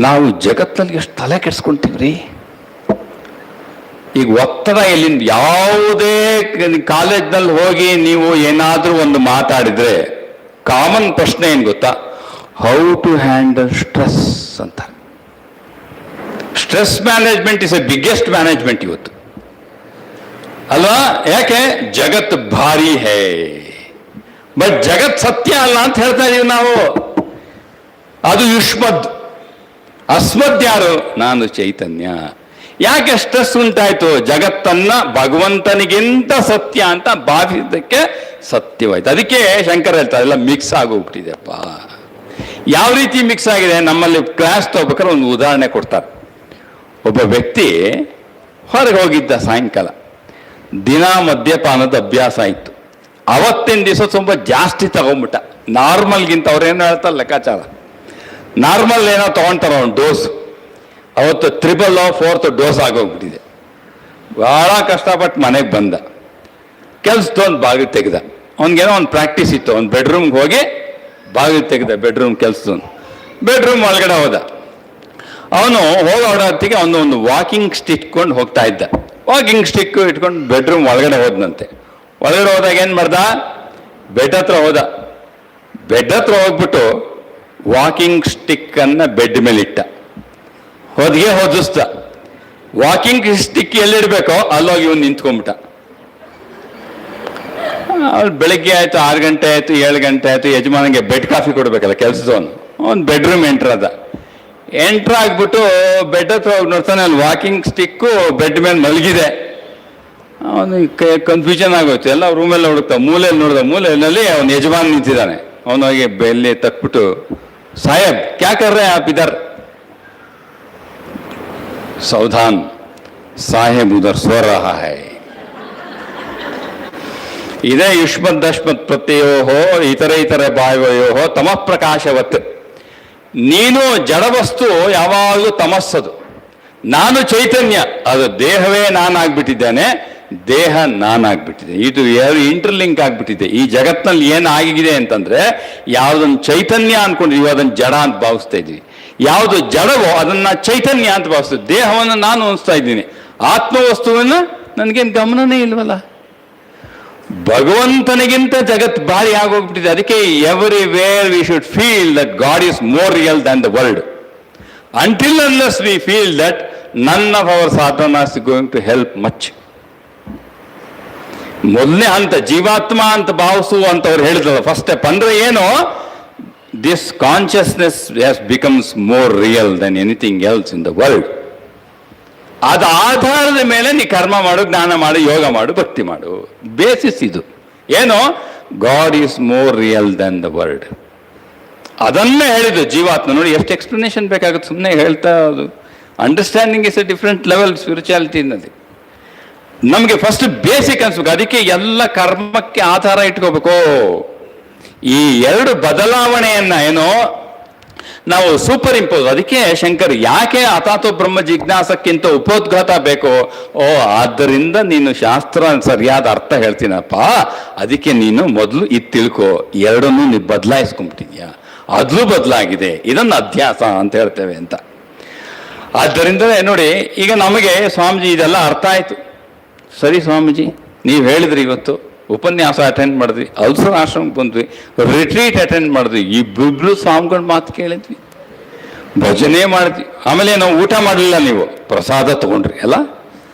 ನಾವು ಜಗತ್ತಲ್ಲಿ ಎಷ್ಟು ತಲೆ ಕೆಡ್ಸ್ಕೊಂತೀವ್ರಿ. ಈಗ ಒತ್ತಡ ಎಲ್ಲಿಂದ, ಯಾವುದೇ ಕಾಲೇಜ್ನಲ್ಲಿ ಹೋಗಿ ನೀವು ಏನಾದರೂ ಒಂದು ಮಾತಾಡಿದ್ರೆ ಕಾಮನ್ ಪ್ರಶ್ನೆ ಏನು ಗೊತ್ತಾ, ಹೌ ಟು ಹ್ಯಾಂಡಲ್ ಸ್ಟ್ರೆಸ್ ಅಂತ. Stress management is A biggest management ಇವತ್ತು ಅಲ್ವಾ? ಯಾಕೆ? ಜಗತ್ ಭಾರಿ ಹೇ, ಬಟ್ ಜಗತ್ ಸತ್ಯ ಅಲ್ಲ ಅಂತ ಹೇಳ್ತಾ ಇದೀವಿ ನಾವು. ಅದು ಯುಷ್ಮದ್, ಅಸ್ಮದ್ ಯಾರು? ನಾನು ಚೈತನ್ಯ. ಯಾಕೆ ಸ್ಟ್ರೆಸ್ ಉಂಟಾಯ್ತು? ಜಗತ್ತನ್ನ ಭಗವಂತನಿಗಿಂತ ಸತ್ಯ ಅಂತ ಭಾವಿಸಿದ್ದಕ್ಕೆ ಸತ್ಯವಾಯ್ತು. ಅದಕ್ಕೆ ಶಂಕರ ಹೇಳ್ತಾರೆ ಎಲ್ಲ ಮಿಕ್ಸ್ ಆಗೋಗ್ಬಿಟ್ಟಿದೆಪ್ಪ. ಯಾವ ರೀತಿ ಮಿಕ್ಸ್ ಆಗಿದೆ? ನಮ್ಮಲ್ಲಿ ಕ್ಲಾಸ್ ತಗೋಬೇಕಾದ್ರೆ ಒಂದು ಉದಾಹರಣೆ ಕೊಡ್ತಾರೆ. ಒಬ್ಬ ವ್ಯಕ್ತಿ ಹೊರಗೆ ಹೋಗಿದ್ದ, ಸಾಯಂಕಾಲ ದಿನ ಮದ್ಯಪಾನದ ಅಭ್ಯಾಸ ಆಯಿತು. ಅವತ್ತಿನ ದಿವಸ ತುಂಬ ಜಾಸ್ತಿ ತಗೊಂಡ್ಬಿಟ್ಟ, ನಾರ್ಮಲ್ಗಿಂತ. ಅವ್ರೇನು ಹೇಳ್ತಾರೆ ಲೆಕ್ಕಾಚಾರ, ನಾರ್ಮಲ್ ಏನೋ ತೊಗೊಳ್ತಾರ ಒಂದು ಡೋಸ್, ಅವತ್ತು 3 or 4 ಡೋಸ್ ಆಗೋಗ್ಬಿಟ್ಟಿದೆ. ಭಾಳ ಕಷ್ಟಪಟ್ಟು ಮನೆಗೆ ಬಂದ, ಕೆಲ್ಸದೊಂದು ಬಾಗಿಲು ತೆಗೆದ. ಅವ್ನಿಗೇನೋ ಒಂದು ಪ್ರಾಕ್ಟೀಸ್ ಇತ್ತು, ಒಂದು ಬೆಡ್ರೂಮ್ಗೆ ಹೋಗಿ ಬಾಗಿಲು ತೆಗೆದ, ಬೆಡ್ರೂಮ್ ಕೆಲಸದವನು. ಬೆಡ್ರೂಮ್ ಒಳಗಡೆ ಹೋದ. ಅವನು ಹೊತ್ತಿಗೆ ಒಂದು ವಾಕಿಂಗ್ ಸ್ಟಿಕ್ ಇಟ್ಕೊಂಡು ಹೋಗ್ತಾ ಇದ್ದ. ವಾಕಿಂಗ್ ಸ್ಟಿಕ್ ಇಟ್ಕೊಂಡು ಬೆಡ್ರೂಮ್ ಒಳಗಡೆ ಹೋದನಂತೆ. ಒಳಗಡೆ ಹೋದಾಗ ಏನು ಮಾಡ್ದ? ಬೆಡ್ ಹತ್ರ ಹೋದ. ಬೆಡ್ ಹತ್ರ ಹೋಗ್ಬಿಟ್ಟು ವಾಕಿಂಗ್ ಸ್ಟಿಕ್ಕನ್ನು ಬೆಡ್ ಮೇಲೆ ಇಟ್ಟ, ಹೊದಿಗೆ ಹೊದಿಸ್ದ. ವಾಕಿಂಗ್ ಸ್ಟಿಕ್ ಎಲ್ಲಿಡ್ಬೇಕೋ ಅಲ್ಲೋಗಿ ಇವನು ನಿಂತ್ಕೊಂಡ್ಬಿಟ್ಟ. ಅವ್ನು ಬೆಳಗ್ಗೆ ಆಯಿತು, 6 ಗಂಟೆ ಆಯಿತು, 7 ಗಂಟೆ ಆಯಿತು, ಯಜಮಾನಿಗೆ ಬೆಡ್ ಕಾಫಿ ಕೊಡಬೇಕಲ್ಲ ಕೆಲಸದವನು. ಅವ್ನು ಬೆಡ್ರೂಮ್ ಎಂಟ್ರ್ ಆಗ್ಬಿಟ್ಟು ಬೆಡ್ ಹತ್ರ ಹೋಗಿ ನೋಡ್ತಾನೆ, ಅಲ್ಲಿ ವಾಕಿಂಗ್ ಸ್ಟಿಕ್ಕು ಬೆಡ್ ಮೇಲೆ ಮಲಗಿದೆ. ಅವನು ಕನ್ಫ್ಯೂಷನ್ ಆಗೋಯ್ತು. ಎಲ್ಲ ರೂಮೆಲ್ಲ ಹುಡುಕ್ತಾ, ಮೂಲೆಯಲ್ಲಿ ನೋಡಿದ, ಮೂಲೆಯಲ್ಲಿ ಅವನ ಯಜಮಾನ ನಿಂತಿದ್ದಾನೆ. ಅವನಿಗೆ ಬೆಲ್ಲಿ ತಕ್ಬಿಟ್ಟು, ಸಾಹೇಬ್ ಕ್ಯಾ ಕರ್ ರಹೆ ಆಪ್ ಇದರ್? ಸಾವಧಾನ್, ಸಾಹೇಬ್ ಉದರ್ ಸೋ ರಹಾ ಹೈ. ಇದೇ ಯುಷ್ಮದ್ ದಶ್ಮತ್ ಪ್ರತ್ಯಯೋ ಇತರ ಭಾವಯೋ ತಮಃ ಪ್ರಕಾಶವತ್. ನೀನು ಜಡವಸ್ತು ಯಾವಾಗಲೂ ತಮಸ್ಸದು, ನಾನು ಚೈತನ್ಯ. ಅದು ದೇಹವೇ ನಾನಾಗ್ಬಿಟ್ಟಿದ್ದೇನೆ, ದೇಹ ನಾನಾಗ್ಬಿಟ್ಟಿದೆ. ಇದು ಎರಡು ಇಂಟರ್ಲಿಂಕ್ ಆಗ್ಬಿಟ್ಟಿದೆ. ಈ ಜಗತ್ನಲ್ಲಿ ಏನಾಗಿದೆ ಅಂತಂದ್ರೆ, ಯಾವುದನ್ನು ಚೈತನ್ಯ ಅನ್ಕೊಂಡಿದೀವಿ ಅದನ್ನು ಜಡ ಅಂತ ಭಾವಿಸ್ತಾ ಇದ್ದೀವಿ. ಯಾವುದು ಜಡವೋ ಅದನ್ನ ಚೈತನ್ಯ ಅಂತ ಭಾವಿಸ್ತೀವಿ. ದೇಹವನ್ನು ನಾನು ಅನಿಸ್ತಾ ಇದ್ದೀನಿ, ಆತ್ಮವಸ್ತುವನ್ನು ನನಗೇನು ಗಮನನೇ ಇಲ್ವಲ್ಲ. ಭಗವಂತನಿಗಿಂತ ಜಗತ್ ಭಾರಿ ಆಗೋಗ್ಬಿಟ್ಟಿದೆ. ಅದಕ್ಕೆ everywhere we should feel that God is more real than the world. Until unless we feel that none of our sadhanas going to help much. ಮೊದಲನೇ ಹಂತ ಜೀವಾತ್ಮ ಅಂತ ಭಾವಿಸು ಅಂತ ಅವ್ರು ಹೇಳಿದ್ರಲ್ಲ, ಫಸ್ಟ್ ಸ್ಟೆಪ್ ಅಂದ್ರೆ ಏನು? This consciousness has becomes more real than anything else in the world. ಅದ ಆಧಾರದ ಮೇಲೆ ನೀ ಕರ್ಮ ಮಾಡು, ಜ್ಞಾನ ಮಾಡು, ಯೋಗ ಮಾಡು, ಭಕ್ತಿ ಮಾಡು. ಬೇಸಿಸ್ ಇದು ಏನು? God is more real than the world. ಅದನ್ನೇ ಹೇಳಿದ್ದು ಜೀವಾತ್ಮ. ನೋಡಿ ಎಷ್ಟು ಎಕ್ಸ್ಪ್ಲನೇಷನ್ ಬೇಕಾಗುತ್ತೆ, ಸುಮ್ಮನೆ ಹೇಳ್ತಾ. ಅದು understanding is A different level spirituality ಅನ್ನೋದು. ನಮಗೆ ಫಸ್ಟ್ ಬೇಸಿಕ್ ಅನ್ಸ್ಬೇಕು. ಅದಕ್ಕೆ ಎಲ್ಲ ಕರ್ಮಕ್ಕೆ ಆಧಾರ ಇಟ್ಕೋಬೇಕು. ಈ ಎರಡು ಬದಲಾವಣೆಯನ್ನ ಏನೋ ನಾವು ಸೂಪರ್ ಇಂಪೋಸ್. ಅದಕ್ಕೆ ಶಂಕರ್ ಯಾಕೆ ಅಥಾತೋ ಬ್ರಹ್ಮ ಜಿಜ್ಞಾಸಕ್ಕಿಂತ ಉಪೋದ್ಘಾತ ಬೇಕು? ಆದ್ದರಿಂದ ನೀನು ಶಾಸ್ತ್ರ ಸರಿಯಾದ ಅರ್ಥ ಹೇಳ್ತೀನಪ್ಪ, ಅದಕ್ಕೆ ನೀನು ಮೊದಲು ಇದು ತಿಳ್ಕೊ. ಎರಡನ್ನೂ ನೀವು ಬದಲಾಯಿಸ್ಕೊಂಡ್ಬಿಟ್ಟಿದ್ಯಾ, ಅದ್ರೂ ಬದಲಾಗಿದೆ, ಇದನ್ನು ಅಧ್ಯಾಸ ಅಂತ ಹೇಳ್ತೇವೆ ಅಂತ. ಆದ್ದರಿಂದ ನೋಡಿ, ಈಗ ನಮಗೆ ಸ್ವಾಮೀಜಿ ಇದೆಲ್ಲ ಅರ್ಥ ಆಯ್ತು. ಸರಿ ಸ್ವಾಮೀಜಿ, ನೀವು ಹೇಳಿದ್ರಿ, ಇವತ್ತು ಉಪನ್ಯಾಸ ಅಟೆಂಡ್ ಮಾಡಿದ್ವಿ, ಅಲ್ಸರ್ ಆಶ್ರಮಕ್ಕೆ ಬಂದ್ವಿ, ರಿಟ್ರೀಟ್ ಅಟೆಂಡ್ ಮಾಡಿದ್ವಿ, ಇಬ್ಬಿಬ್ರು ಸ್ವಾಮಿಗಳ ಮಾತು ಕೇಳಿದ್ವಿ, ಭಜನೆ ಮಾಡಿದ್ವಿ. ಆಮೇಲೆ ನಾವು ಊಟ ಮಾಡಲಿಲ್ಲ, ನೀವು ಪ್ರಸಾದ ತಗೊಂಡ್ರಿ ಅಲ್ಲ,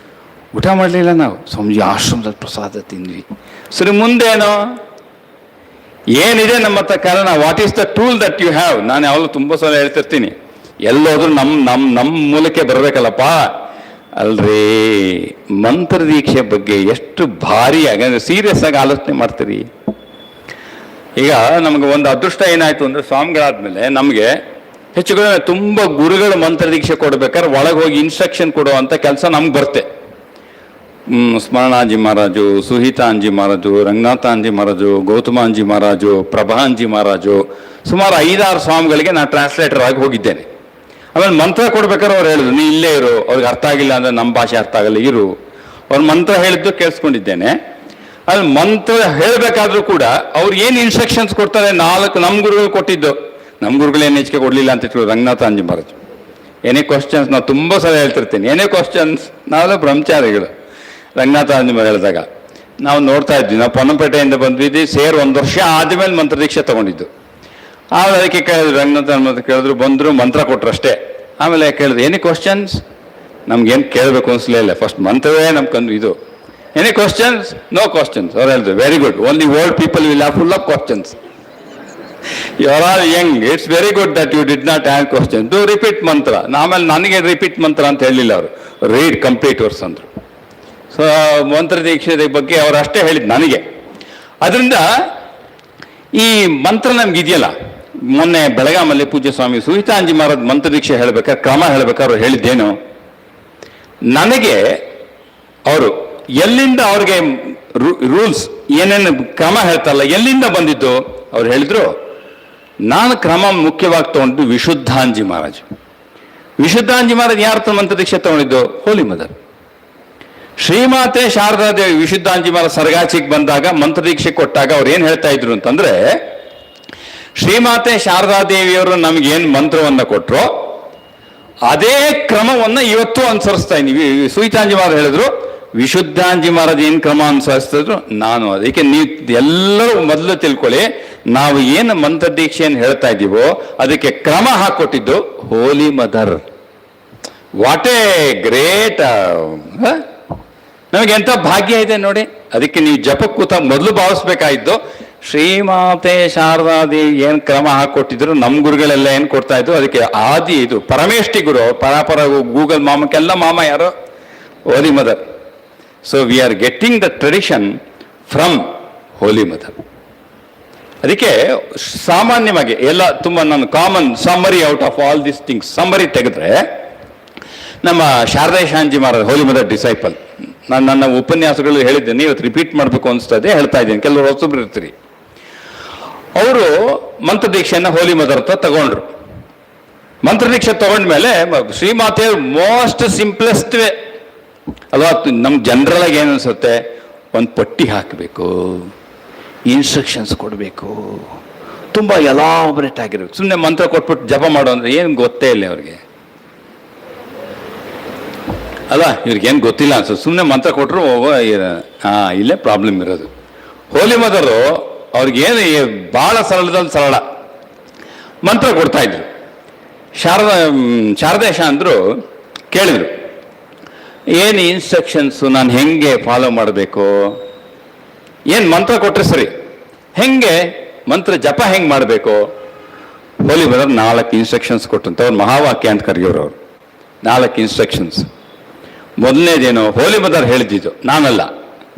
ಊಟ ಮಾಡಲಿಲ್ಲ ನಾವು, ಸ್ವಾಮೀಜಿ ಆಶ್ರಮದಲ್ಲಿ ಪ್ರಸಾದ ತಿಂದ್ವಿ. ಸರಿ, ಮುಂದೇನೋ ಏನಿದೆ ನಮ್ಮ ಹತ್ರ ಕಾರಣ? What is the tool that you have? ನಾನು ಯಾವಾಗಲೂ ತುಂಬ ಸಲ ಹೇಳ್ತಿರ್ತೀನಿ, ಎಲ್ಲೋದ್ರೂ ನಮ್ಮ ಮೂಲಕ್ಕೆ ಬರಬೇಕಲ್ಲಪ್ಪ. ಅಲ್ರಿ, ಮಂತ್ರ ದೀಕ್ಷೆ ಬಗ್ಗೆ ಎಷ್ಟು ಭಾರಿಯಾಗಿ ಸೀರಿಯಸ್ ಆಗಿ ಆಲೋಚನೆ ಮಾಡ್ತೀರಿ. ಈಗ ನಮಗೆ ಒಂದು ಅದೃಷ್ಟ ಏನಾಯ್ತು ಅಂದ್ರೆ, ಸ್ವಾಮಿಗಳಾದ್ಮೇಲೆ ನಮಗೆ ಹೆಚ್ಚು ಕಡಿಮೆ ತುಂಬ ಗುರುಗಳು ಮಂತ್ರ ದೀಕ್ಷೆ ಕೊಡ್ಬೇಕಾದ್ರೆ ಒಳಗೆ ಹೋಗಿ ಇನ್ಸ್ಟ್ರಕ್ಷನ್ ಕೊಡುವಂಥ ಕೆಲಸ ನಮ್ಗೆ ಬರುತ್ತೆ. ಸ್ಮರಣಾಂಜಿ ಮಹಾರಾಜು, ಸುಹಿತಾಂಜಿ ಮಹಾರಾಜು, ರಂಗನಾಥಾಂಜಿ ಮಹಾರಾಜು, ಗೌತಮಾಂಜಿ ಮಹಾರಾಜು, ಪ್ರಭಾಂಜಿ ಮಹಾರಾಜು, ಸುಮಾರು 5-6 ಸ್ವಾಮಿಗಳಿಗೆ ನಾನು ಟ್ರಾನ್ಸ್ಲೇಟರ್ ಆಗಿ ಹೋಗಿದ್ದೇನೆ. ಆಮೇಲೆ ಮಂತ್ರ ಕೊಡ್ಬೇಕಾದ್ರೆ ಅವ್ರು ಹೇಳಿದ್ರು, ನೀ ಇಲ್ಲೇ ಇರು, ಅವ್ರಿಗೆ ಅರ್ಥ ಆಗಿಲ್ಲ ಅಂದರೆ ನಮ್ಮ ಭಾಷೆ ಅರ್ಥ ಆಗಲ್ಲ, ಇರು. ಅವ್ರು ಮಂತ್ರ ಹೇಳಿದ್ದು ಕೇಳಿಸ್ಕೊಂಡಿದ್ದೇನೆ. ಅಲ್ಲಿ ಮಂತ್ರ ಹೇಳಬೇಕಾದ್ರೂ ಕೂಡ ಅವ್ರು ಏನು ಇನ್ಸ್ಟ್ರಕ್ಷನ್ಸ್ ಕೊಡ್ತಾರೆ, 4 ನಮ್ಮ ಗುರುಗಳು ಕೊಟ್ಟಿದ್ದು. ನಮ್ಮ ಗುರುಗಳೇನು ಹೆಚ್ಚಿಗೆ ಕೊಡಲಿಲ್ಲ ಅಂತ ಇಟ್ಕೊಳ್ಳಿ, ರಂಗನಾಥಾಂಜಿ ಮಹಾರಾಜ್ ಎನಿ ಕ್ವಶನ್ಸ್ ನಾವು ತುಂಬ ಸಲ ಹೇಳ್ತಿರ್ತೀನಿ, ಎನಿ ಕ್ವಶನ್ಸ್. ನಾವೆಲ್ಲ ಬ್ರಹ್ಮಚಾರಿಗಳು. ರಂಗನಾಥಾಂಜಿ ಹೇಳಿದಾಗ ನಾವು ನೋಡ್ತಾ ಇದ್ವಿ, ನಾವು ಪೊನ್ನಪೇಟೆಯಿಂದ ಬಂದಿದ್ವಿ, 1 ವರ್ಷ ಆದಮೇಲೆ ಮಂತ್ರ ದೀಕ್ಷೆ ತೊಗೊಂಡಿದ್ದು. ಆಮೇಲೆ ಅದಕ್ಕೆ ಕೇಳಿದ್ರು, ರಂಗನಾಥ ಕೇಳಿದ್ರು, ಬಂದರು, ಮಂತ್ರ ಕೊಟ್ಟರು ಅಷ್ಟೇ. ಆಮೇಲೆ ಕೇಳಿದ್ರು ಎನಿ ಕ್ವಶನ್ಸ್, ನಮ್ಗೇನು ಕೇಳಬೇಕು ಅನಿಸ್ಲೇ ಇಲ್ಲ, ಫಸ್ಟ್ ಮಂತ್ರವೇ ನಮ್ಗೊಂದು ಇದು. Any questions? No questions. ಅವ್ರು ಹೇಳಿದ್ರು very good, only old people will have full of questions. You are all young, it's very good that you did not have question, do repeat mantra. ಆಮೇಲೆ ನನಗೆ ರಿಪೀಟ್ ಮಂತ್ರ ಅಂತ ಹೇಳಿಲ್ಲ ಅವರು, ರೀಡ್ ಕಂಪ್ಲೀಟ್ ವರ್ಸ್ ಅಂದರು. So ಮಂತ್ರ ದೀಕ್ಷೆ ಬಗ್ಗೆ ಅವರು ಅಷ್ಟೇ ಹೇಳಿದ್ದು ನನಗೆ. ಅದರಿಂದ ಈ ಮಂತ್ರ ನಮ್ಗಿದೆಯಲ್ಲ, ಮೊನ್ನೆ ಬೆಳಗಾಮಲ್ಲಿ ಪೂಜ್ಯ ಸ್ವಾಮಿ ಸುಹಿತಾಂಜಿ ಮಹಾರಾಜ್ ಮಂತ್ರ ದೀಕ್ಷೆ ಹೇಳ್ಬೇಕಾದ್ರೆ, ಕ್ರಮ ಹೇಳ್ಬೇಕಾದ್ರೆ ಅವ್ರು ಹೇಳಿದ್ದೇನು, ನನಗೆ ಅವರು ಎಲ್ಲಿಂದ ಅವ್ರಿಗೆ ರೂಲ್ಸ್ ಏನೇನು ಕ್ರಮ ಹೇಳ್ತಾರಲ್ಲ ಎಲ್ಲಿಂದ ಬಂದಿದ್ದು ಅವ್ರು ಹೇಳಿದ್ರು. ನಾನು ಕ್ರಮ ಮುಖ್ಯವಾಗಿ ತಗೊಂಡು ವಿಶುದ್ಧಾಂಜಿ ಮಹಾರಾಜ್. ವಿಶುದ್ಧಾಂಜಿ ಮಹಾರಾಜ್ ಯಾರ ಮಂತ್ರ ದೀಕ್ಷೆ ತಗೊಂಡಿದ್ದು? ಹೋಲಿ ಮದರ್ ಶ್ರೀಮಾತೆ ಶಾರದಾದೇವಿ. ವಿಶುದ್ಧಾಂಜಿ ಮಹಾರಾಜ್ ಸರ್ಗಾಚಿಗೆ ಬಂದಾಗ ಮಂತ್ರ ದೀಕ್ಷೆ ಕೊಟ್ಟಾಗ ಅವ್ರು ಏನು ಹೇಳ್ತಾ ಇದ್ರು ಅಂತಂದ್ರೆ, ಶ್ರೀಮಾತೆ ಶಾರದಾದೇವಿಯವರು ನಮ್ಗೇನು ಮಂತ್ರವನ್ನು ಕೊಟ್ಟರು ಅದೇ ಕ್ರಮವನ್ನು ಇವತ್ತು ಅನುಸರಿಸ್ತಾ ಇದ್ದೀವಿ. ಸುಹಿತಾಂಜಿ ಮಹಾರಾಜ್ ಹೇಳಿದ್ರು, ವಿಶುದ್ಧಾಂಜಿ ಮಹಾರಾಜ್ ಏನು ಕ್ರಮ ಅನುಸರಿಸ್ತಿದ್ರು ನಾನು. ಅದಕ್ಕೆ ನೀವು ಎಲ್ಲರೂ ಮೊದಲು ತಿಳ್ಕೊಳ್ಳಿ, ನಾವು ಏನು ಮಂತ್ರ ದೀಕ್ಷೆಯನ್ನು ಹೇಳ್ತಾ ಇದ್ದೀವೋ ಅದಕ್ಕೆ ಕ್ರಮ ಹಾಕೊಟ್ಟಿದ್ದು ಹೋಲಿ ಮದರ್. ವಾಟ್ ಎ ಗ್ರೇಟ್, ನಮಗೆ ಎಂಥ ಭಾಗ್ಯ ಇದೆ ನೋಡಿ. ಅದಕ್ಕೆ ನೀವು ಜಪ ಕೂತ ಮೊದಲು ಭಾವಿಸ್ಬೇಕಾಗಿದ್ದು, ಶ್ರೀಮಾತೆ ಶಾರದಾದೇವಿ ಏನು ಕ್ರಮ ಹಾಕೊಟ್ಟಿದ್ರು, ನಮ್ಮ ಗುರುಗಳೆಲ್ಲ ಏನು ಕೊಡ್ತಾ ಇದ್ರು, ಅದಕ್ಕೆ ಆದಿ ಇದು ಪರಮೇಷ್ಠಿ ಗುರು, ಪರಾಪರ ಗೂಗಲ್ ಮಾಮಕ್ಕೆಲ್ಲ ಮಾಮ ಯಾರು? Holy mother. So we are getting the tradition from holy mother. ಅದಕ್ಕೆ ಸಾಮಾನ್ಯವಾಗಿ ಎಲ್ಲ ತುಂಬ ನಾನು common summary out of all these things summary ತೆಗೆದ್ರೆ, ನಮ್ಮ Shardeshanji Maharaj holy mother disciple. ನಾನು ನನ್ನ ಉಪನ್ಯಾಸಗಳು ಹೇಳಿದ್ದೇನೆ, ಇವತ್ತು ರಿಪೀಟ್ ಮಾಡಬೇಕು ಅನಿಸ್ತದೆ, ಹೇಳ್ತಾ ಇದ್ದೀನಿ. ಕೆಲವರು ಹೊಸಬ್ರು ಇರ್ತೀರಿ. ಅವರು ಮಂತ್ರ ದೀಕ್ಷೆಯನ್ನು ಹೋಲಿ ಮದರ್ ಹತ್ರ ತಗೊಂಡ್ರು. ಮಂತ್ರ ದೀಕ್ಷೆ ತಗೊಂಡ್ಮೇಲೆ ಶ್ರೀಮಾತೆ ಮೋಸ್ಟ್ ಸಿಂಪ್ಲೆಸ್ಟ್ ವೇ ಅಲ್ವಾ, ನಮ್ಗೆ ಜನರಲ್ ಆಗಿ ಏನು ಅನ್ಸುತ್ತೆ, ಒಂದು ಪಟ್ಟಿ ಹಾಕಬೇಕು, ಇನ್ಸ್ಟ್ರಕ್ಷನ್ಸ್ ಕೊಡಬೇಕು, ತುಂಬ ಎಲಾಬರೇಟ್ ಆಗಿರ್ಬೇಕು. ಸುಮ್ಮನೆ ಮಂತ್ರ ಕೊಟ್ಬಿಟ್ಟು ಜಪ ಮಾಡೋ ಅಂದ್ರೆ ಏನು ಗೊತ್ತೇ ಇಲ್ಲ ಅವ್ರಿಗೆ ಅಲ್ಲ, ಇವ್ರಿಗೇನು ಗೊತ್ತಿಲ್ಲ ಅನ್ಸುತ್ತೆ. ಸುಮ್ಮನೆ ಮಂತ್ರ ಕೊಟ್ಟರು ಇಲ್ಲೇ ಪ್ರಾಬ್ಲಮ್ ಇರೋದು. ಹೋಲಿ ಮದರು ಅವ್ರಿಗೇನು ಭಾಳ ಸರಳದಲ್ಲಿ ಸರಳ ಮಂತ್ರ ಕೊಡ್ತಾ ಇದ್ರು. ಶಾರದೇಶ ಅಂದರು, ಕೇಳಿದರು ಏನು ಇನ್ಸ್ಟ್ರಕ್ಷನ್ಸು, ನಾನು ಹೆಂಗೆ ಫಾಲೋ ಮಾಡಬೇಕು, ಏನು ಮಂತ್ರ ಕೊಟ್ಟರೆ ಸರಿ, ಹೆಂಗೆ ಮಂತ್ರ ಜಪ ಹೆಂಗೆ ಮಾಡಬೇಕು? ಹೋಲಿ ಮದರ್ 4 ಇನ್ಸ್ಟ್ರಕ್ಷನ್ಸ್ ಕೊಟ್ಟಂತ ಅವ್ರು ಮಹಾವಾಕ್ಯ ಅಂತ ಕರೆಯೋರು. ಅವರು 4 ಇನ್ಸ್ಟ್ರಕ್ಷನ್ಸ್. ಮೊದಲನೇದೇನು ಹೋಲಿ ಮದರ್ ಹೇಳಿದ್ದು, ನಾನಲ್ಲ,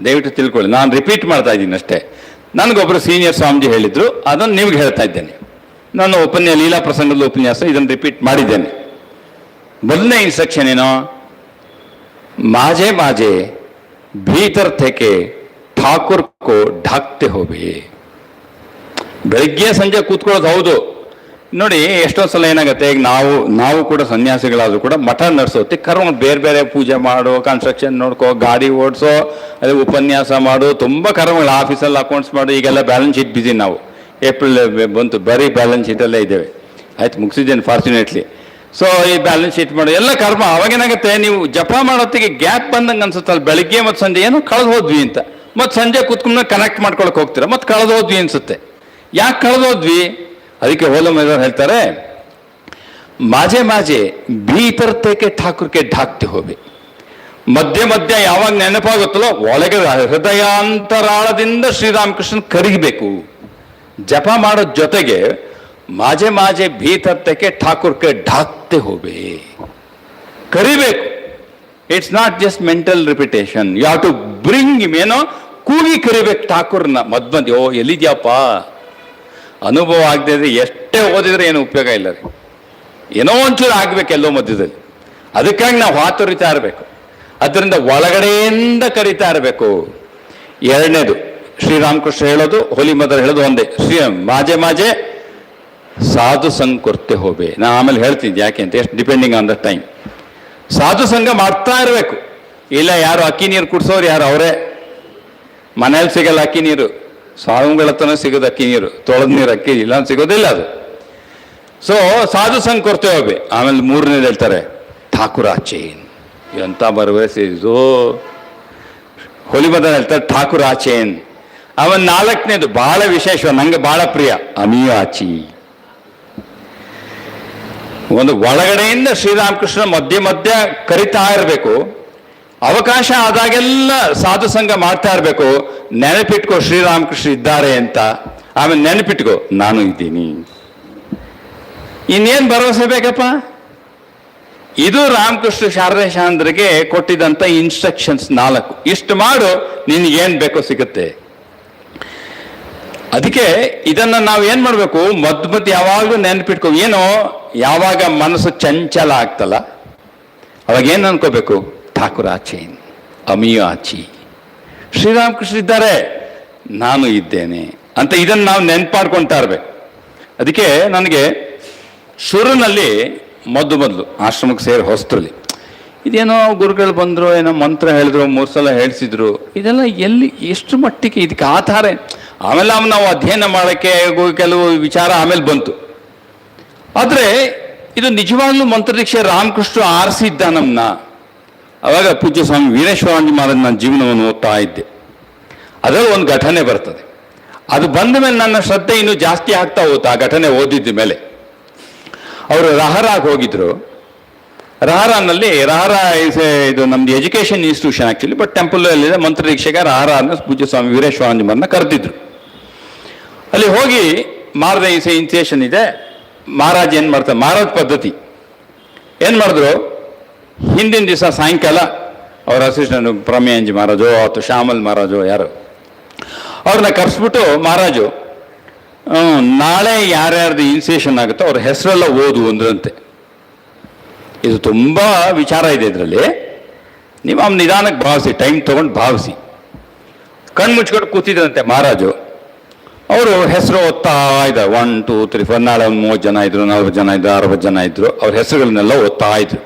ದಯವಿಟ್ಟು ತಿಳ್ಕೊಳ್ಳಿ, ನಾನು ರಿಪೀಟ್ ಮಾಡ್ತಾ ಇದ್ದೀನಿ ಅಷ್ಟೇ. ನನಗೊಬ್ಬರು ಸೀನಿಯರ್ ಸ್ವಾಮೀಜಿ ಹೇಳಿದ್ರು, ಅದನ್ನು ನಿಮ್ಗೆ ಹೇಳ್ತಾ ಇದ್ದೇನೆ. ನಾನು ಲೀಲಾ ಪ್ರಸಂಗದ ಉಪನ್ಯಾಸ ಇದನ್ನು ರಿಪೀಟ್ ಮಾಡಿದ್ದೇನೆ. ಮೊದಲನೇ ಇನ್ಸ್ಟ್ರಕ್ಷನ್ ಏನೋ, ಮಾಜೆ ಮಾಜೆ ಭೀತರ್ ಥೇಕೆ ಠಾಕುರ್ ಕೋ ಢಾಕ್ತೆ ಹೋಬೆ. ಬೆಳಗ್ಗೆ ಸಂಜೆ ಕೂತ್ಕೊಳ್ಳೋದು ಹೌದು. ನೋಡಿ, ಎಷ್ಟೊಂದು ಸಲ ಏನಾಗುತ್ತೆ, ಈಗ ನಾವು ಕೂಡ ಸನ್ಯಾಸಿಗಳಾದ್ರೂ ಕೂಡ ಮಠ ನಡೆಸೋತಿ ಕರ್ಮ ಬೇರೆ ಬೇರೆ ಪೂಜೆ ಮಾಡೋ, ಕನ್ಸ್ಟ್ರಕ್ಷನ್ ನೋಡ್ಕೋ, ಗಾಡಿ ಓಡಿಸೋ, ಅದೇ ಉಪನ್ಯಾಸ ಮಾಡು, ತುಂಬ ಕರ್ಮಗಳು, ಆಫೀಸಲ್ಲಿ ಅಕೌಂಟ್ಸ್ ಮಾಡು. ಈಗೆಲ್ಲ ಬ್ಯಾಲೆನ್ಸ್ ಶೀಟ್ ಬಿಸಿ. ನಾವು ಏಪ್ರಿಲ್ ಬಂತು, ಬರೀ ಬ್ಯಾಲೆನ್ಸ್ ಶೀಟಲ್ಲೇ ಇದ್ದೇವೆ. ಆಯ್ತು, ಮುಗಿಸಿದ್ದೇನೆ ಫಾರ್ಚುನೇಟ್ಲಿ. ಸೊ ಈ ಬ್ಯಾಲೆನ್ಸ್ ಶೀಟ್ ಮಾಡು, ಎಲ್ಲ ಕರ್ಮ. ಅವಾಗೇನಾಗುತ್ತೆ, ನೀವು ಜಪ ಮಾಡೋತ್ತಿಗೆ ಗ್ಯಾಪ್ ಬಂದಂಗೆ ಅನ್ಸುತ್ತಲ್ಲ, ಬೆಳಗ್ಗೆ ಮತ್ತು ಸಂಜೆ ಏನೋ ಕಳೆದು ಹೋದ್ವಿ ಅಂತ, ಮತ್ತು ಸಂಜೆ ಕೂತ್ಕೊಂಡು ಕನೆಕ್ಟ್ ಮಾಡ್ಕೊಳಕ್ಕೆ ಹೋಗ್ತೀರಾ, ಮತ್ತು ಕಳೆದು ಹೋದ್ವಿ ಅನ್ಸುತ್ತೆ. ಯಾಕೆ ಕಳೆದೋದ್ವಿ? ಅದಕ್ಕೆ ಹೋಲಿ ಮದರ್ ಹೇಳ್ತಾರೆ, ಮಾಜೆ ಮಾಜೆ ಭೀತರ್ತೇಕೆ ಠಾಕುರ್ಗೆ ಢಾಕ್ತಿ ಹೋಗಿ. ಮಧ್ಯ ಮಧ್ಯ ಯಾವಾಗ ನೆನಪಾಗುತ್ತಲ್ಲೋ ಒಳಗೆ ಹೃದಯಾಂತರಾಳದಿಂದ ಶ್ರೀರಾಮಕೃಷ್ಣನ್ ಕರಿಬೇಕು. ಜಪ ಮಾಡೋ ಜೊತೆಗೆ ಮಾಜೆ ಮಾಜೆ ಭೀತರ್ತೇಕೆ ಠಾಕುರ್ಗೆ ಢಾಕ್ತೆ ಹೋಗಿ ಕರಿಬೇಕು. It's not just mental repetition, you have to bring him. ಏನೋ ಕೂಗಿ ಕರಿಬೇಕು ಠಾಕೂರ್ನ. ಮಧ್ಯ ಓ ಎಲ್ಲಿದ್ಯಪ್ಪ, ಅನುಭವ ಆಗದೆ ಇದ್ರೆ ಎಷ್ಟೇ ಓದಿದ್ರೆ ಏನು ಉಪಯೋಗ ಇಲ್ಲ ರೀ. ಏನೋ ಒಂಚೂರು ಆಗ್ಬೇಕು ಎಲ್ಲೋ ಮಧ್ಯದಲ್ಲಿ. ಅದಕ್ಕಾಗಿ ನಾವು ಹಾತೊರಿತಾ ಇರಬೇಕು. ಅದರಿಂದ ಒಳಗಡೆಯಿಂದ ಕರಿತಾ ಇರಬೇಕು. ಎರಡನೇದು ಶ್ರೀರಾಮಕೃಷ್ಣ ಹೇಳೋದು, ಹೋಲಿ ಮದರ್ ಹೇಳೋದು ಒಂದೇ, ಮಾಜೆ ಮಾಜೆ ಸಾಧು ಸಂಘ ಕೊರತೆ ಹೋಬೆ. ನಾನು ಆಮೇಲೆ ಹೇಳ್ತೀನಿ ಯಾಕೆ ಅಂತ, ಎಷ್ಟು ಡಿಪೆಂಡಿಂಗ್ ಆನ್ ದ ಟೈಮ್. ಸಾಧು ಸಂಘ ಮಾಡ್ತಾ ಇರಬೇಕು. ಇಲ್ಲ ಯಾರು ಅಕ್ಕಿ ನೀರು ಕುಡಿಸೋರು ಯಾರು ಅವರೇ. ಮನೇಲಿ ಸಿಗಲ್ಲ ಅಕ್ಕಿ ನೀರು, ಸ್ವಾಮಿಗಳ ಹತ್ರನೂ ಸಿಗೋದು ಅಕ್ಕಿ ನೀರು, ತೊಳೆದ ನೀರು ಅಕ್ಕಿ ಇಲ್ಲ ಅಂತ ಸಿಗೋದಿಲ್ಲ ಅದು. ಸೊ ಸಾಧು ಸಂಘ ಕೊಡ್ತೇವೆ. ಆಮೇಲೆ ಮೂರನೇದು ಹೇಳ್ತಾರೆ ಠಾಕುರಾಚೇನ್. ಎಂತ ಭರವಸೆ ಇದು. ಹೊಲಿಮದ ಹೇಳ್ತಾರೆ ಠಾಕುರಾಚೇನ್. ಅವನ್ ನಾಲ್ಕನೇದು ಬಹಳ ವಿಶೇಷ, ನಂಗೆ ಬಹಳ ಪ್ರಿಯ, ಅಮಿಯಾಚಿ. ಒಂದು ಒಳಗಡೆಯಿಂದ ಶ್ರೀರಾಮಕೃಷ್ಣ ಮಧ್ಯ ಮಧ್ಯ ಕರಿತಾ ಇರಬೇಕು, ಅವಕಾಶ ಆದಾಗೆಲ್ಲ ಸಾಧು ಸಂಘ ಮಾಡ್ತಾ ಇರಬೇಕು. ನೆನಪಿಟ್ಕೋ ಶ್ರೀರಾಮಕೃಷ್ಣ ಇದ್ದಾರೆ ಅಂತ. ಆಮೇಲೆ ನೆನಪಿಟ್ಕೋ ನಾನು ಇದ್ದೀನಿ. ಇನ್ನೇನು ಭರವಸೆ ಬೇಕಪ್ಪ? ಇದು ರಾಮಕೃಷ್ಣ ಶಾರದೇಶಾಂದ್ರಿಗೆ ಕೊಟ್ಟಿದ್ದಂಥ ಇನ್ಸ್ಟ್ರಕ್ಷನ್ಸ್ 4. ಇಷ್ಟು ಮಾಡು, ನಿನಗೇನು ಬೇಕೋ ಸಿಗುತ್ತೆ. ಅದಕ್ಕೆ ಇದನ್ನು ನಾವು ಏನು ಮಾಡಬೇಕು, ಮಧ್ಯ ಯಾವಾಗಲೂ ನೆನಪಿಟ್ಕೋ. ಏನೋ ಯಾವಾಗ ಮನಸ್ಸು ಚಂಚಲ ಆಗ್ತಲ್ಲ, ಅವಾಗ ಏನು ಅನ್ಕೋಬೇಕು, ಠಾಕುರಾಚೇನ್ ಅಮಿಯಾಚಿ, ಶ್ರೀರಾಮಕೃಷ್ಣ ಇದ್ದಾರೆ, ನಾನು ಇದ್ದೇನೆ ಅಂತ. ಇದನ್ನು ನಾವು ನೆನ್ಪಾಡ್ಕೊಳ್ತಾ ಇರ್ಬೇಕು. ಅದಕ್ಕೆ ನನಗೆ ಶುರುನಲ್ಲಿ ಮೊದಲು ಆಶ್ರಮಕ್ಕೆ ಸೇರಿ ಹೊಸ್ತರಲ್ಲಿ ಇದೇನೋ ಗುರುಗಳು ಬಂದರು, ಏನೋ ಮಂತ್ರ ಹೇಳಿದ್ರು, 3 ಸಲ ಹೇಳಿಸಿದ್ರು, ಇದೆಲ್ಲ ಎಲ್ಲಿ ಎಷ್ಟು ಮಟ್ಟಿಗೆ ಇದಕ್ಕೆ ಆಧಾರ. ಆಮೇಲೆ ನಾವು ಅಧ್ಯಯನ ಮಾಡೋಕ್ಕೆ ಕೆಲವು ವಿಚಾರ ಆಮೇಲೆ ಬಂತು. ಆದರೆ ಇದು ನಿಜವಾಗ್ಲೂ ಮಂತ್ರದೀಕ್ಷೆ ರಾಮಕೃಷ್ಣ ಆರಿಸಿದ್ದ ನಮ್ಮನ್ನ. ಅವಾಗ ಪೂಜ್ಯ ಸ್ವಾಮಿ ವೀರೇಶ್ವರಾಂಜಿ ಮಹಾರಾಜ್ ನನ್ನ ಜೀವನವನ್ನು ಓದ್ತಾ ಇದ್ದೆ. ಅದರಲ್ಲಿ ಒಂದು ಘಟನೆ ಬರ್ತದೆ. ಅದು ಬಂದ ಮೇಲೆ ನನ್ನ ಶ್ರದ್ಧೆ ಇನ್ನೂ ಜಾಸ್ತಿ ಆಗ್ತಾ ಹೋಯ್ತು. ಆ ಘಟನೆ ಓದಿದ್ದ ಮೇಲೆ ಅವರು ರಹರಾಗಿ ಹೋಗಿದ್ರು. ರಹರಾನಲ್ಲಿ ಇದು ನಮ್ದು ಎಜುಕೇಷನ್ ಇನ್ಸ್ಟಿಟ್ಯೂಷನ್ ಆ್ಯಕ್ಚುಲಿ, ಬಟ್ ಟೆಂಪಲಲ್ಲಿದೆ ಮಂತ್ರದೀಕ್ಷೆಗೆ ರಹರಾನ ಪೂಜ್ಯ ಸ್ವಾಮಿ ವೀರೇಶ್ವರಾಂಜಿ ಮಹಾರಾಜನ್ನ ಕರೆದಿದ್ರು. ಅಲ್ಲಿ ಹೋಗಿ ಮಾರದ ಇನ್ಸಿಯೇಷನ್ ಇದೆ. ಮಹಾರಾಜ್ ಏನು ಮಾಡ್ತಾರೆ, ಮಹಾರಾಜ್ ಪದ್ಧತಿ ಏನು ಮಾಡಿದ್ರು, ಹಿಂದಿನ ದಿವಸ ಸಾಯಂಕಾಲ ಅವ್ರ ಅಸಿಸ್ಟೆಂಟ್ ಪ್ರಮೇಯಂಜಿ ಮಹಾರಾಜೋ ಅಥವಾ ಶ್ಯಾಮಲ್ ಮಹಾರಾಜೋ ಯಾರು ಅವ್ರನ್ನ ಕರೆಸ್ಬಿಟ್ಟು, ಮಹಾರಾಜು ನಾಳೆ ಯಾರ್ಯಾರ್ದು ಇನ್ಸಿಯೇಷನ್ ಆಗುತ್ತೋ ಅವ್ರ ಹೆಸರೆಲ್ಲ ಓದು ಅಂದ್ರಂತೆ. ಇದು ತುಂಬ ವಿಚಾರ ಇದೆ ಇದರಲ್ಲಿ. ನೀವು ಅವ್ನ ನಿಧಾನಕ್ಕೆ ಭಾವಿಸಿ, ಟೈಮ್ ತೊಗೊಂಡು ಭಾವಿಸಿ. ಕಣ್ಣು ಮುಚ್ಕೊಂಡು ಕೂತಿದ್ರಂತೆ ಮಹಾರಾಜು. ಅವರು ಹೆಸರು ಓದ್ತಾ ಇದ್ದಾರೆ. 1 2 3 4 ನಾಳೆ ಒಂದು 30 ಜನ ಇದ್ರು, 40 ಜನ ಇದ್ರು, 60 ಜನ ಇದ್ರು. ಅವ್ರ ಹೆಸರುಗಳನ್ನೆಲ್ಲ ಓದ್ತಾ ಇದ್ರು.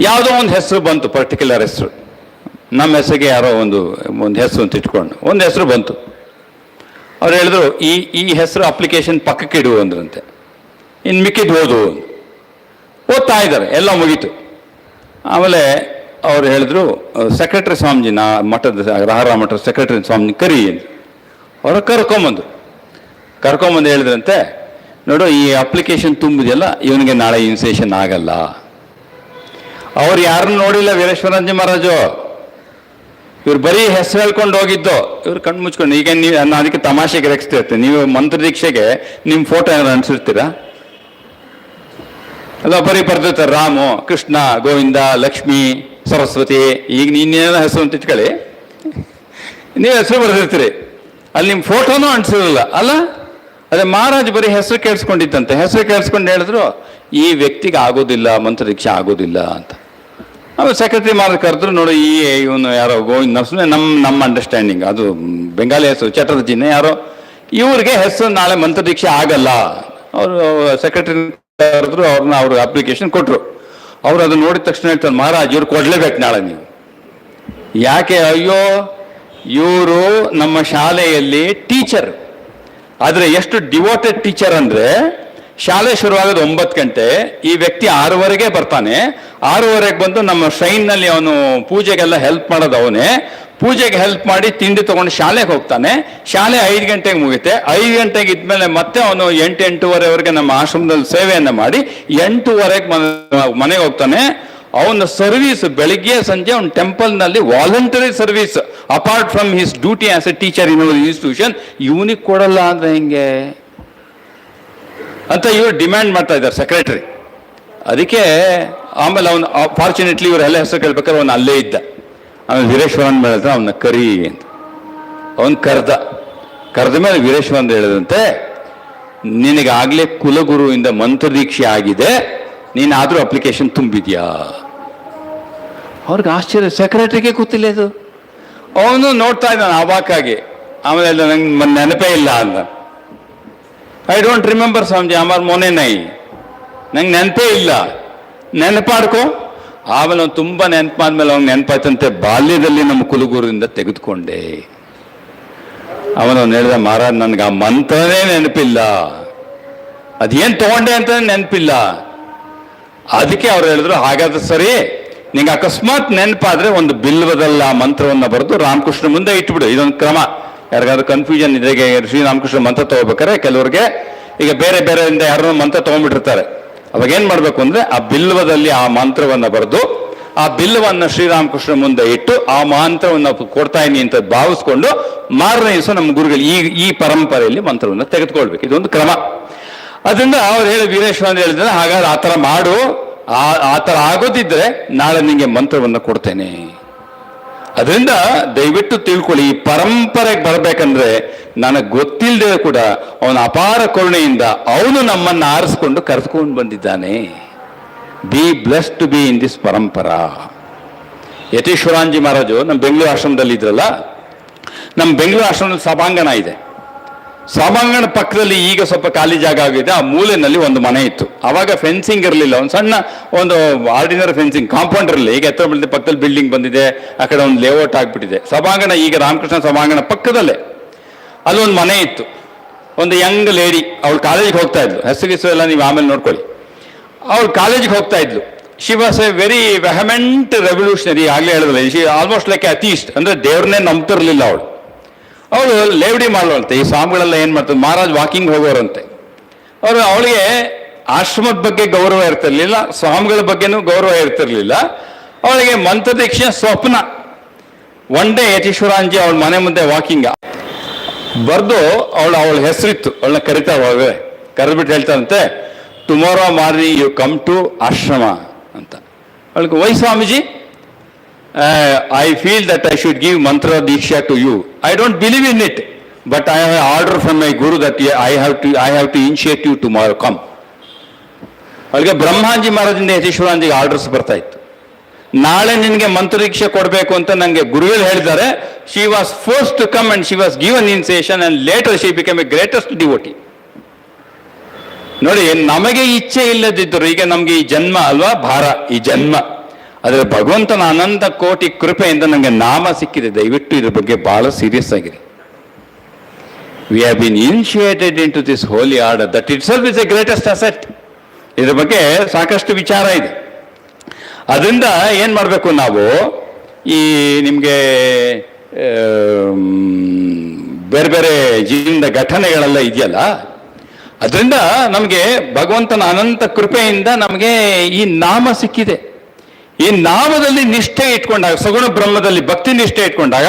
ಯಾವುದೋ ಒಂದು ಹೆಸರು ಬಂತು, ಪರ್ಟಿಕ್ಯುಲರ್ ಹೆಸರು. ನಮ್ಮ ಹೆಸರಿಗೆ ಯಾರೋ ಒಂದು ಹೆಸರು ಅಂತ ಇಟ್ಕೊಂಡು ಒಂದು ಹೆಸರು ಬಂತು. ಅವ್ರು ಹೇಳಿದ್ರು, ಈ ಹೆಸರು ಅಪ್ಲಿಕೇಶನ್ ಪಕ್ಕಕ್ಕೆ ಇಡು ಅಂದ್ರಂತೆ. ಇನ್ನು ಮಿಕ್ಕಿದ್ದು ಓದ್ತಾ ಇದ್ದಾರೆ, ಎಲ್ಲ ಮುಗೀತು. ಆಮೇಲೆ ಅವ್ರು ಹೇಳಿದ್ರು, ಸೆಕ್ರೆಟರಿ ಸ್ವಾಮೀಜಿನ ಮಠದ ರಹರ ಮಠದ ಸೆಕ್ರೆಟರಿ ಸ್ವಾಮೀಜಿ ಕರಿ ಅಂತ. ಅವ್ರ ಕರ್ಕೊಂಬಂದು ಹೇಳಿದ್ರಂತೆ, ನೋಡು ಈ ಅಪ್ಲಿಕೇಶನ್ ತುಂಬಿದೆಯಲ್ಲ, ಇವನಿಗೆ ನಾಳೆ ಇನ್ಸಿಯೇಷನ್ ಆಗಲ್ಲ. ಅವ್ರು ಯಾರನ್ನು ನೋಡಿಲ್ಲ ವೀರೇಶ್ವರಾಂಜಿ ಮಹಾರಾಜು, ಇವ್ರು ಬರೀ ಹೆಸರು ಹೇಳ್ಕೊಂಡು ಹೋಗಿದ್ದು. ಇವ್ರು ಕಣ್ಣು ಮುಚ್ಕೊಂಡು, ಈಗ ನೀವು ಅದಕ್ಕೆ ತಮಾಷೆಗೆ ರೆಕ್ಸ್ತಿರ್ತೀವಿ. ನೀವು ಮಂತ್ರದೀಕ್ಷೆಗೆ ನಿಮ್ಮ ಫೋಟೋ ಏನಾರು ಅನ್ಸಿರ್ತೀರಾ? ಅಲ್ಲ, ಬರೀ ಬರ್ದಿರ್ತಾರೆ ರಾಮು, ಕೃಷ್ಣ, ಗೋವಿಂದ, ಲಕ್ಷ್ಮಿ, ಸರಸ್ವತಿ. ಈಗ ನೀನೇನೋ ಹೆಸರು ಅಂತ ಇಟ್ಕೊಳ್ಳಿ, ನೀವು ಹೆಸರು ಬರೆದಿರ್ತೀರಿ, ಅಲ್ಲಿ ನಿಮ್ಮ ಫೋಟೋನೂ ಅಂಟಿಸಿರಲ್ಲ ಅಲ್ಲ. ಅದೇ ಮಹಾರಾಜ್ ಬರೀ ಹೆಸರು ಕೇಳಿಸ್ಕೊಂಡಿತ್ತಂತೆ. ಹೆಸರು ಕೇಳಿಸ್ಕೊಂಡು ಹೇಳಿದ್ರು, ಈ ವ್ಯಕ್ತಿಗೆ ಆಗೋದಿಲ್ಲ, ಮಂತ್ರದೀಕ್ಷೆ ಆಗೋದಿಲ್ಲ ಅಂತ. ಆಮೇಲೆ ಸೆಕ್ರೆಟರಿ ಮಾರಾಜ್ ಕರೆದ್ರು, ನೋಡಿ ಇವನು ಯಾರೋ ಗೋವಿಂದ ನರ್ಸ್ನೇ ನಮ್ಮ ಅಂಡರ್ಸ್ಟ್ಯಾಂಡಿಂಗ್, ಅದು ಬೆಂಗಾಲಿ ಹೆಸರು, ಚಟರ್ಜಿನೇ ಯಾರೋ, ಇವ್ರಿಗೆ ಹೆಸರು ನಾಳೆ ಮಂತ್ರದೀಕ್ಷೆ ಆಗಲ್ಲ. ಅವರು ಸೆಕ್ರೆಟರಿ ಕರೆದ್ರು, ಅವ್ರ ಅಪ್ಲಿಕೇಶನ್ ಕೊಟ್ಟರು. ಅವ್ರು ಅದು ನೋಡಿದ ತಕ್ಷಣ ಹೇಳ್ತಾರೆ, ಮಹಾರಾಜ್ ಇವ್ರು ಕೊಡ್ಲೇಬೇಕು ನಾಳೆ ನೀವು. ಯಾಕೆ? ಅಯ್ಯೋ, ಇವರು ನಮ್ಮ ಶಾಲೆಯಲ್ಲಿ ಟೀಚರ್. ಆದರೆ ಎಷ್ಟು ಡಿವೋಟೆಡ್ ಟೀಚರ್ ಅಂದರೆ, ಶಾಲೆ ಶುರುವಾಗೋದು 9 ಗಂಟೆ, ಈ ವ್ಯಕ್ತಿ 6:15 ಬರ್ತಾನೆ. 6:15 ಬಂದು ನಮ್ಮ ಶ್ರೈನ್ನಲ್ಲಿ ಅವನು ಪೂಜೆಗೆಲ್ಲ ಹೆಲ್ಪ್ ಮಾಡೋದು ಅವನೇ. ಪೂಜೆಗೆ ಹೆಲ್ಪ್ ಮಾಡಿ ತಿಂಡಿ ತೊಗೊಂಡು ಶಾಲೆಗೆ ಹೋಗ್ತಾನೆ. ಶಾಲೆ 5 ಗಂಟೆಗೆ ಮುಗಿತೆ. 5 ಗಂಟೆಗೆ ಇದ್ಮೇಲೆ ಮತ್ತೆ ಅವನು 8 8:15ವರೆಗೆ ನಮ್ಮ ಆಶ್ರಮದಲ್ಲಿ ಸೇವೆಯನ್ನು ಮಾಡಿ 8:15 ಮನೆಗೆ ಹೋಗ್ತಾನೆ. ಅವನ ಸರ್ವಿಸ್ ಬೆಳಿಗ್ಗೆ ಸಂಜೆ ಅವನ ಟೆಂಪಲ್ನಲ್ಲಿ voluntary service, apart from his duty as a teacher in institution. ಇವನಿಗೆ ಕೊಡಲ್ಲ ಅಂದ್ರೆ ಹೆಂಗೆ ಅಂತ ಇವರು ಡಿಮ್ಯಾಂಡ್ ಮಾಡ್ತಾ ಇದ್ದಾರೆ ಸೆಕ್ರೆಟರಿ. ಅದಕ್ಕೆ ಆಮೇಲೆ ಅವನು ಫಾರ್ಚುನೇಟ್ಲಿ ಇವರೆಲ್ಲ ಹೆಸರು ಕೇಳ್ಬೇಕಾದ್ರೆ ಅವನು ಅಲ್ಲೇ ಇದ್ದ. ಆಮೇಲೆ ವೀರೇಶ್ವರನ್ ಹೇಳಿದ್ರೆ ಅವನ್ನ ಕರಿ ಅಂತ. ಅವನು ಕರೆದ ಮೇಲೆ ವೀರೇಶ್ವರನ್ ಹೇಳಿದಂತೆ, ನಿನಗಾಗಲೇ ಕುಲಗುರುವಿಂದ ಮಂತ್ರದೀಕ್ಷೆ ಆಗಿದೆ, ನೀನಾದರೂ ಅಪ್ಲಿಕೇಶನ್ ತುಂಬಿದ್ಯಾ? ಅವ್ರಿಗೆ ಆಶ್ಚರ್ಯ, ಸೆಕ್ರೆಟರಿಗೆ ಗೊತ್ತಿಲ್ಲ ಇದು. ಅವನು ನೋಡ್ತಾ ಇದ್ದಾನೆ ಅವಾಕಾಗಿ. ಆಮೇಲೆ ನಂಗೆ ನೆನಪೇ ಇಲ್ಲ ಅಂದ. ಐ ಡೋಂಟ್ ರಿಮೆಂಬರ್ ಸ್ವಾಮೀಜಿ, ಅಮರ್ ಮೊನೆ ನೈ, ನಂಗೆ ನೆನಪೇ ಇಲ್ಲ. ನೆನಪಾಡ್ಕೊ. ಆಮೇಲೆ ಅವ್ನು ತುಂಬ ನೆನಪಾದ್ಮೇಲೆ ಅವ್ನು ನೆನಪಾಯ್ತಂತೆ, ಬಾಲ್ಯದಲ್ಲಿ ನಮ್ಮ ಕುಲಗುರುವಿಂದ ತೆಗೆದುಕೊಂಡೆ. ಅವನು ಹೇಳಿದ, ಮಹಾರಾಜ್ ನನಗೆ ಆ ಮಂತ್ರನೇ ನೆನಪಿಲ್ಲ. ಅದೇನು ತೊಗೊಂಡೆ ಅಂತ ನೆನಪಿಲ್ಲ. ಅದಕ್ಕೆ ಅವ್ರು ಹೇಳಿದ್ರು, ಹಾಗಾದ್ರೆ ಸರಿ, ನಿಂಗೆ ಅಕಸ್ಮಾತ್ ನೆನಪಾದ್ರೆ ಒಂದು ಬಿಲ್ವದಲ್ಲ ಮಂತ್ರವನ್ನು ಬರೆದು ರಾಮಕೃಷ್ಣ ಮುಂದೆ ಇಟ್ಬಿಡು. ಇದೊಂದು ಕ್ರಮ. ಯಾರಿಗಾದ್ರೂ ಕನ್ಫ್ಯೂಷನ್ ಇದೆ, ಶ್ರೀರಾಮಕೃಷ್ಣ ಮಂತ್ರ ತಗೋಬೇಕಾರೆ ಕೆಲವ್ರಿಗೆ ಈಗ ಬೇರೆ ಬೇರೆಯಿಂದ ಯಾರು ಮಂತ್ರ ತಗೊಂಡ್ಬಿಟ್ಟಿರ್ತಾರೆ. ಅವಾಗ ಏನ್ ಮಾಡ್ಬೇಕು ಅಂದ್ರೆ, ಆ ಬಿಲ್ವದಲ್ಲಿ ಆ ಮಂತ್ರವನ್ನ ಬರೆದು ಆ ಬಿಲ್ವನ್ನ ಶ್ರೀರಾಮಕೃಷ್ಣ ಮುಂದೆ ಇಟ್ಟು ಆ ಮಂತ್ರವನ್ನು ಕೊಡ್ತಾ ಇದೀನಿ ಅಂತ ಭಾವಿಸ್ಕೊಂಡು ಮಾರನೇ ದಿವಸ ನಮ್ಮ ಗುರುಗಳು ಈ ಪರಂಪರೆಯಲ್ಲಿ ಮಂತ್ರವನ್ನು ತೆಗೆದುಕೊಳ್ಬೇಕು. ಇದೊಂದು ಕ್ರಮ. ಅದರಿಂದ ಅವ್ರು ಹೇಳಿ, ವೀರೇಶ್ವರ ಹೇಳಿದ್ರೆ, ಹಾಗಾದ್ರೆ ಆ ಥರ ಮಾಡು, ಆ ಥರ ಆಗೋದಿದ್ರೆ ನಾಳೆ ನಿಂಗೆ ಮಂತ್ರವನ್ನು ಕೊಡ್ತೇನೆ. ಅದರಿಂದ ದಯವಿಟ್ಟು ತಿಳ್ಕೊಳ್ಳಿ, ಈ ಪರಂಪರೆಗೆ ಬರಬೇಕಂದ್ರೆ ನನಗೆ ಗೊತ್ತಿಲ್ಲದೆ ಕೂಡ ಅವನ ಅಪಾರ ಕರುಣೆಯಿಂದ ಅವನು ನಮ್ಮನ್ನು ಆರಿಸ್ಕೊಂಡು ಕರೆದುಕೊಂಡು ಬಂದಿದ್ದಾನೆ. Be blessed to be in this parampara. Yatishwaranji Maharaj ನಮ್ಮ ಬೆಂಗಳೂರು ಆಶ್ರಮದಲ್ಲಿ ಇದ್ರಲ್ಲ, ನಮ್ಮ ಬೆಂಗಳೂರು ಆಶ್ರಮದಲ್ಲಿ ಸಭಾಂಗಣ ಇದೆ. ಸಭಾಂಗಣ ಪಕ್ಕದಲ್ಲಿ ಈಗ ಸ್ವಲ್ಪ ಖಾಲಿ ಜಾಗ ಆಗಿದೆ. ಆ ಮೂಲೆಯಲ್ಲಿ ಒಂದು ಮನೆ ಇತ್ತು. ಅವಾಗ ಫೆನ್ಸಿಂಗ್ ಇರಲಿಲ್ಲ, ಒಂದು ಸಣ್ಣ ಒಂದು ಆರ್ಡಿನರಿ ಫೆನ್ಸಿಂಗ್, ಕಾಂಪೌಂಡ್ ಇರಲಿಲ್ಲ. ಈಗ ಎತ್ತರ ಬೆಳೆದ ಪಕ್ಕದಲ್ಲಿ ಬಿಲ್ಡಿಂಗ್ ಬಂದಿದೆ, ಆ ಕಡೆ ಒಂದು ಲೇಔಟ್ ಆಗಿಬಿಟ್ಟಿದೆ. ಸಭಾಂಗಣ ಈಗ ರಾಮಕೃಷ್ಣ ಸಭಾಂಗಣ ಪಕ್ಕದಲ್ಲೇ ಅಲ್ಲೊಂದು ಮನೆ ಇತ್ತು. ಒಂದು ಯಂಗ್ ಲೇಡಿ, ಅವಳು ಕಾಲೇಜಿಗೆ ಹೋಗ್ತಾ ಇದ್ಲು. ಹೆಸರು ಎಲ್ಲ ನೀವು ಆಮೇಲೆ ನೋಡ್ಕೊಳ್ಳಿ. ಅವಳು ಕಾಲೇಜಿಗೆ ಹೋಗ್ತಾ ಇದ್ಲು. She was a very vehement revolutionary. ಆಗಲೇ ಹೇಳಿದ್ರಲ್ಲ, ಶಿ ಆಲ್ಮೋಸ್ಟ್ ಲೈಕ್ ಅಥೀಸ್ಟ್, ಅಂದ್ರೆ ದೇವ್ರನ್ನೇ ನಂಬ್ತಿರ್ಲಿಲ್ಲ ಅವಳು. ಅವಳು ಲೇವಡಿ ಮಾಡೋಳಂತೆ. ಈ ಸ್ವಾಮಿಗಳೆಲ್ಲ ಏನು ಮಾಡ್ತಾರೆ, ಮಹಾರಾಜ್ ವಾಕಿಂಗ್ ಹೋಗೋರಂತೆ. ಅವಳಿಗೆ ಆಶ್ರಮದ ಬಗ್ಗೆ ಗೌರವ ಇರ್ತಿರ್ಲಿಲ್ಲ, ಸ್ವಾಮಿಗಳ ಬಗ್ಗೆನೂ ಗೌರವ ಇರ್ತಿರ್ಲಿಲ್ಲ. ಅವಳಿಗೆ ಮಂತ್ರದೀಕ್ಷೆ ಸ್ವಪ್ನ. ಒನ್ ಡೇ ಯತೀಶ್ವರಾಂಜಿ ಅವಳ ಮನೆ ಮುಂದೆ ವಾಕಿಂಗ್ ಬರ್ದು ಅವಳ ಹೆಸರಿತ್ತು. ಅವಳನ್ನ ಕರಿತಾ ಹೋಗವೆ, ಕರೆದ್ಬಿಟ್ಟು ಹೇಳ್ತಾರಂತೆ, tomorrow morning you come to ashram ಅಂತ. ಅವಳಿಗೆ, why Swamiji, I feel that I should give mantra diksha to you. I don't believe in it, but I have an order from my guru that I have to initiate you tomorrow. Come. ಅವಳಿಗೆ ಬ್ರಹ್ಮಾಂಜಿ ಮಹಾರಾಜಿಂದ ಯತೀಶ್ವರಾಂಜಿಗೆ orders ಬರ್ತಾ ಇತ್ತು. ನಾಳೆ ನಿನಗೆ ಮಂತ್ರ ದೀಕ್ಷೆ ಕೊಡಬೇಕು ಅಂತ ನನಗೆ ಗುರುಗಳು ಹೇಳಿದ್ದಾರೆ. She was forced to come and she was given initiation and later she become a greatest devotee. ನೋಡಿ, ನಮಗೆ ಇಚ್ಛೆ ಇಲ್ಲದಿದ್ದರು, ಈಗ ನಮ್ಗೆ ಈ ಜನ್ಮ ಅಲ್ವಾ ಭಾರ, ಈ ಜನ್ಮ. ಆದರೆ ಭಗವಂತನ ಅನಂತ ಕೋಟಿ ಕೃಪೆಯಿಂದ ನನಗೆ ನಾಮ ಸಿಕ್ಕಿದೆ. ದಯವಿಟ್ಟು ಇದ್ರ ಬಗ್ಗೆ ಬಹಳ ಸೀರಿಯಸ್ ಆಗಿರಿ. We have been initiated into this holy order, that itself is a greatest asset. ಇದ್ರ ಬಗ್ಗೆ ಸಾಕಷ್ಟು ವಿಚಾರ ಇದೆ. ಅದರಿಂದ ಏನು ಮಾಡಬೇಕು ನಾವು, ಈ ನಿಮಗೆ ಬೇರೆ ಬೇರೆ ಜೀವನದ ಘಟನೆಗಳೆಲ್ಲ ಇದೆಯಲ್ಲ, ಅದರಿಂದ ನಮಗೆ ಭಗವಂತನ ಅನಂತ ಕೃಪೆಯಿಂದ ನಮಗೆ ಈ ನಾಮ ಸಿಕ್ಕಿದೆ. ಈ ನಾಮದಲ್ಲಿ ನಿಷ್ಠೆ ಇಟ್ಕೊಂಡಾಗ, ಸಗುಣ ಬ್ರಹ್ಮದಲ್ಲಿ ಭಕ್ತಿ ನಿಷ್ಠೆ ಇಟ್ಕೊಂಡಾಗ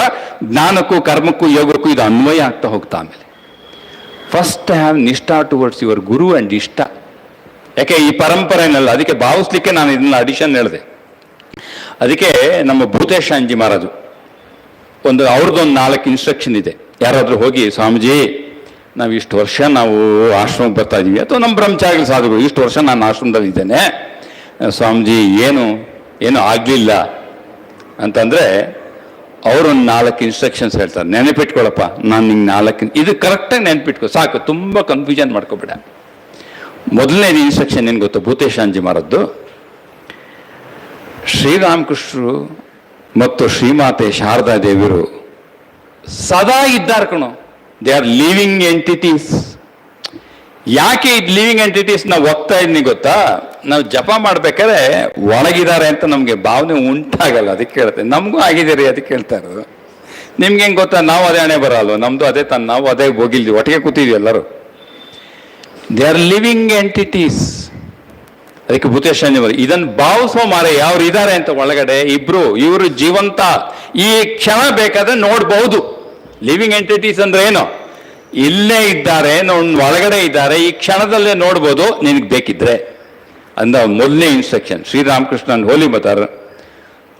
ಜ್ಞಾನಕ್ಕೂ ಕರ್ಮಕ್ಕೂ ಯೋಗಕ್ಕೂ ಇದು ಅನ್ವಯ ಆಗ್ತಾ ಹೋಗ್ತಾ. ಆಮೇಲೆ first have Nishtha towards your Guru and ಇಷ್ಟ. ಯಾಕೆ ಈ ಪರಂಪರೆನಲ್ಲ, ಅದಕ್ಕೆ ಭಾವಿಸ್ಲಿಕ್ಕೆ ನಾನು ಇದನ್ನ ಅಡಿಷನ್ ಹೇಳಿದೆ. ಅದಕ್ಕೆ ನಮ್ಮ ಭೂತೇಶಾಂಜಿ ಮಹಾರಾಜು ಅವ್ರದ್ದೊಂದು 4 ಇನ್ಸ್ಟ್ರಕ್ಷನ್ ಇದೆ. ಯಾರಾದರೂ ಹೋಗಿ, ಸ್ವಾಮೀಜಿ ನಾವು ಇಷ್ಟು ವರ್ಷ ನಾವು ಆಶ್ರಮಕ್ಕೆ ಬರ್ತಾ ಇದೀವಿ, ಅಥವಾ ನಮ್ಮ ಬ್ರಹ್ಮಚಾರಿಗಳು ಸಾಧುಗಳು ಇಷ್ಟು ವರ್ಷ ನಾನು ಆಶ್ರಮದಲ್ಲಿ ಇದ್ದೇನೆ, ಸ್ವಾಮೀಜಿ ಏನು ಆಗಲಿಲ್ಲ ಅಂತಂದರೆ ಅವರೊಂದು 4 ಇನ್ಸ್ಟ್ರಕ್ಷನ್ಸ್ ಹೇಳ್ತಾರೆ. ನೆನಪಿಟ್ಕೊಳಪ್ಪ, ನಾನು ನಿಂಗೆ 4 ಇದು ಕರೆಕ್ಟಾಗಿ ನೆನಪಿಟ್ಕೊ ಸಾಕು, ತುಂಬ ಕನ್ಫ್ಯೂಷನ್ ಮಾಡ್ಕೊಬೇಡ. ಮೊದಲನೇದು ಇನ್ಸ್ಟ್ರಕ್ಷನ್ ಏನು ಗೊತ್ತು, ಭೂತೇಶಾಂಜಿ ಮಾರದ್ದು, ಶ್ರೀರಾಮಕೃಷ್ಣರು ಮತ್ತು ಶ್ರೀಮಾತೆ ಶಾರದಾ ದೇವಿಯರು ಸದಾ ಇದ್ದಾರೆ ಕಣೋ. They are living entities. ಯಾಕೆ ಇದು ಲಿವಿಂಗ್ ಎಂಟಿಟೀಸ್ ನಾವು ಒಪ್ತಾ ಇದ್ದೀನಿ ಗೊತ್ತಾ, ನಾವು ಜಪ ಮಾಡ್ಬೇಕಾದ್ರೆ ಒಳಗಿದ್ದಾರೆ ಅಂತ ನಮಗೆ ಭಾವನೆ ಉಂಟಾಗಲ್ಲ, ಅದಕ್ಕೆ ಹೇಳ್ತೇನೆ. ನಮಗೂ ಆಗಿದ್ದೀರಿ, ಅದಕ್ಕೆ ಹೇಳ್ತಾ ಇರೋದು. ನಿಮ್ಗೆ ಹೆಂಗೆ ಗೊತ್ತಾ, ನಾವು ಅದೇ ಹಣೆ ಬರಲ್ವ, ನಮ್ಮದು ಅದೇ ತಾನು, ನಾವು ಅದೇ ಹೋಗಿಲ್ವಿ, ಒಟ್ಟಿಗೆ ಕೂತಿದ್ವಿ ಎಲ್ಲರೂ. They are living entities. ಅದಕ್ಕೆ ಭೂತೇಶಾಂಜಿ ಇದನ್ನು ಭಾವಿಸೋ ಮಾರೆ ಯಾವ್ರು ಇದ್ದಾರೆ ಅಂತ ಒಳಗಡೆ ಇವರು ಜೀವಂತ, ಈ ಕ್ಷಣ ಬೇಕಾದ್ರೆ ನೋಡ್ಬಹುದು. ಲಿವಿಂಗ್ ಎಂಟಿಟೀಸ್ ಅಂದ್ರೆ ಏನು, ಇಲ್ಲೇ ಇದ್ದಾರೆ, ಒಳಗಡೆ ಇದ್ದಾರೆ, ಈ ಕ್ಷಣದಲ್ಲೇ ನೋಡ್ಬೋದು ನಿನಗೆ ಬೇಕಿದ್ರೆ ಅಂದ ಮೊದಲನೇ ಇನ್ಸ್ಟ್ರಕ್ಷನ್. ಶ್ರೀರಾಮಕೃಷ್ಣನ್ holy mother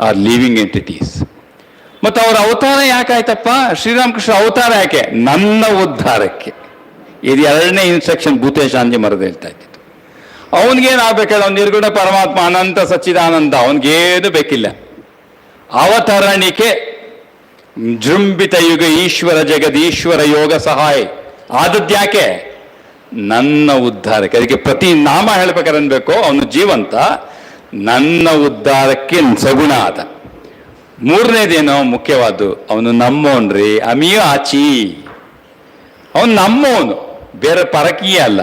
are living entities. ಮತ್ತು ಅವರ ಅವತಾರ ಯಾಕಾಯ್ತಪ್ಪ, ಶ್ರೀರಾಮಕೃಷ್ಣ ಅವತಾರ ಯಾಕೆ, ನನ್ನ ಉದ್ಧಾರಕ್ಕೆ. ಇದು 2ನೇ ಇನ್ಸ್ಟ್ರಕ್ಷನ್ ಭೂತೇಶಾಂಜಿ ಮರದ ಹೇಳ್ತಾ ಇದ್ದಿತ್ತು. ಅವನಿಗೇನಾಗಬೇಕಲ್ಲ, ಅವ್ನು ನಿರ್ಗುಣ ಪರಮಾತ್ಮ ಅನಂತ ಸಚ್ಚಿದಾನಂದ, ಅವನಿಗೇನು ಬೇಕಿಲ್ಲ. ಅವತರಣಿಕೆ ಜೃಂಭಿತ ಯುಗ ಈಶ್ವರ ಜಗದೀಶ್ವರ ಯೋಗ ಸಹಾಯ ಆದದ್ಯಾಕೆ, ನನ್ನ ಉದ್ಧಾರಕ್ಕೆ. ಅದಕ್ಕೆ ಪ್ರತಿ ನಾಮ ಹೇಳ್ಬೇಕಾದ್ರೆ ಅನ್ಬೇಕು, ಅವನು ಜೀವಂತ, ನನ್ನ ಉದ್ಧಾರಕ್ಕೆ ಸಗುಣ ಆದ. 3ನೇದೇನೋ ಮುಖ್ಯವಾದ್ದು, ಅವನು ನಮ್ಮೋನ್ರಿ, ಅಮಿಯೋ ಆಚಿ. ಅವನು ನಮ್ಮವನು, ಬೇರೆ ಪರಕೀಯ ಅಲ್ಲ.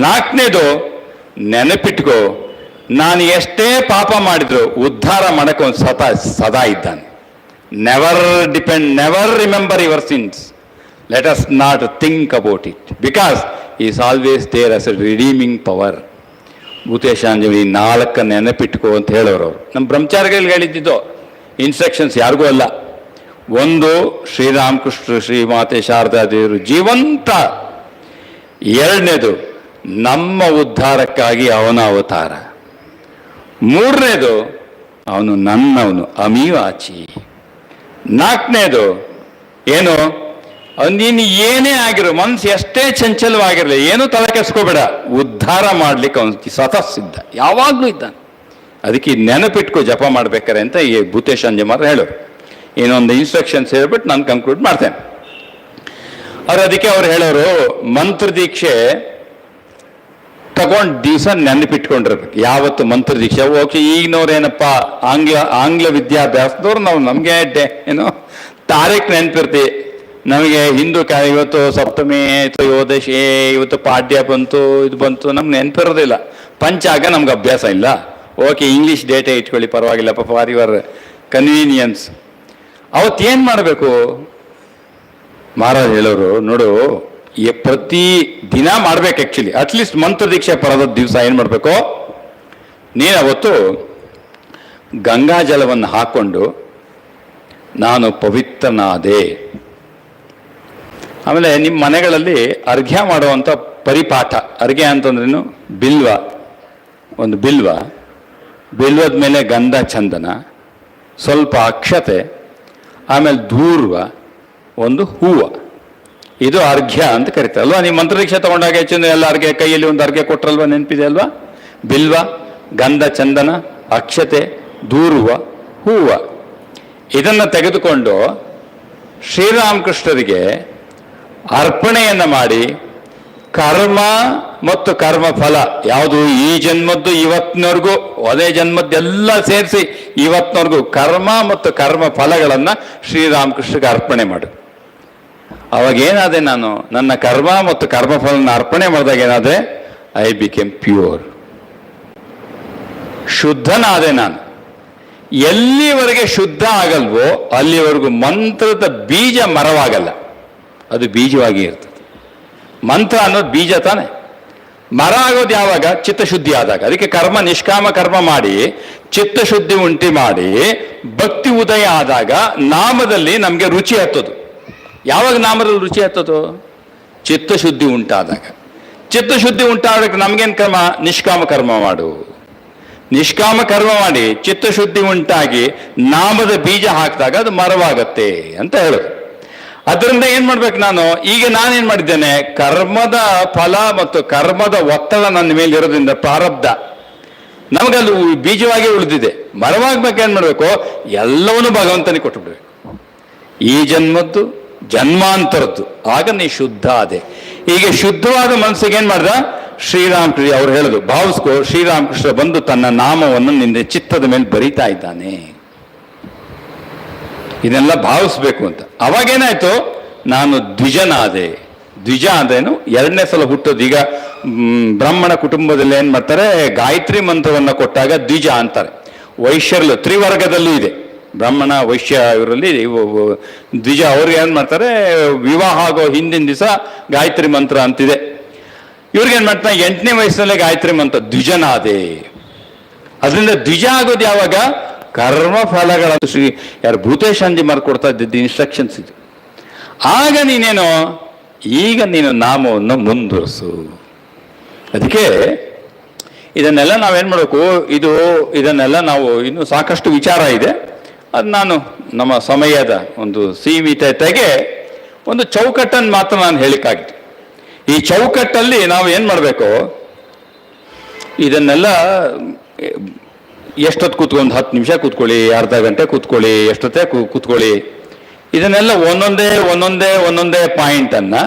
4ನೇದು ನೆನಪಿಟ್ಕೋ, ನಾನು ಎಷ್ಟೇ ಪಾಪ ಮಾಡಿದ್ರು ಉದ್ಧಾರ ಮಾಡಕ್ಕೆ ಒಂದು ಸದಾ ಇದ್ದಾನೆ. Never depend, never remember your sins, let us not think about it, because is always there as a redeeming power. ಭೂತೇಶಾಂಜಲಿ 4 ನೆನಪಿಟ್ಕೋ ಅಂತ ಹೇಳೋರು ಅವರು. ನಮ್ಮ ಬ್ರಹ್ಮಚಾರಿಗಳಿಗೆ ಹೇಳಿದ್ದು ಇನ್ಸ್ಟ್ರಕ್ಷನ್ಸ್ ಯಾರಿಗೂ ಅಲ್ಲ. 1 ಶ್ರೀರಾಮಕೃಷ್ಣ ಶ್ರೀಮಾತೆ ಶಾರದಾ ದೇವರು ಜೀವಂತ. 2ನೇದು ನಮ್ಮ ಉದ್ಧಾರಕ್ಕಾಗಿ ಅವನ ಅವತಾರ. 3ನೇದು ಅವನು ನನ್ನವನು ಅಮೀವಾಚಿ. 4ನೇದು ಏನು, ನೀನು ಏನೇ ಆಗಿರೋ, ಮನಸ್ಸು ಎಷ್ಟೇ ಚಂಚಲವಾಗಿರಲಿ, ಏನೂ ತಲೆ ಕೆಡಿಸ್ಕೋಬೇಡ, ಉದ್ಧಾರ ಮಾಡ್ಲಿಕ್ಕೆ ಅವನು ಸ್ವತಃಸಿದ್ಧ, ಯಾವಾಗಲೂ ಇದ್ದಾನೆ. ಅದಕ್ಕೆ ನೆನಪಿಟ್ಕೋ ಜಪ ಮಾಡ್ಬೇಕಾರೆ ಅಂತ ಈ ಭೂತೇಶಾಂಜಮಾರ ಹೇಳೋರು. ಇನ್ನೊಂದು ಇನ್ಸ್ಟ್ರಕ್ಷನ್ಸ್ ಹೇಳ್ಬಿಟ್ಟು ನಾನು ಕನ್ಕ್ಲೂಡ್ ಮಾಡ್ತೇನೆ. ಅದಕ್ಕೆ ಅವ್ರು ಹೇಳೋರು, ಮಂತ್ರ ದೀಕ್ಷೆ ತಗೊಂಡು ದಿವಸ ನೆನಪಿಟ್ಕೊಂಡಿರ್ಬೇಕು. ಯಾವತ್ತು ಮಂತ್ರ ದೀಕ್ಷೆ ಓಕೆ. ಈಗಿನವ್ರೇನಪ್ಪ ಆಂಗ್ಲ ವಿದ್ಯಾಭ್ಯಾಸದವ್ರು, ನಾವು ನಮಗೆ ಏನು ತಾರೀಖ್ ನೆನಪಿರ್ತೀವಿ. ನಮಗೆ ಹಿಂದೂ ಇವತ್ತು ಸಪ್ತಮಿ ಆಯಿತು, ಯೋದಶಿ, ಇವತ್ತು ಪಾಡ್ಯ ಬಂತು, ಇದು ಬಂತು, ನಮ್ಗೆ ನೆನಪಿರೋದಿಲ್ಲ. ಪಂಚಾಂಗ ನಮ್ಗೆ ಅಭ್ಯಾಸ ಇಲ್ಲ. ಓಕೆ, ಇಂಗ್ಲೀಷ್ ಡೇಟೆ ಇಟ್ಕೊಳ್ಳಿ, ಪರವಾಗಿಲ್ಲ, ಫಾರ್ ಯುವರ್ ಕನ್ವೀನಿಯನ್ಸ್. ಅವತ್ತೇನು ಮಾಡಬೇಕು? ಮಹಾರಾಜ್ ಹೇಳೋರು, ನೋಡು, ಪ್ರತಿ ದಿನ ಮಾಡ್ಬೇಕು. ಆ್ಯಕ್ಚುಲಿ ಅಟ್ಲೀಸ್ಟ್ ಮಂತ್ರ ದೀಕ್ಷೆ ಪರದ ದಿವಸ ಏನು ಮಾಡಬೇಕು, ನೀನು ಅವತ್ತು ಗಂಗಾ ಜಲವನ್ನು ಹಾಕ್ಕೊಂಡು ನಾನು ಪವಿತ್ರನಾದೆ. ಆಮೇಲೆ ನಿಮ್ಮ ಮನೆಗಳಲ್ಲಿ ಅರ್ಘ್ಯ ಮಾಡುವಂಥ ಪರಿಪಾಠ. ಅರ್ಘ್ಯ ಅಂತಂದ್ರೇನು? ಬಿಲ್ವ, ಒಂದು ಬಿಲ್ವದ ಮೇಲೆ ಗಂಧ ಚಂದನ, ಸ್ವಲ್ಪ ಅಕ್ಷತೆ, ಆಮೇಲೆ ಧೂರ್ವ, ಒಂದು ಹೂವು. ಇದು ಅರ್ಘ್ಯ ಅಂತ ಕರೀತಾರೆ ಅಲ್ವಾ? ನೀವು ಮಂತ್ರದೀಕ್ಷೆ ತಗೊಂಡಾಗ ಹೆಚ್ಚಿನ ಎಲ್ಲ ಅರ್ಘ್ಯ ಕೈಯಲ್ಲಿ ಒಂದು ಅರ್ಘ್ಯ ಕೊಟ್ಟರಲ್ವ, ನೆನಪಿದೆ ಅಲ್ವಾ? ಬಿಲ್ವ, ಗಂಧ ಚಂದನ, ಅಕ್ಷತೆ, ಧೂರ್ವ, ಹೂವ, ಇದನ್ನು ತೆಗೆದುಕೊಂಡು ಶ್ರೀರಾಮಕೃಷ್ಣರಿಗೆ ಅರ್ಪಣೆಯನ್ನು ಮಾಡಿ, ಕರ್ಮ ಮತ್ತು ಕರ್ಮ ಫಲ ಯಾವುದು, ಈ ಜನ್ಮದ್ದು ಇವತ್ತಿನವರೆಗೂ, ಅದೇ ಜನ್ಮದ್ದೆಲ್ಲ ಸೇರಿಸಿ ಇವತ್ತಿನವರೆಗೂ ಕರ್ಮ ಮತ್ತು ಕರ್ಮ ಫಲಗಳನ್ನು ಶ್ರೀರಾಮಕೃಷ್ಣಗೆ ಅರ್ಪಣೆ ಮಾಡು. ಅವಾಗೇನಾದೆ, ನಾನು ನನ್ನ ಕರ್ಮ ಮತ್ತು ಕರ್ಮಫಲನ ಅರ್ಪಣೆ ಮಾಡಿದಾಗ ಏನಾದೆ, ಐ ಬಿಕೇಮ್ ಪ್ಯೂರ್, ಶುದ್ಧನಾದೆ ನಾನು. ಎಲ್ಲಿವರೆಗೆ ಶುದ್ಧ ಆಗಲ್ವೋ ಅಲ್ಲಿವರೆಗೂ ಮಂತ್ರದ ಬೀಜ ಮರವಾಗಲ್ಲ, ಅದು ಬೀಜವಾಗಿ ಇರ್ತದೆ. ಮಂತ್ರ ಅನ್ನೋದು ಬೀಜ ತಾನೆ. ಮರ ಆಗೋದು ಯಾವಾಗ? ಚಿತ್ತಶುದ್ಧಿ ಆದಾಗ. ಅದಕ್ಕೆ ಕರ್ಮ, ನಿಷ್ಕಾಮ ಕರ್ಮ ಮಾಡಿ ಚಿತ್ತಶುದ್ಧಿ ಉಂಟು ಮಾಡಿ ಭಕ್ತಿ ಉದಯ ಆದಾಗ ನಾಮದಲ್ಲಿ ನಮಗೆ ರುಚಿ ಹತ್ತೋದು. ಯಾವಾಗ ನಾಮದಲ್ಲಿ ರುಚಿ ಹತ್ತೋದು? ಚಿತ್ತಶುದ್ಧಿ ಉಂಟಾದಾಗ. ಚಿತ್ತಶುದ್ಧಿ ಉಂಟಾದಾಗ ನಮಗೇನು ಕರ್ಮ? ನಿಷ್ಕಾಮ ಕರ್ಮ ಮಾಡು. ನಿಷ್ಕಾಮ ಕರ್ಮ ಮಾಡಿ ಚಿತ್ತಶುದ್ಧಿ ಉಂಟಾಗಿ ನಾಮದ ಬೀಜ ಹಾಕಿದಾಗ ಅದು ಮರವಾಗತ್ತೆ ಅಂತ ಹೇಳೋದು. ಅದರಿಂದ ಏನು ಮಾಡ್ಬೇಕು ನಾನು? ಈಗ ನಾನೇನು ಮಾಡಿದ್ದೇನೆ, ಕರ್ಮದ ಫಲ ಮತ್ತು ಕರ್ಮದ ಒತ್ತಡ ನನ್ನ ಮೇಲೆ ಇರೋದ್ರಿಂದ ಪ್ರಾರಬ್ಧ ನಮಗಲ್ಲಿ ಬೀಜವಾಗಿ ಉಳಿದಿದೆ. ಮರವಾಗ್ಬೇಕೇನು ಮಾಡಬೇಕು? ಎಲ್ಲವನ್ನೂ ಭಗವಂತನಿಗೆ ಕೊಟ್ಟುಬಿಡ್ಬೇಕು. ಈ ಜನ್ಮದ್ದು, ಜನ್ಮಾಂತರದ್ದು. ಆಗ ನೀ ಶುದ್ಧ ಆದೆ. ಹೀಗೆ ಶುದ್ಧವಾದ ಮನಸ್ಸಿಗೆ ಏನು ಮಾಡ್ದ ಶ್ರೀರಾಮಕೃಷ್ಣ ಅವ್ರು ಹೇಳೋದು, ಭಾವಿಸ್ಕೋ, ಶ್ರೀರಾಮಕೃಷ್ಣ ಬಂದು ತನ್ನ ನಾಮವನ್ನು ನಿನ್ನ ಚಿತ್ತದ ಮೇಲೆ ಬರೀತಾ ಇದ್ದಾನೆ. ಇದನ್ನೆಲ್ಲ ಭಾವಿಸ್ಬೇಕು ಅಂತ. ಅವಾಗೇನಾಯ್ತು, ನಾನು ದ್ವಿಜನಾದೆ. ದ್ವಿಜ ಅಂದ್ರೇನು? 2ನೇ ಸಲ ಹುಟ್ಟೋದು. ಈಗ ಬ್ರಾಹ್ಮಣ ಕುಟುಂಬದಲ್ಲಿ ಏನು ಮಾಡ್ತಾರೆ, ಗಾಯತ್ರಿ ಮಂತ್ರವನ್ನು ಕೊಟ್ಟಾಗ ದ್ವಿಜ ಅಂತಾರೆ. ವೈಶ್ಯರಲ್ಲೂ ತ್ರಿವರ್ಗದಲ್ಲೂ ಇದೆ, ಬ್ರಾಹ್ಮಣ ವೈಶ್ಯ ಇವರಲ್ಲಿ ದ್ವಿಜ. ಅವ್ರಿಗೆ ಏನು ಮಾಡ್ತಾರೆ, ವಿವಾಹ ಆಗೋ ಹಿಂದಿನ ದಿವಸ ಗಾಯತ್ರಿ ಮಂತ್ರ ಅಂತಿದೆ. ಇವ್ರಿಗೇನು ಮಾಡ್ತಾರೆ, 8ನೇ ವಯಸ್ಸಿನಲ್ಲೇ ಗಾಯತ್ರಿ ಮಂತ್ರ, ದ್ವಿಜನಾದೆ. ಅದರಿಂದ ದ್ವಿಜ ಆಗೋದು ಯಾವಾಗ? ಕರ್ಮ ಫಲಗಳ ಯಾರು ಭೂತೇಶಾಂಜಿ ಮಾಡ್ಕೊಡ್ತಾ ಇದ್ದಿದ್ದು ಇನ್ಸ್ಟ್ರಕ್ಷನ್ಸ್ ಇದು. ಆಗ ನೀನೇನೋ, ಈಗ ನೀನು ನಾಮವನ್ನು ಮುಂದುವರಿಸು. ಅದಕ್ಕೆ ಇದನ್ನೆಲ್ಲ ನಾವೇನು ಮಾಡಬೇಕು, ಇದನ್ನೆಲ್ಲ ನಾವು ಇನ್ನೂ ಸಾಕಷ್ಟು ವಿಚಾರ ಇದೆ. ಅದು ನಾನು ನಮ್ಮ ಸಮಯದ ಒಂದು ಸೀಮಿತತೆಗೆ ಒಂದು ಚೌಕಟ್ಟನ್ನು ಮಾತ್ರ ನಾನು ಹೇಳಿಕ್ಕಾಗಿತ್ತು. ಈ ಚೌಕಟ್ಟಲ್ಲಿ ನಾವು ಏನು ಮಾಡಬೇಕು, ಇದನ್ನೆಲ್ಲ ಎಷ್ಟೊತ್ತು ಕೂತ್ಕೊಂಡು 10 ನಿಮಿಷ ಕೂತ್ಕೊಳ್ಳಿ, ಅರ್ಧ ಗಂಟೆ ಕೂತ್ಕೊಳ್ಳಿ, ಎಷ್ಟೊತ್ತೇ ಕೂತ್ಕೊಳ್ಳಿ, ಇದನ್ನೆಲ್ಲ ಒಂದೊಂದೇ ಪಾಯಿಂಟನ್ನು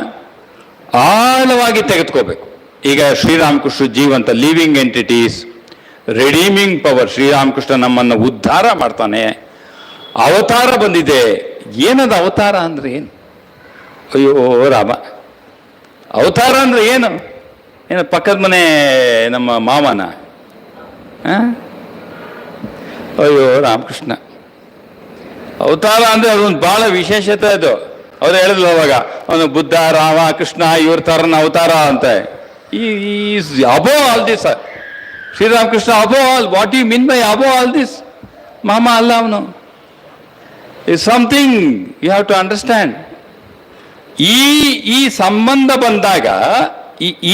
ಆಳವಾಗಿ ತೆಗೆದುಕೋಬೇಕು. ಈಗ ಶ್ರೀರಾಮಕೃಷ್ಣ ಜೀವಂತ ಲಿವಿಂಗ್ ಎಂಟಿಟೀಸ್, ರೆಡೀಮಿಂಗ್ ಪವರ್. ಶ್ರೀರಾಮಕೃಷ್ಣ ನಮ್ಮನ್ನು ಉದ್ಧಾರ ಮಾಡ್ತಾನೆ. ಅವತಾರ ಬಂದಿದೆ. ಏನದು ಅವತಾರ ಅಂದರೆ ಏನು? ಅಯ್ಯೋ ರಾಮ, ಅವತಾರ ಅಂದರೆ ಏನು? ಏನು ಪಕ್ಕದ ಮನೆ ನಮ್ಮ ಮಾವನ? ಅಯ್ಯೋ ರಾಮಕೃಷ್ಣ ಅವತಾರ ಅಂದರೆ ಅದೊಂದು ಭಾಳ ವಿಶೇಷತೆ ಅದು. ಅವ್ರು ಹೇಳಿದ್ಲು ಅವಾಗ, ಅವನು ಬುದ್ಧ, ರಾಮ, ಕೃಷ್ಣ ಇವ್ರ ಥರನ ಅವತಾರ ಅಂತ. Is above all this. Sri Ramakrishna above all. What you mean by above all this? ಮಾಮ ಅಲ್ಲ ಅವನು. Is something you have to understand. ಈ ಸಂಬಂಧ ಬಂದಾಗ,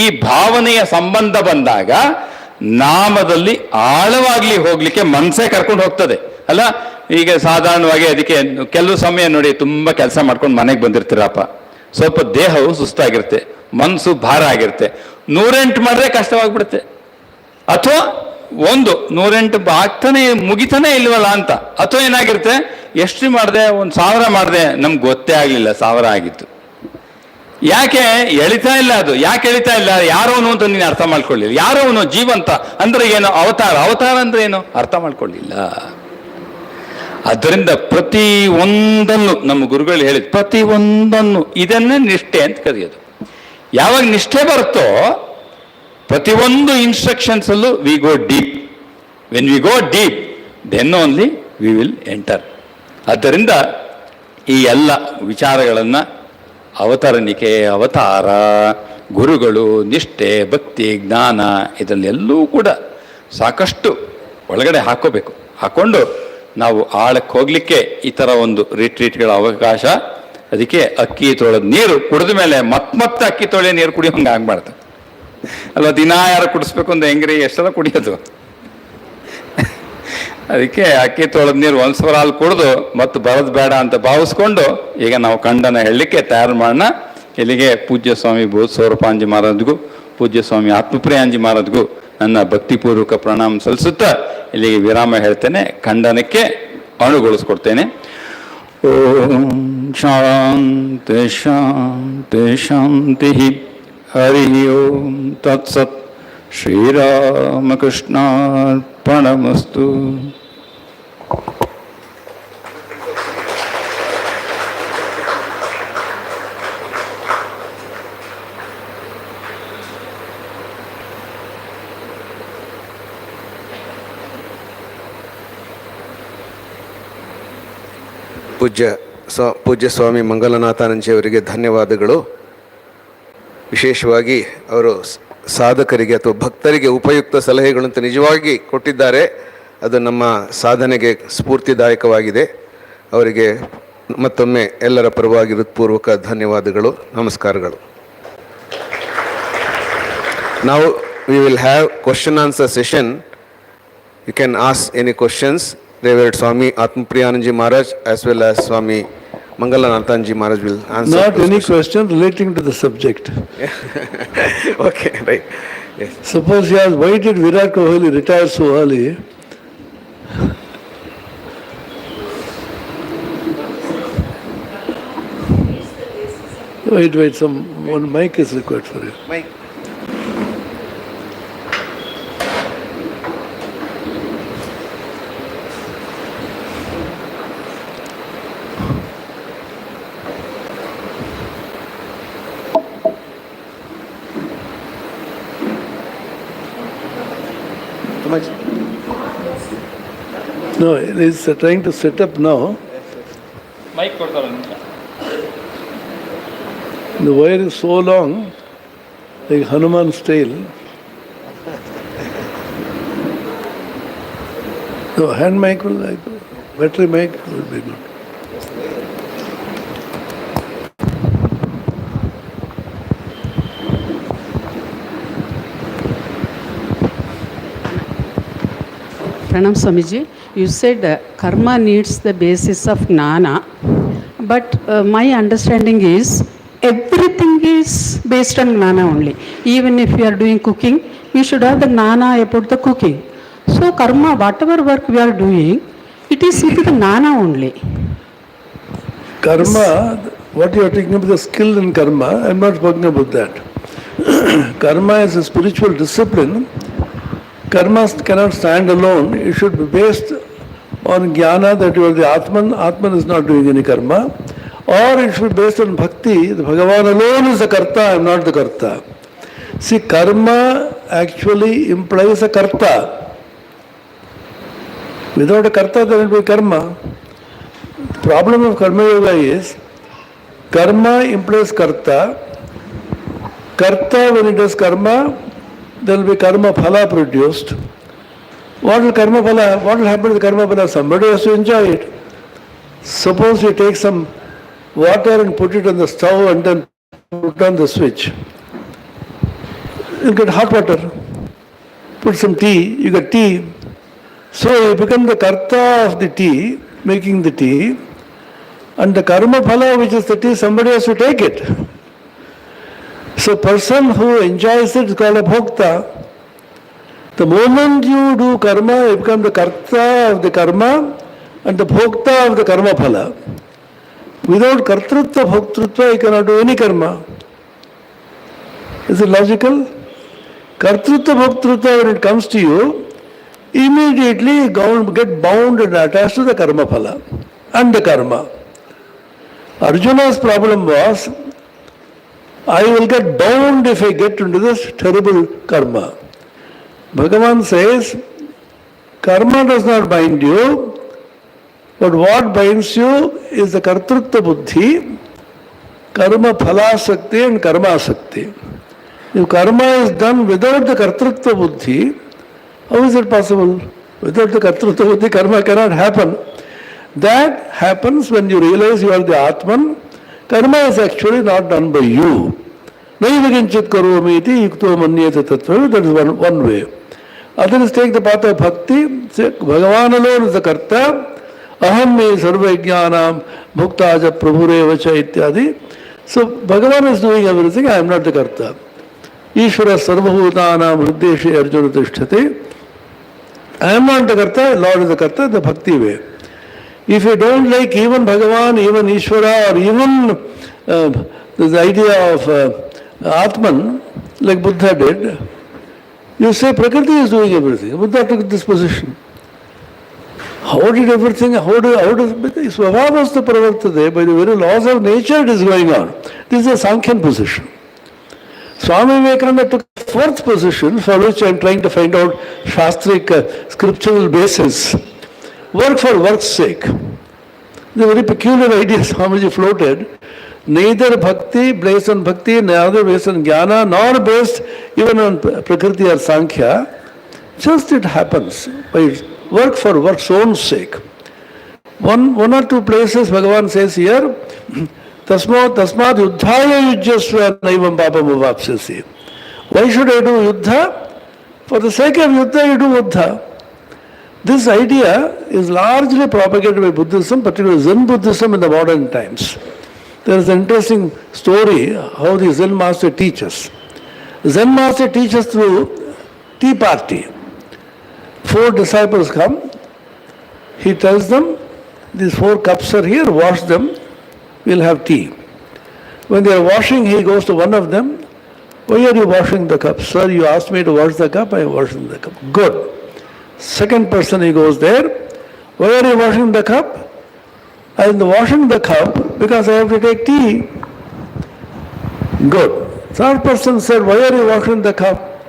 ಈ ಭಾವನೆಯ ಸಂಬಂಧ ಬಂದಾಗ ನಾಮದಲ್ಲಿ ಆಳವಾಗ್ಲಿ ಹೋಗ್ಲಿಕ್ಕೆ ಮನಸ್ಸೇ ಕರ್ಕೊಂಡು ಹೋಗ್ತದೆ ಅಲ್ಲ. ಈಗ ಸಾಧಾರಣವಾಗಿ ಅದಕ್ಕೆ ಕೆಲವು ಸಮಯ ನೋಡಿ, ತುಂಬ ಕೆಲಸ ಮಾಡ್ಕೊಂಡು ಮನೆಗೆ ಬಂದಿರ್ತೀರಪ್ಪ, ಸ್ವಲ್ಪ ದೇಹವು ಸುಸ್ತಾಗಿರುತ್ತೆ, ಮನಸ್ಸು ಭಾರ ಆಗಿರುತ್ತೆ, 108 ಮಾಡಿದ್ರೆ ಕಷ್ಟವಾಗ್ಬಿಡುತ್ತೆ. ಅಥವಾ 108 ಆಗ್ತಾನೆ ಮುಗಿತಾನೆ ಇಲ್ವಲ್ಲ ಅಂತ. ಅಥವಾ ಏನಾಗಿರುತ್ತೆ, ಎಷ್ಟು ಮಾಡಿದೆ, 1000 ಮಾಡಿದೆ, ನಮ್ಗೆ ಗೊತ್ತೇ ಆಗಲಿಲ್ಲ 1000 ಆಗಿತ್ತು. ಯಾಕೆ ಎಳಿತಾ ಇಲ್ಲ? ಅದು ಯಾಕೆ ಎಳಿತಾ ಇಲ್ಲ? ಯಾರೋನು ಅಂತ ನೀನು ಅರ್ಥ ಮಾಡ್ಕೊಳ್ಳಿಲ್ಲ. ಯಾರೋನು ಜೀವಂತ ಅಂದ್ರೆ ಏನು? ಅವತಾರ ಅಂದ್ರೆ ಏನು ಅರ್ಥ ಮಾಡ್ಕೊಳ್ಳಿಲ್ಲ. ಅದರಿಂದ ಪ್ರತಿ ಒಂದನ್ನು ನಮ್ಮ ಗುರುಗಳು ಹೇಳಿದ ಪ್ರತಿ ಒಂದನ್ನು ಇದನ್ನೇ ನಿಷ್ಠೆ ಅಂತ ಕರೆಯೋದು. ಯಾವಾಗ ನಿಷ್ಠೆ ಬರುತ್ತೋ ಪ್ರತಿಯೊಂದು ಇನ್ಸ್ಟ್ರಕ್ಷನ್ಸ್ ಅಲ್ಲೂ we go deep. When we go deep then only we will enter. ಆದ್ದರಿಂದ ಈ ಎಲ್ಲ ವಿಚಾರಗಳನ್ನು ಅವತರಣಿಕೆ, ಅವತಾರ, ಗುರುಗಳು, ನಿಷ್ಠೆ, ಭಕ್ತಿ, ಜ್ಞಾನ ಇದರಲ್ಲೆಲ್ಲೂ ಕೂಡ ಸಾಕಷ್ಟು ಒಳಗಡೆ ಹಾಕೋಬೇಕು. ಹಾಕ್ಕೊಂಡು ನಾವು ಆಳಕ್ಕೆ ಹೋಗಲಿಕ್ಕೆ ಈ ಥರ ಒಂದು ರಿಟ್ರೀಟ್ಗಳ ಅವಕಾಶ. ಅದಕ್ಕೆ ಅಕ್ಕಿ ತೊಳೆದ ನೀರು ಕುಡಿದ ಮೇಲೆ ಮತ್ತೆ ಅಕ್ಕಿ ತೊಳೆಯ ನೀರು ಕುಡಿಯೋಂಗೆ ಆಗ್ಬಾರ್ದು ಅಲ್ವಾ. ದಿನ ಯಾರು ಕುಡಿಸ್ಬೇಕು ಅಂದ್ರೆ ಹೆಂಗ್ರಿ, ಎಷ್ಟೆಲ್ಲ ಕುಡಿಯೋದು. ಅದಕ್ಕೆ ಅಕ್ಕಿ ತೊಳೆದ ನೀರು ಒಂದ್ಸಲ ಹಾಲು ಕುಡಿದು ಮತ್ತು ಬರೋದು ಬೇಡ ಅಂತ ಭಾವಿಸ್ಕೊಂಡು ಈಗ ನಾವು ಖಂಡನ ಹೇಳಲಿಕ್ಕೆ ತಯಾರು ಮಾಡೋಣ. ಇಲ್ಲಿಗೆ ಪೂಜ್ಯ ಸ್ವಾಮಿ ಬೋಧಸೌರಪಾಂಜಿ ಮಹಾರಾಜ್ಗೂ, ಪೂಜ್ಯ ಸ್ವಾಮಿ ಆತ್ಮಪ್ರಿಯಾಂಜಿ ಮಹಾರಾಜ್ಗೂ ನನ್ನ ಭಕ್ತಿಪೂರ್ವಕ ಪ್ರಣಾಮ ಸಲ್ಲಿಸುತ್ತಾ ಇಲ್ಲಿಗೆ ವಿರಾಮ ಹೇಳ್ತೇನೆ. ಖಂಡನಕ್ಕೆ ಅಣುಗೊಳಿಸ್ಕೊಡ್ತೇನೆ. ಓಂ ಶಾಂತಿ ಶಾಂತಿ ಶಾಂತಿ. ಹರಿ ಓಂ ತತ್ಸತ್. ಶ್ರೀರಾಮಕೃಷ್ಣಾರ್ಪಣಮಸ್ತು. ಪೂಜ್ಯ ಸ್ವಾಮಿ ಮಂಗಲನಾಥಾನಂದಜಿ ಅವರಿಗೆ ಧನ್ಯವಾದಗಳು. ವಿಶೇಷವಾಗಿ ಅವರು ಸಾಧಕರಿಗೆ ಅಥವಾ ಭಕ್ತರಿಗೆ ಉಪಯುಕ್ತ ಸಲಹೆಗಳಂತ ನಿಜವಾಗಿ ಕೊಟ್ಟಿದ್ದಾರೆ. ಅದು ನಮ್ಮ ಸಾಧನೆಗೆ ಸ್ಫೂರ್ತಿದಾಯಕವಾಗಿದೆ. ಅವರಿಗೆ ಮತ್ತೊಮ್ಮೆ ಎಲ್ಲರ ಪರವಾಗಿ ಹೃತ್ಪೂರ್ವಕ ಧನ್ಯವಾದಗಳು, ನಮಸ್ಕಾರಗಳು. Now we will have question answer session. You can ask any questions. Revered Swami Atmapriyananda Ji Maharaj as well as Swami Mangalanathan Ji Maharaj will answer. Not any question relating to the subject. Okay, right. Yes. Suppose he asks, why did Virat Kohli retire so early? Wait, one mic is required for you. Mic. No, he's trying to set up now. Mic ಕೊಡ್ತಾರೆ. The wire is so long, like Hanuman's tail. No, hand mic will, like, battery mic will be good. Pranam Swamiji, you said karma needs the basis of jnana, but my understanding is everything is based on jnana only. Even if you are doing cooking, we should have the jnana about the cooking. So karma, whatever work we are doing, it is with the jnana only. Karma, what you are talking about, the skill in karma, I am not talking about that. Karma is a spiritual discipline. Karma cannot stand alone. It should be based on jnana that you are the Atman. Atman is not doing any karma. Or it should be based on bhakti. The Bhagavan alone is the karta, I am not the karta. See, karma actually implies a karta. Without a karta, there will be karma. The problem of karma yoga is karma implies karta. Karta, when it does karma, there will be karma phala produced. What will karma phala? What will happen to the karma phala? Somebody has to enjoy it. Suppose you take some water and put it on the stove and then put on the switch. You get hot water. Put some tea, you get tea. So you become the karta of the tea, making the tea, and the karma phala, which is the tea, somebody has to take it. So person who enjoys it is called a bhokta. The moment you do karma, you become the karta of the karma and the bhokta of the karma phala. Without kartrutva, bhoktrutva, you cannot do any karma. Is it logical? Kartrutva, bhoktrutva, when it comes to you, immediately get bound and attached to the karma phala and the karma. Arjuna's problem was, I will get bound if I get into this terrible karma. Bhagavan says, karma does not bind you, but what binds you is the kartrutva buddhi, karma phala sakti and karma asakti. If karma is done without the kartrutva buddhi, how is it possible? Without the kartrutva buddhi, karma cannot happen. That happens when you realize you are the Atman. Karma is actually not done by you. Naivakinchit karomi iti yukto manyeta tattva. That is one way. Others take the path of bhakti. Say, Bhagavan alone is the karta. Aham me sarva jnanam bhukta prabhure vacha ityadi. So Bhagavan is doing everything. I am not the karta. Ishvara sarvabhutanam hrideshe arjuna tishthate. I am not the karta. Lord is the karta. The bhakti way. If you don't like even Bhagavan, even Ishvara, or even the idea of Atman, like Buddha did, you say Prakriti is doing everything. Buddha took this position. How did everything, how does Svabhavastha Pravartate, by the very laws of nature it is going on. This is a Sankhyan position. Swami Vivekananda took a fourth position, for which I am trying to find out Shastric scriptural basis. Work for work's sake. The very peculiar idea Swamiji floated. Neither bhakti, based on bhakti, neither based on jnana, nor based even on prakriti or sankhya. Just it happens by work for work's own sake. One or two places Bhagavan says here, tasmad yuddhaya yujyasva naivam papam avapsyasi. Why should I do yuddha? For the sake of yuddha, you do buddha. This idea is largely propagated by Buddhism, particularly Zen Buddhism in the modern times. There is an interesting story how the Zen master teaches. The Zen master teaches through tea party. 4 disciples come. He tells them, these 4 cups are here, wash them, we'll have tea. When they are washing, he goes to one of them. Why are you washing the cup? Sir, you asked me to wash the cup, I am washing the cup. Good. Second person, he goes there. Why are you washing the cup? I am washing the cup because I have to take tea. Good. Third person said, why are you washing the cup?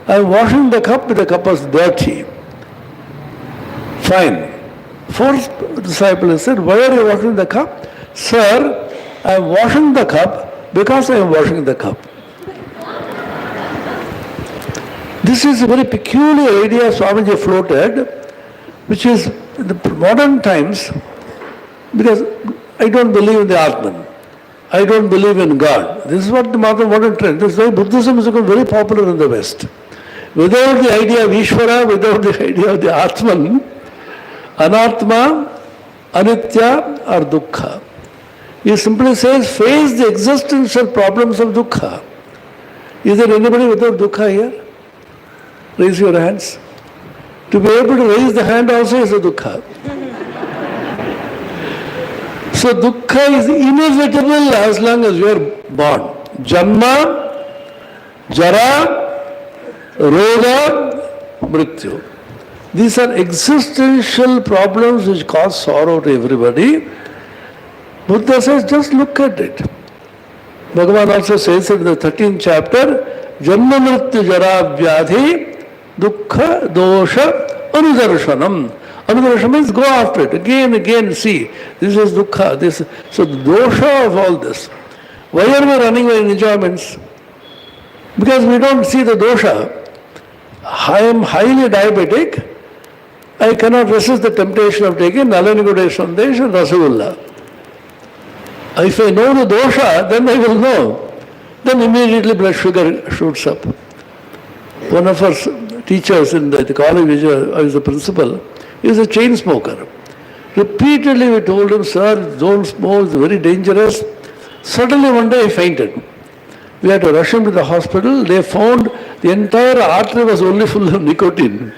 I am washing the cup, but the cup was dirty. Fine. Fourth disciple said, why are you washing the cup? Sir, I am washing the cup because I am washing the cup. This is a very peculiar idea Swamiji floated, which is in the modern times, because I don't believe in the Atman. I don't believe in God. This is what the modern trend. This is why Buddhism has become very popular in the West. Without the idea of Ishvara, without the idea of the Atman, Anatma, Anitya or Dukkha. He simply says, face the existential problems of Dukkha. Is there anybody without Dukkha here? Raise your hands. To be able to raise the hand also is a dukkha. So dukkha is inevitable as long as you are born. Janma, Jara, Roga, Mrityu. These are existential problems which cause sorrow to everybody. Buddha says, just look at it. Bhagavan also says in the 13th chapter, Janma Mrityu Jara Vyadhi Dukkha Dosha Anudarshanam. Anudarshanam means go after it. Again, see. This is dukkha. So the dosha of all this. Why are we running away in enjoyments? Because we don't see the dosha. I am highly diabetic. I cannot resist the temptation of taking Nalanigude Sandesh and Rasagulla. If I know the dosha, then I will know. Then immediately blood sugar shoots up. One of our teachers in the college, which I was the principal, is a chain smoker. Repeatedly we told him, sir, don't smoke, it's very dangerous. Suddenly one day he fainted. We had to rush him to the hospital. They found the entire artery was only full of nicotine.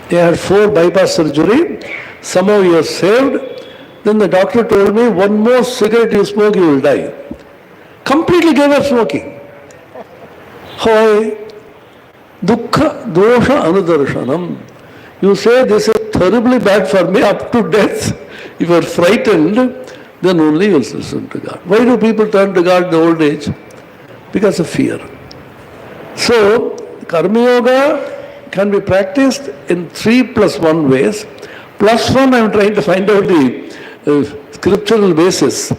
They had 4 bypass surgery. Somehow he was saved. Then the doctor told me, one more cigarette you smoke, you will die. Completely gave up smoking. Why? Dukkha dosha anudarshanam. You say this is terribly bad for me up to death. If you are frightened, then only you will listen to God. Why do people turn to God in the old age? Because of fear. So, Karma Yoga can be practiced in 3+1 ways. +1, I am trying to find out the scriptural basis.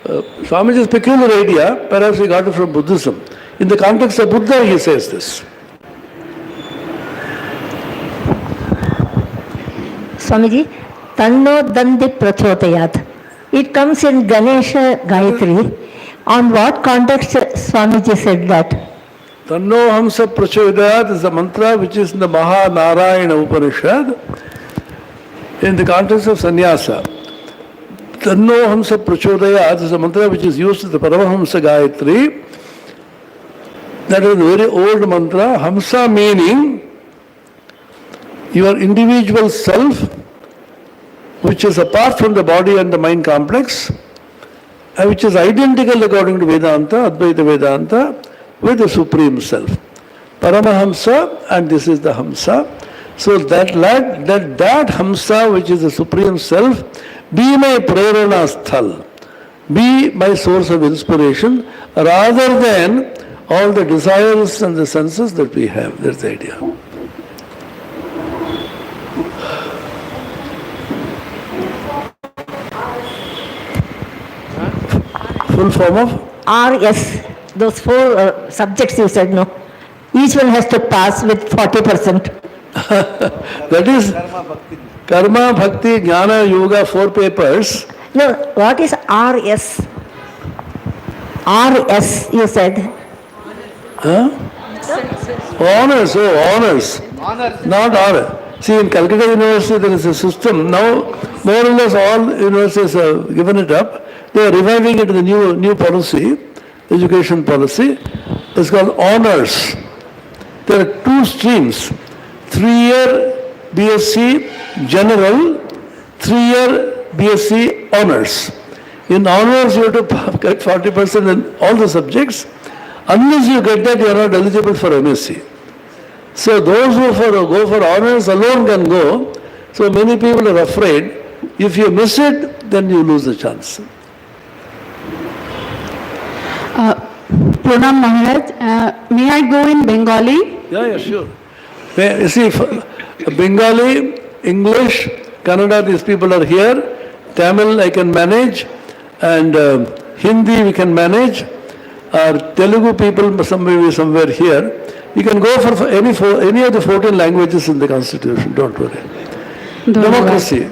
Swamiji's peculiar idea, perhaps he got it from Buddhism. In the context of Buddha, he says this. Swamiji, Tanno Dandi Prachodayat. It comes in Ganesha Gayatri. On what context Swamiji said that? Tanno Hamsa Prachodayat is a mantra which is in the Mahanarayana Upanishad in the context of sannyasa. Tanno Hamsa Prachodayat is a mantra which is used in the Paramahamsa Gayatri. That is a very old mantra. Hamsa meaning your individual self, which is apart from the body and the mind complex, and which is identical according to Vedanta, Advaita Vedanta, with the Supreme Self. Paramahamsa, and this is the Hamsa. So that Hamsa, which is the Supreme Self, be my prerana sthal, be my source of inspiration, rather than all the desires and the senses that we have. That's the idea. Full form of? RS. Those 4 subjects you said, no? Each one has to pass with 40%. That is Karma, Bhakti, Jnana, Yoga, 4 papers. No, what is RS? RS, you said. Huh? Honors, honors. Not honor. See, in Calcutta University there is a system. Now, more or less all universities have given it up. They are reviving it in the new policy, education policy. It's called honors. There are 2 streams. 3-year BSc General, 3-year BSc Honors. In honors, you have to get 40% in all the subjects. Unless you get that, you are not eligible for MSc. So those who go for honors alone can go. So many people are afraid. If you miss it, then you lose the chance. Pranam Maharaj, may I go in Bengali? Yeah, sure. You see, Bengali, English, Kannada, these people are here. Tamil I can manage, and Hindi we can manage. Our Telugu people somewhere here. You can go for any of the 14 languages in the constitution. Don't worry. Democracy.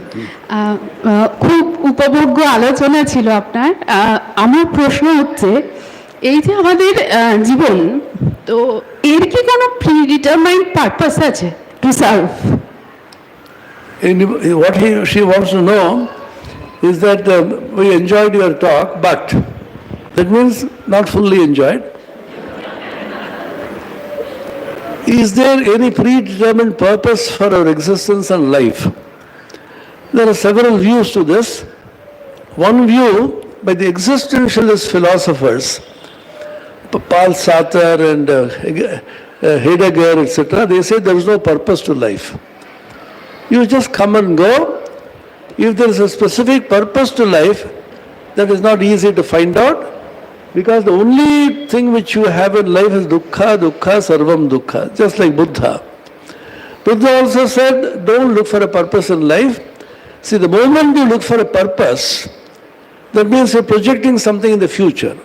খুব উপভোগ্য আলোচনা ছিল আপনার। আমার প্রশ্ন হচ্ছে, এই যে আমাদের জীবন, তো এর কি কোনো প্রিডিটারমাইন্ড পারপাস আছে to serve? What she wants to know is that we enjoyed your talk, but that means not fully enjoyed. Is there any predetermined purpose for our existence and life? There are several views to this. One view by the existentialist philosophers, Paul Sartre and Heidegger, etc., they say there is no purpose to life. You just come and go. If there is a specific purpose to life that is not easy to find out, Because the only thing which you have in life is dukkha, dukkha, sarvam dukkha, just like Buddha. Buddha also said, don't look for a purpose in life. See, the moment you look for a purpose, that means you're projecting something in the future.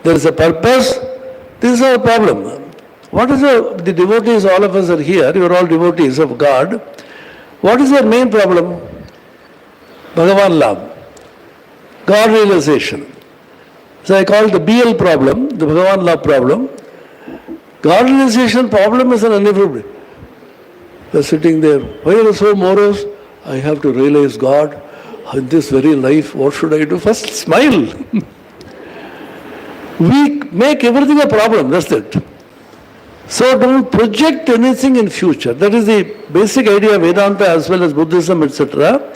There is a purpose. This is our problem. What is the devotees, all of us are here, you are all devotees of God. What is their main problem? Bhagavan love, God realization. So I call it the BL problem, the Bhagavan love problem. God realization problem is an unlivable. They're sitting there, why are you so morose? I have to realize God in this very life. What should I do? First, smile. We make everything a problem, that's it. So don't project anything in future. That is the basic idea of Vedanta as well as Buddhism, etc.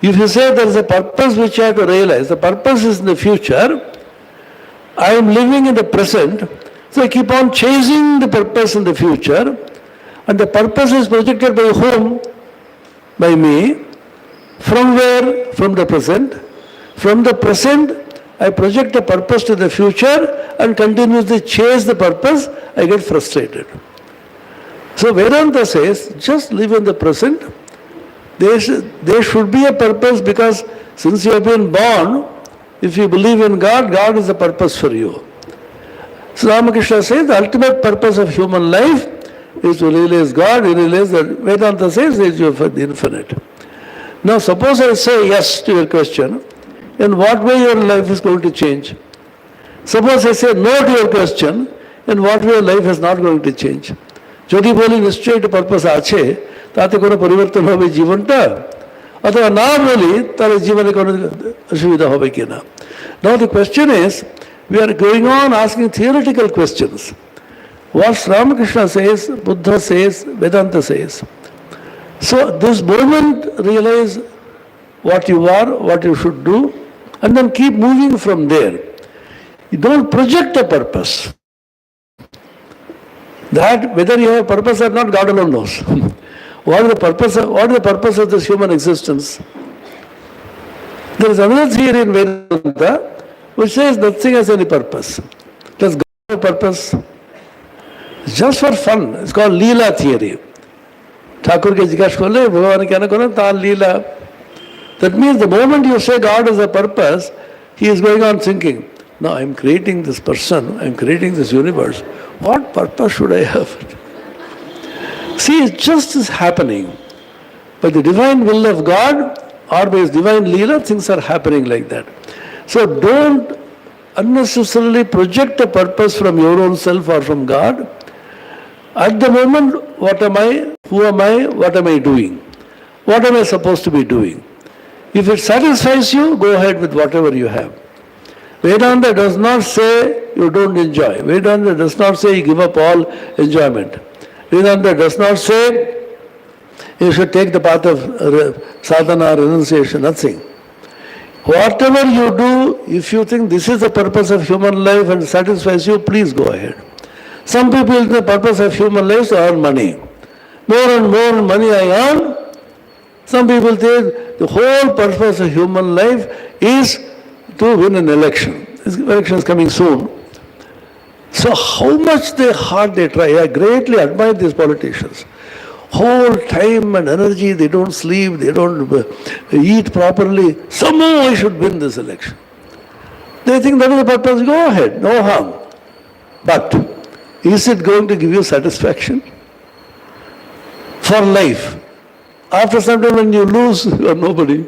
If you say there is a purpose which I have to realize, the purpose is in the future, I am living in the present, so I keep on chasing the purpose in the future, and the purpose is projected by whom? By me. From where? From the present. From the present, I project a purpose to the future and continuously chase the purpose, I get frustrated. So Vedanta says, just live in the present. There should be a purpose, because since you have been born, if you believe in God, God is the purpose for you. So Ramakrishna says the ultimate purpose of human life is to realize God, you realize that Vedanta says that you are for the infinite. Now suppose I say yes to your question, in what way your life is going to change? Suppose I say no to your question, in what way your life is not going to change? যদি বলি নিশ্চয়ই একটা purpose আছে, তাতে কোনো পরিবর্তন হবে জীবনটা, অথবা না বলি তাহলে জীবনে কোনো অসুবিধা হবে কিনা? Now the question is, we are going on asking theoretical questions. What Ramakrishna says, Buddha says, Vedanta says. So this moment realize what you are, what you should do, and then keep moving from there. You don't project a purpose. That whether you have a purpose or not, God alone knows. What is the purpose of this human existence? There is another theory in Vedanta which says nothing has any purpose. Does God have a purpose? It's just for fun. It's called Leela theory. Thakur ke jigash korle, Bhagavan kya kona taan Leela. That means the moment you say God is a purpose, he is going on thinking, now I am creating this person, I am creating this universe. What purpose should I have? See, it just is happening. By the divine will of God or by his divine Leela, things are happening like that. So don't unnecessarily project a purpose from your own self or from God. At the moment, what am I? Who am I? What am I doing? What am I supposed to be doing? If it satisfies you, go ahead with whatever you have. Vedanta does not say you don't enjoy. Vedanta does not say you give up all enjoyment. Vedanta does not say you should take the path of sadhana, renunciation, nothing. Whatever you do, if you think this is the purpose of human life and satisfies you, please go ahead. Some people think the purpose of human life is to earn money. More and more money I earn. Some people think the whole purpose of human life is to win an election. This election is coming soon. So how much hard they try. I greatly admire these politicians. Whole time and energy, they don't sleep, they don't eat properly. Somehow I should win this election. They think that is the purpose. Go ahead, no harm. But is it going to give you satisfaction? For life. After some time when you lose, you are nobody.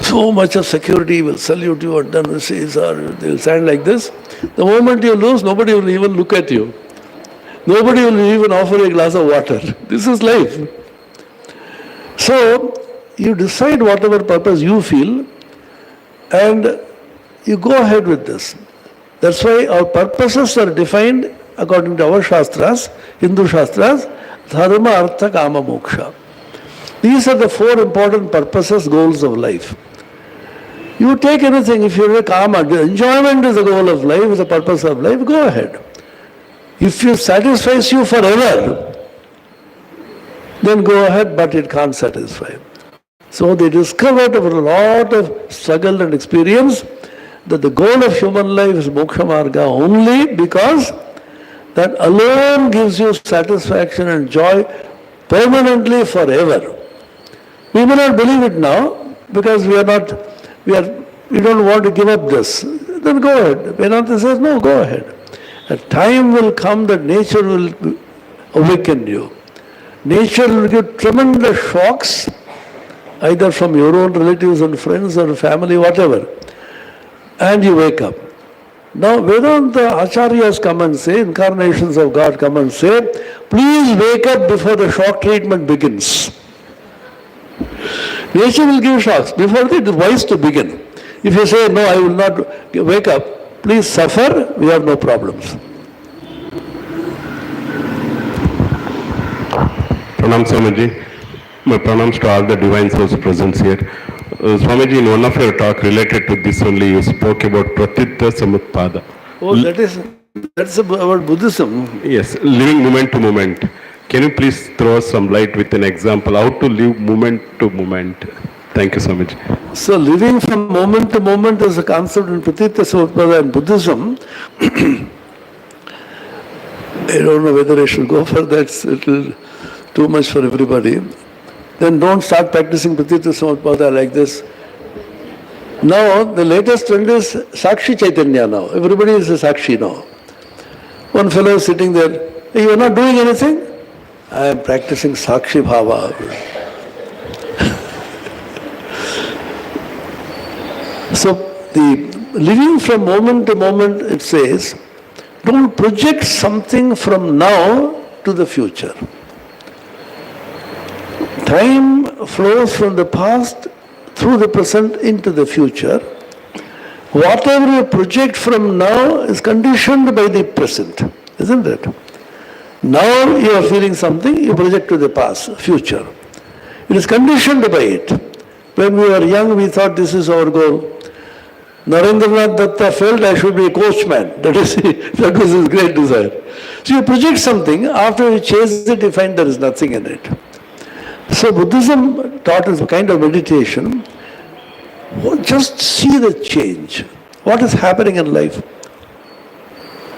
So much of security will salute you and then they will stand like this. The moment you lose, nobody will even look at you. Nobody will even offer you a glass of water. This is life. So, you decide whatever purpose you feel and you go ahead with this. That's why our purposes are defined according to our Shastras, Hindu Shastras, Dharma, Artha, Kama, Moksha. These are the four important purposes, goals of life. You take anything, if you're a Kama, enjoyment is the goal of life, is the purpose of life, go ahead. If it satisfies you forever, then go ahead, but it can't satisfy. So they discovered over a lot of struggle and experience that the goal of human life is Moksha Marga only because that alone gives you satisfaction and joy permanently forever. We may not believe it now because we don't want to give up this. Then go ahead. Vedanta says, no, go ahead. A time will come that nature will awaken you. Nature will give tremendous shocks, either from your own relatives and friends or family, whatever, and you wake up. Now Vedanta Acharyas come and say, incarnations of God come and say, please wake up before the shock treatment begins. Nature will give shocks. Before that, it is wise to begin. If you say, no, I will not wake up, please suffer, we have no problems. Pranam Swamiji. My pranams to all the divine souls present here. Swamiji, in one of your talk related to this only, you spoke about Pratitya Samutpada. Oh, that's about Buddhism. Yes, living moment to moment. Can you please throw some light with an example how to live moment to moment? Thank you, Swamiji. So living from moment to moment is a concept in Pratitya Samutpada and Buddhism. I don't know whether I should go for that. It's a little too much for everybody. Then don't start practicing Pratitya Samutpada like this. Now, the latest trend is Sakshi Chaitanya now. Everybody is a Sakshi now. One fellow is sitting there, hey, you are not doing anything? I am practicing Sakshi Bhava. So, the living from moment to moment, it says, don't project something from now to the future. Time flows from the past through the present into the future. Whatever you project from now is conditioned by the present, isn't it? Now you are feeling something, you project to the past, future. It is conditioned by it. When we were young, we thought this is our goal. Narendranath Datta felt I should be a coachman. That was his great desire. So you project something, after you chase it, you find there is nothing in it. So Buddhism taught us a kind of meditation. Just see the change. What is happening in life?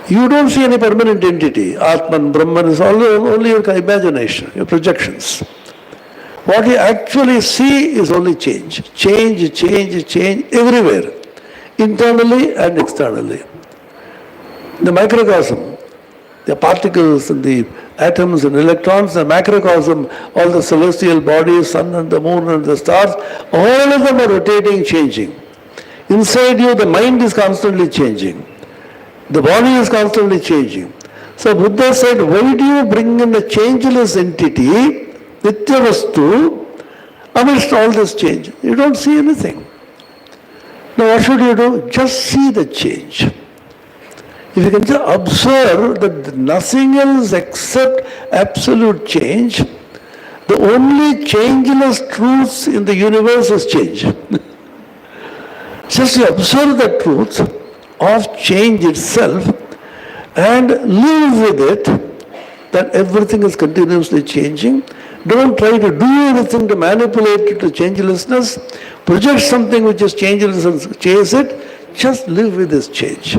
You don't see any permanent entity. Atman, Brahman is only your imagination, your projections. What you actually see is only change. Change, change, change everywhere. Internally and externally. The microcosm, the particles and the atoms and electrons, the macrocosm, all the celestial bodies, sun and the moon and the stars, all of them are rotating, changing. Inside you, the mind is constantly changing. The body is constantly changing. So Buddha said, why do you bring in a changeless entity, Nityavastu, amidst all this change? You don't see anything. Now what should you do? Just see the change. If you can just observe that nothing else except absolute change, the only changeless truths in the universe is change. Just observe the truth of change itself and live with it, that everything is continuously changing. Don't try to do anything to manipulate it to changelessness. Project something which is changeless and chase it. Just live with this change.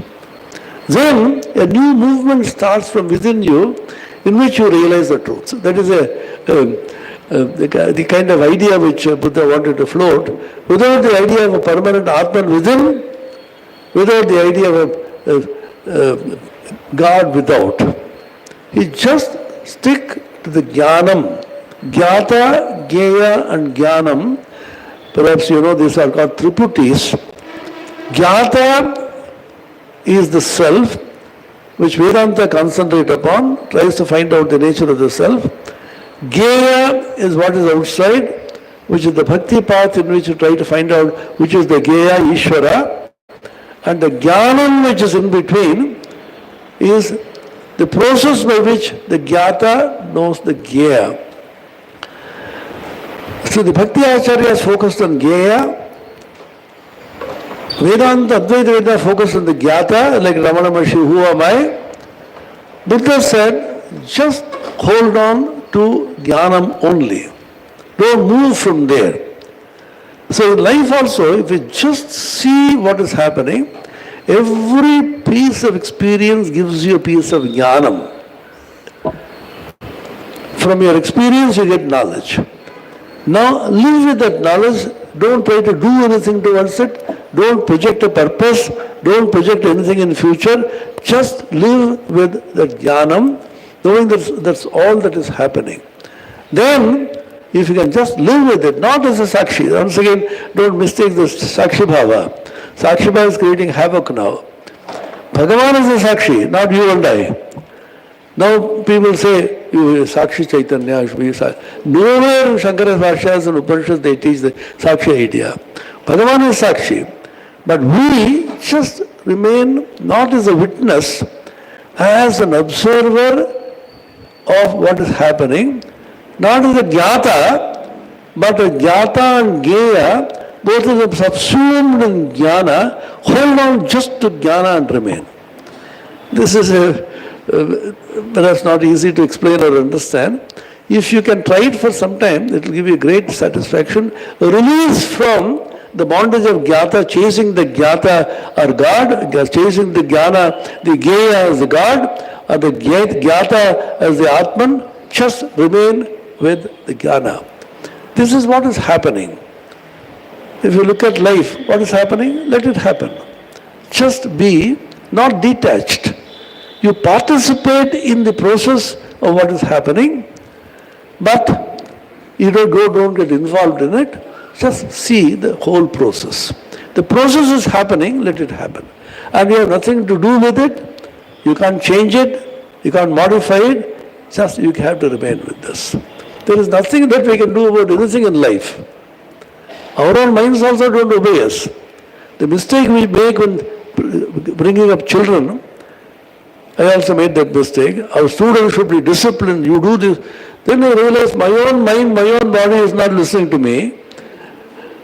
Then a new movement starts from within you in which you realize the truth. That is the kind of idea which Buddha wanted to float. Without the idea of a permanent Atman within, without the idea of a God without, he just stick to the Jnanam. Jnata, Gyeya and Jnanam. Perhaps you know these are called Triputis. Jnata is the self, which Vedanta concentrates upon, tries to find out the nature of the self. Gyeya is what is outside, which is the bhakti path in which you try to find out which is the Gyeya, Ishvara. And the Jnanam which is in between is the process by which the Jnata knows the Gyeya. So the Bhakti Acharyas focused on Gyeya. Vedanta, Advaita Vedanta focused on the Jnata, like Ramana Maharshi, who am I? Buddha said, just hold on to Jnanam only. Don't move from there. So in life also, if you just see what is happening, every piece of experience gives you a piece of jnanam. From your experience you get knowledge. Now live with that knowledge, don't try to do anything towards it, don't project a purpose, don't project anything in future, just live with that jnanam, knowing that's all that is happening. Then, if you can just live with it, not as a sakshi, once again, don't mistake this sakshi bhava. Sakshi bhava is creating havoc now. Bhagavan is a sakshi, not you and I. Now people say, you Sakshi Chaitanya should be Sakshi. Nowhere in Shankara's Bhashyas and Upanishads they teach the Sakshi idea. Bhagavan is Sakshi. But we just remain not as a witness, as an observer of what is happening, not as a jnata, but a jnata and gaya, both of them subsumed in jnana, hold on just to jnana and remain. This is perhaps not easy to explain or understand. If you can try it for some time, it will give you great satisfaction. Release from the bondage of jnata, chasing the jnata or God, chasing the jnana, the gaya as the God, or the jnata as the Atman, just remain with the jnana. This is what is happening. If you look at life, what is happening? Let it happen. Just be not detached. You participate in the process of what is happening, but you don't get involved in it. Just see the whole process. The process is happening, let it happen. And you have nothing to do with it. You can't change it. You can't modify it. Just you have to remain with this. There is nothing that we can do about anything in life. Our own minds also don't obey us. The mistake we make when bringing up children, I also made that mistake. Our students should be disciplined. You do this. Then I realized my own mind, my own body is not listening to me.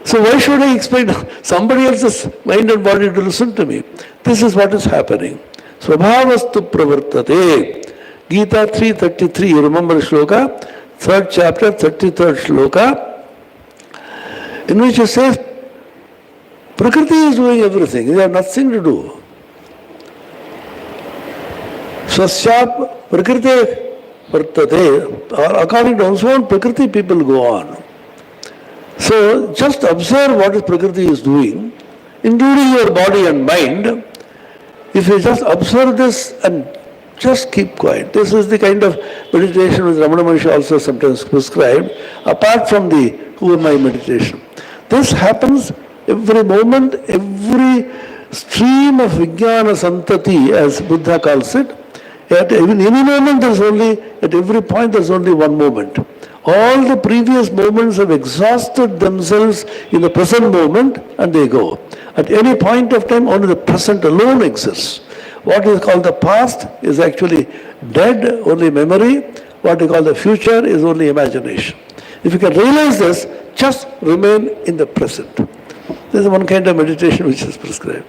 So why should I expect somebody else's mind and body to listen to me? This is what is happening. Svabhavastu pravartate. Gita 3:33. You remember the shloka? 3rd chapter, 33rd shloka, in which it says, Prakriti is doing everything. They have nothing to do. Swasyap Prakriti Vartate, or according to one's own Prakriti, people go on. So just observe what is Prakriti is doing, including your body and mind. If you just observe this and just keep quiet. This is the kind of meditation which Ramana Maharshi also sometimes prescribed, apart from the who am I meditation. This happens every moment, every stream of Vijnana Santati, as Buddha calls it. At any moment there's only, at every point there's only one moment. All the previous moments have exhausted themselves in the present moment and they go. At any point of time only the present alone exists. What is called the past is actually dead, only memory. What we call the future is only imagination. If you can realize this, just remain in the present. This is one kind of meditation which is prescribed.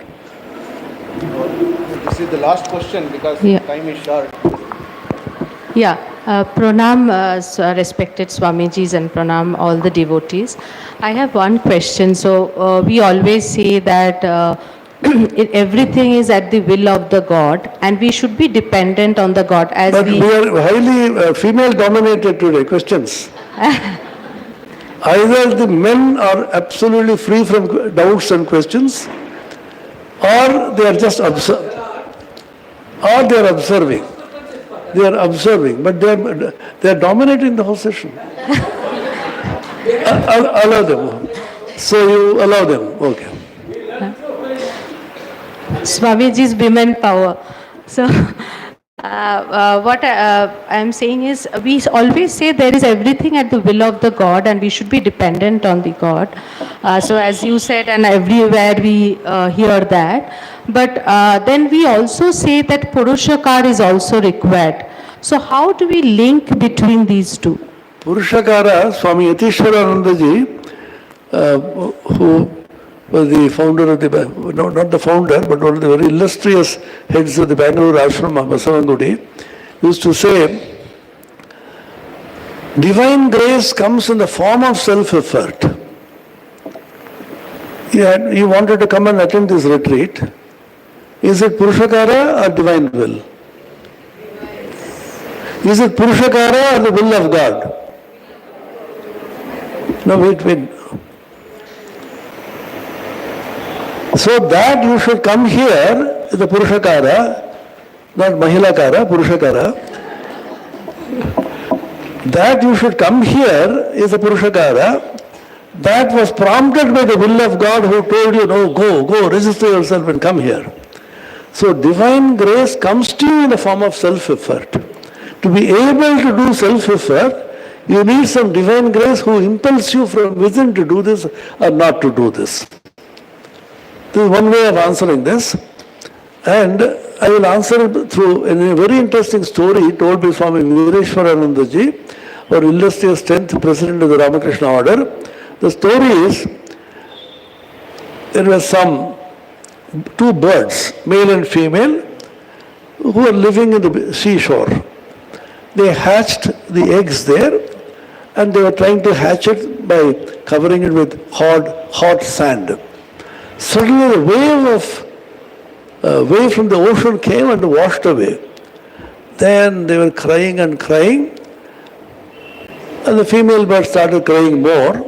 This is the last question because time is short. Yeah, pranam respected Swamijis and pranam all the devotees. I have one question. So we always say that everything is at the will of the God and we should be dependent on the God. But we are highly female dominated today, questions. Either the men are absolutely free from doubts and questions, or they are just observing. Or they are observing. They are observing, but they are dominating the whole session. Allow them. So you allow them. Okay. Swamiji's women power. So what I'm saying is, we always say there is everything at the will of the God and we should be dependent on the God. So as you said, and everywhere we hear that. But then we also say that Purushakar is also required. So how do we link between these two? Purushakara, Swami Atmapriyananda Ji, who was the founder of the, no, not the founder, but one of the very illustrious heads of the Bangalore ashram of Basavangudi, used to say, divine grace comes in the form of self-effort. He wanted to come and attend this retreat. Is it Purushakara or divine will? Is it Purushakara or the will of God? No, wait. So that you should come here is the Purushakara, not Mahilakara, Purushakara. That you should come here is the Purushakara. That was prompted by the will of God who told you, no, go, register yourself and come here. So divine grace comes to you in the form of self-effort. To be able to do self-effort, you need some divine grace who impels you from within to do this or not to do this. This is one way of answering this. And I will answer it through a very interesting story told by Swami Vivekananda Ji, our illustrious 10th President of the Ramakrishna Order. The story is, there were two birds, male and female, who were living in the seashore. They hatched the eggs there, and they were trying to hatch it by covering it with hot sand. Suddenly a wave from the ocean came and washed away. Then they were crying, and the female bird started crying more,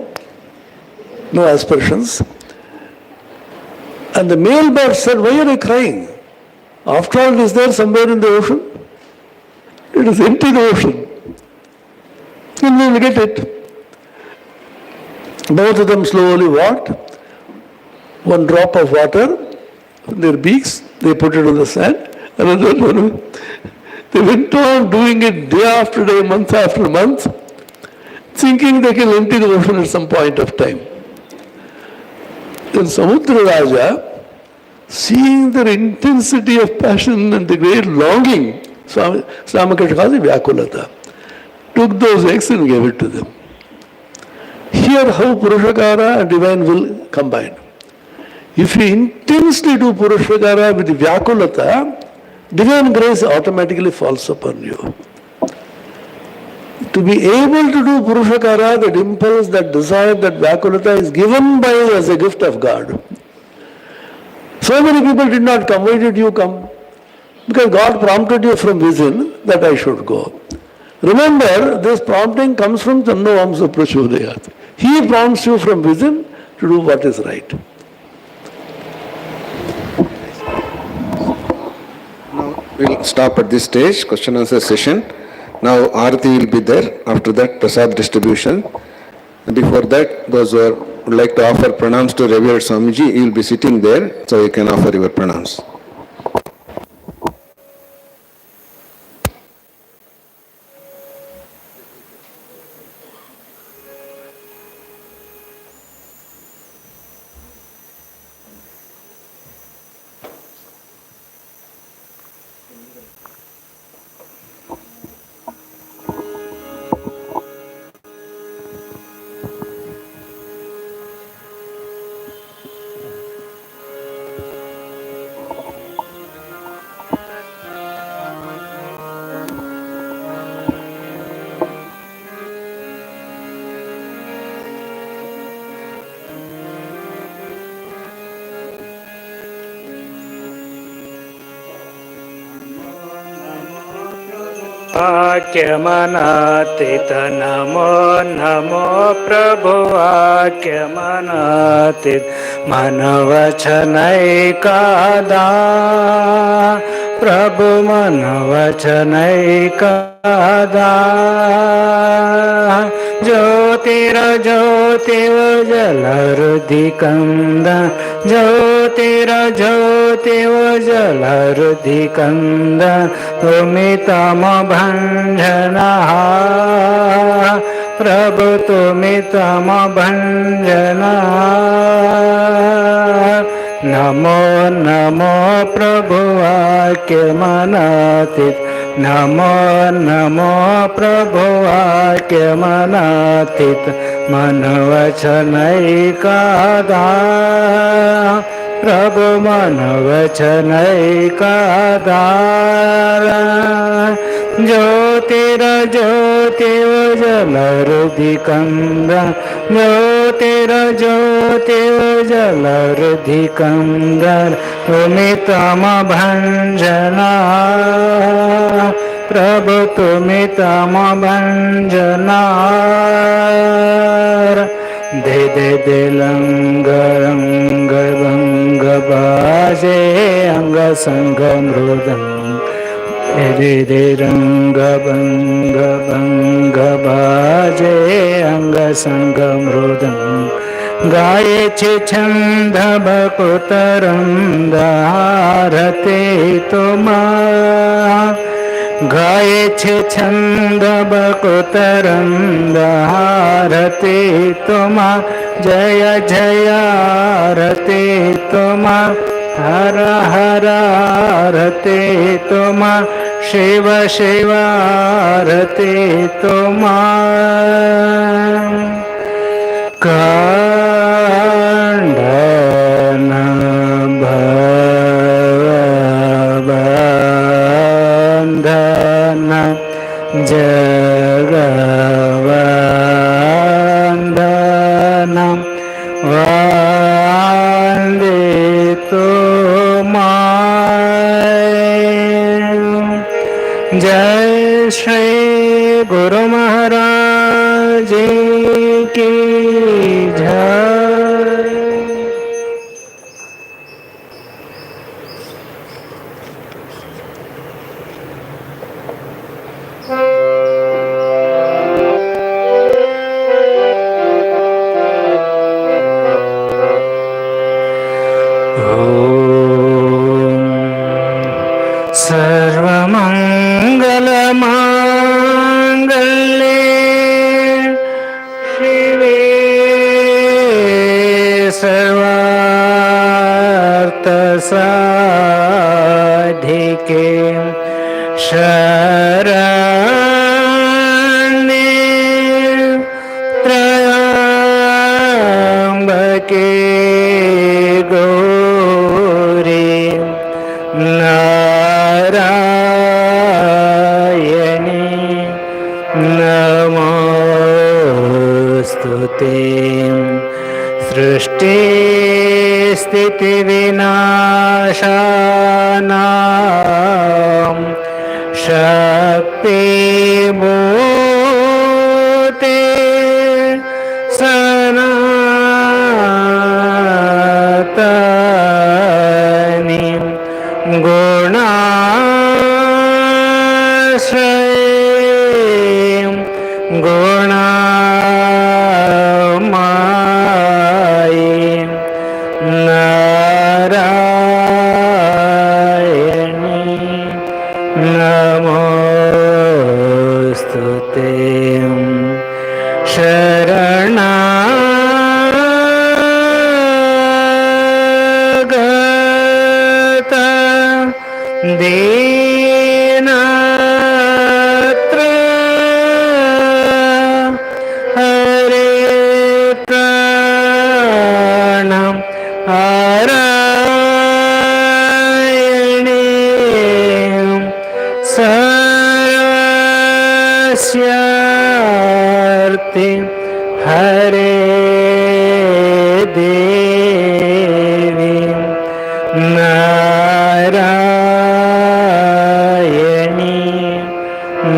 no aspersions. And the male bird said, why are you crying? After all, is there somewhere in the ocean? It is empty, the ocean. And we will get it. Both of them slowly walked. One drop of water in their beaks, they put it on the sand. Another one. They went on doing it day after day, month after month, thinking they can empty the ocean at some point of time. Then Samudra Raja, seeing their intensity of passion and the great longing, Ramakrishna calls it Vyakulata, took those eggs and gave it to them. Here how Purushakara and divine will combine. If you intensely do Purushakara with Vyakulata, divine grace automatically falls upon you. To be able to do Purushakara, that impulse, that desire, that Vyakulata is given by as a gift of God. So many people did not come. Why did you come? Because God prompted you from within that I should go. Remember, this prompting comes from Tanno Vamsa Prachodayat. He prompts you from within to do what is right. Now we'll stop at this stage, question answer session. Now Aarati will be there. After that, Prasad distribution. Before that, those who would like to offer pranams to revered Swamiji, you will be sitting there, so you can offer your pranams. वाक्यमनातीत Namo Namo प्रभु वाक्यमनातीत मनवचनैकादा प्रभु मनवचनैकादा ज्योतिरज्योतिव जलहृदिकन्द ज्योतिरज्योतिव जलहृदिकन्द तुमितमभञ्जनः प्रभु तुमितमभञ्जनः नमो नमो प्रभु वाक्यमनातीत नमो नमो प्रभु वाक्यमनातीत मनवचनैकादा प्रभु मनवचनैकादा ज्योतिरज्योतिव जलहृदिकन्द ज्योतिरज्योतिव ज्योतिर्जलहृदिकन्दर तुमि तमभञ्जना प्रभु तुमि तमभञ्जना दे दे दे lung रंग भंग बाजे अंग संग मृदंग रे रे रंग भंग भंग बाजे अंग संग मृदंग गाये छे छंद बकुतरंदारते तुमा गाये छे छंद बकुतरंदारते तुमा जय जय रते तुमा हर हर रते तुमा शिव शिव रते तुमा कांडन भवबंधन जगवंदन वंदे तुमाय। जय श्री गुरु महाराज की जय। साधिके शरण्ये त्र्यंबके गौरी नारायणी नमोस्तुते। सृष्टि स्थिति विनाशानां शक्ति भूते सनातनी गुणाश्रये गुणामाये नारायणी नमोस्तुते। शरणागत दीनत्र हरे प्राणं नारायणे सर्वस्यार्थे हरे देवी नारायणी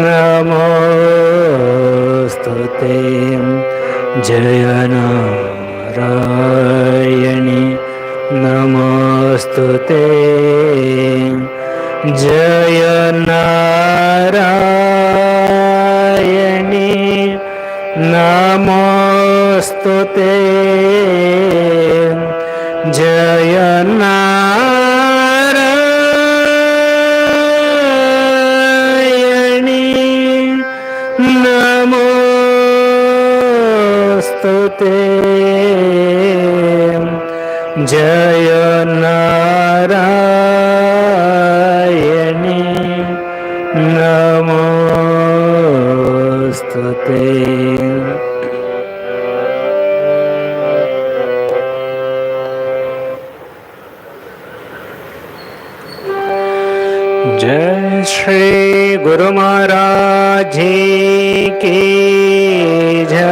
नमोस्तुते। जय नारायणी नमोस्तुते। जय नारायणी नमोस्तुते। जय नारायणी नमोस्तुते। जय नारायणी नमोस्तुते। जय श्री गुरु महाराज जी की जय।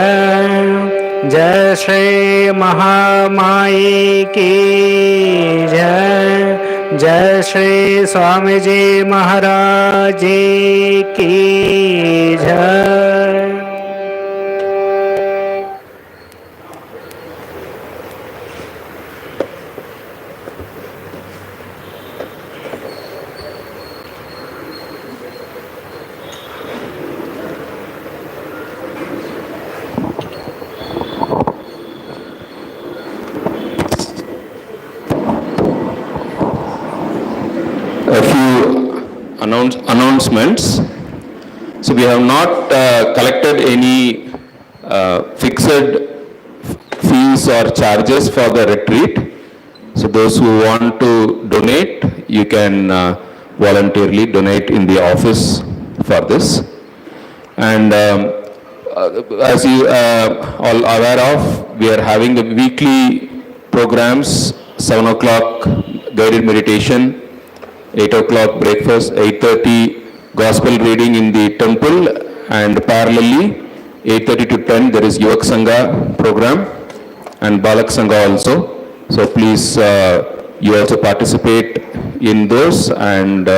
जय श्री महामाई की जय श्री स्वामी जी महाराज जी की जय। A few announcements. So we have not collected any fixed fees or charges for the retreat. So those who want to donate, you can voluntarily donate in the office for this. And as you all aware of, we are having the weekly programs, 7 o'clock guided meditation, 8 o'clock breakfast, 8:30 gospel reading in the temple, and parallelly 8:30 to 10 there is Yuva Sangha program and Balak Sangha also. So please you also participate in those and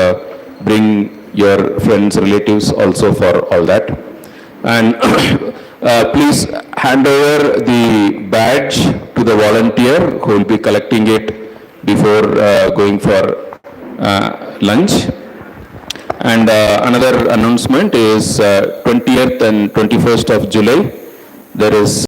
bring your friends, relatives also for all that. And please hand over the badge to the volunteer who will be collecting it before going for lunch. And another announcement is 20th and 21st of July, there is